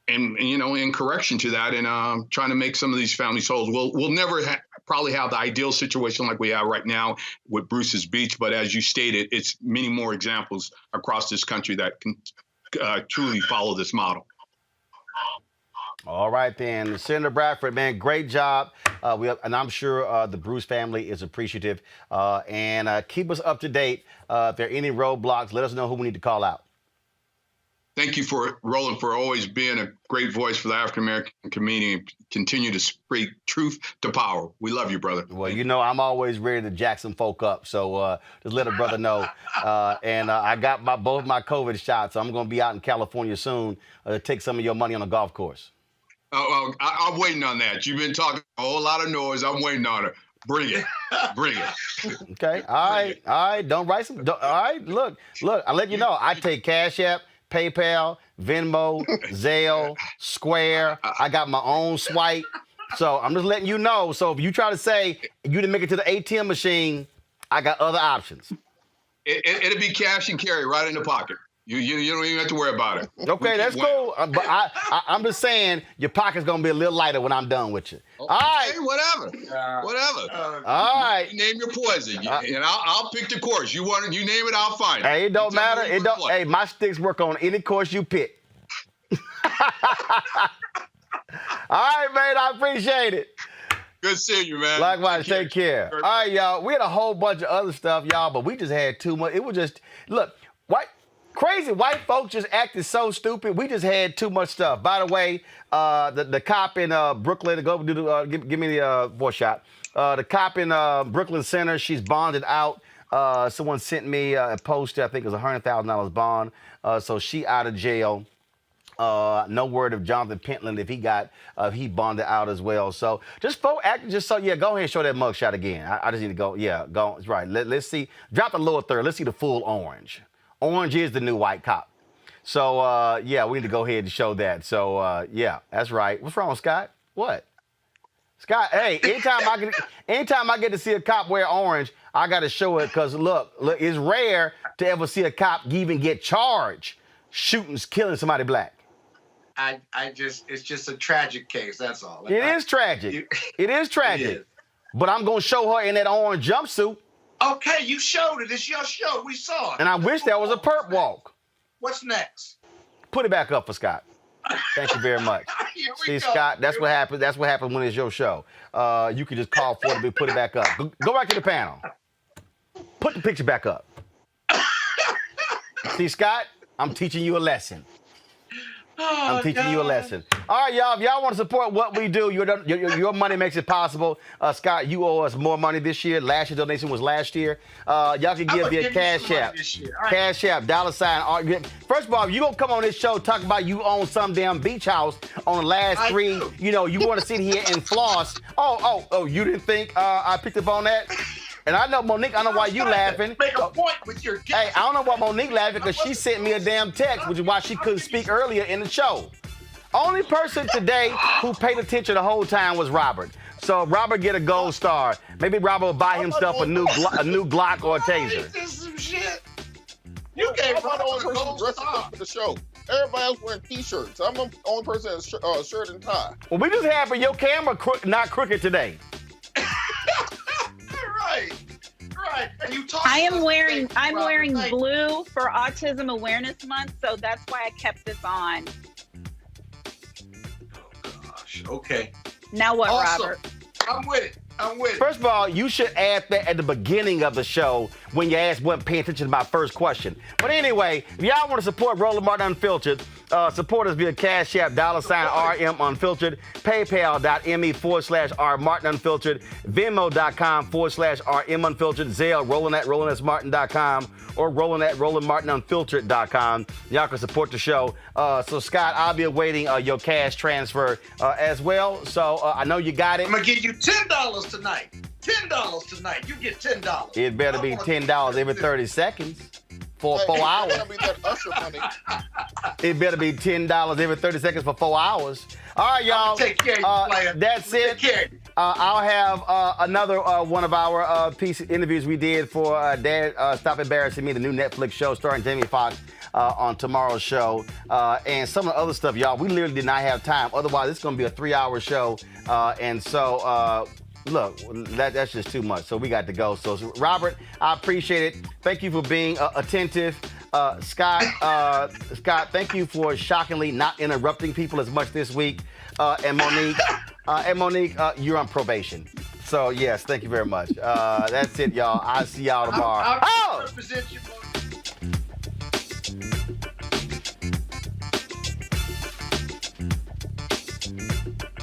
Speaker 15: in correction to that, and trying to make some of these families whole. We'll never probably have the ideal situation like we have right now with Bruce's Beach, but as you stated, it's many more examples across this country that can truly follow this model.
Speaker 1: All right, then. Senator Bradford, man, great job. And I'm sure the Bruce family is appreciative. And keep us up to date. If there are any roadblocks, let us know who we need to call out.
Speaker 15: Thank you Roland, for always being a great voice for the African-American community and continue to speak truth to power. We love you, brother.
Speaker 1: Well, I'm always ready to jack some folk up. So just let a brother know. I got both my COVID shots. So I'm going to be out in California soon to take some of your money on a golf course.
Speaker 15: I'm waiting on that. You've been talking a whole lot of noise. I'm waiting on it. Bring it. Bring it.
Speaker 1: Okay. All right. Don't write some. All right. Look. I'll let you know. I take Cash App, PayPal, Venmo, Zelle, Square. I got my own swipe. So I'm just letting you know. So if you try to say you didn't make it to the ATM machine, I got other options.
Speaker 15: It'll be cash and carry right in the pocket. You don't even have to worry about it.
Speaker 1: Okay, that's cool. But I'm just saying your pocket's going to be a little lighter when I'm done with you.
Speaker 15: Okay,
Speaker 1: all right.
Speaker 15: Whatever.
Speaker 1: All right.
Speaker 15: You name your poison, and I'll pick the course. You name it, I'll find it.
Speaker 1: Hey, it don't matter. Hey, my sticks work on any course you pick. All right, man. I appreciate it.
Speaker 15: Good seeing you, man.
Speaker 1: Likewise. Take care. All right, y'all. We had a whole bunch of other stuff, y'all, but we just had too much. It was just, look, crazy white folks just acted so stupid. We just had too much stuff. By the way, the cop in Brooklyn, give me the voice shot. The cop in Brooklyn Center, she's bonded out. Someone sent me a post, I think it was $100,000 bond. So she out of jail. No word of Jonathan Pentland if he bonded out as well. So just go ahead and show that mugshot again. I just need to go. Right. Let's see. Drop the lower third. Let's see the full orange. Orange is the new white cop. So, we need to go ahead and show that. So, that's right. What's wrong, Scott? What? Scott, hey, anytime I get to see a cop wear orange, I got to show it because, look, it's rare to ever see a cop even get charged shooting, killing somebody black.
Speaker 7: It's just a tragic case, that's all.
Speaker 1: It is tragic. It is tragic. But I'm going to show her in that orange jumpsuit.
Speaker 7: Okay, you showed it. It's your show. We saw it.
Speaker 1: And I wish that was a perp walk.
Speaker 7: What's next?
Speaker 1: Put it back up for Scott. Thank you very much. See, Scott, that's what happens. That's what happens when it's your show. You can just call for it and put it back up. Go back to the panel. Put the picture back up. See, Scott, I'm teaching you a lesson. I'm teaching you a lesson. All right, y'all. If y'all want to support what we do, your money makes it possible. Scott, you owe us more money this year. Last year's donation was last year. Y'all can give via Cash App. Cash App, $. First of all, if you don't come on this show talk about you own some damn beach house on the last three, you want to sit here and floss. Oh, you didn't think I picked up on that? And I know, Monique, I know why you laughing.
Speaker 7: Make a point with your guess.
Speaker 1: Hey, I don't know why Monique laughing because she sent me a damn text, which is why she couldn't speak earlier in the show. Only person today who paid attention the whole time was Robert. So Robert get a gold star. Maybe Robert will buy himself a new Glock or a taser.
Speaker 7: This is some shit. You gave Robert a gold
Speaker 12: dressing
Speaker 7: star
Speaker 12: up for the show. Everybody else wearing T-shirts. I'm the only person in shirt and tie.
Speaker 1: Well, we just happy your camera not crooked today.
Speaker 7: Right. And you talk.
Speaker 5: I'm wearing blue for Autism Awareness Month, so that's why I kept this on.
Speaker 7: Oh gosh. Okay.
Speaker 5: Now what, Robert?
Speaker 7: I'm with it.
Speaker 1: First of all, you should add that at the beginning of the show when your ass wasn't paying attention to my first question. But anyway, if y'all want to support Roland Martin Unfiltered, support us via Cash App, $RM Unfiltered, PayPal.me/R Martin Unfiltered, Venmo.com/RM Unfiltered, Zelle, Roland@RolandSMartin.com, or Roland@RolandMartinUnfiltered.com. Y'all can support the show. So, Scott, I'll be awaiting your cash transfer as well. So, I know you got it.
Speaker 7: I'm going to give you $10 tonight. $10 tonight. You get $10.
Speaker 1: It better be $10 every 30 seconds for 4 hours. It better be $10 every 30 seconds for 4 hours. All right, y'all.
Speaker 7: Take care of you, player.
Speaker 1: That's it.
Speaker 7: Take care.
Speaker 1: I'll have another one of our piece of interviews we did for Dad Stop Embarrassing Me, the new Netflix show starring Jamie Foxx on tomorrow's show. And some of the other stuff, y'all, we literally did not have time. Otherwise, it's going to be a 3-hour show. And so, look, that's just too much. So we got to go. So, Robert, I appreciate it. Thank you for being attentive. Scott, thank you for shockingly not interrupting people as much this week. And Monique, you're on probation. So, yes, thank you very much. That's it, y'all. I'll see y'all tomorrow.
Speaker 7: I'll represent you,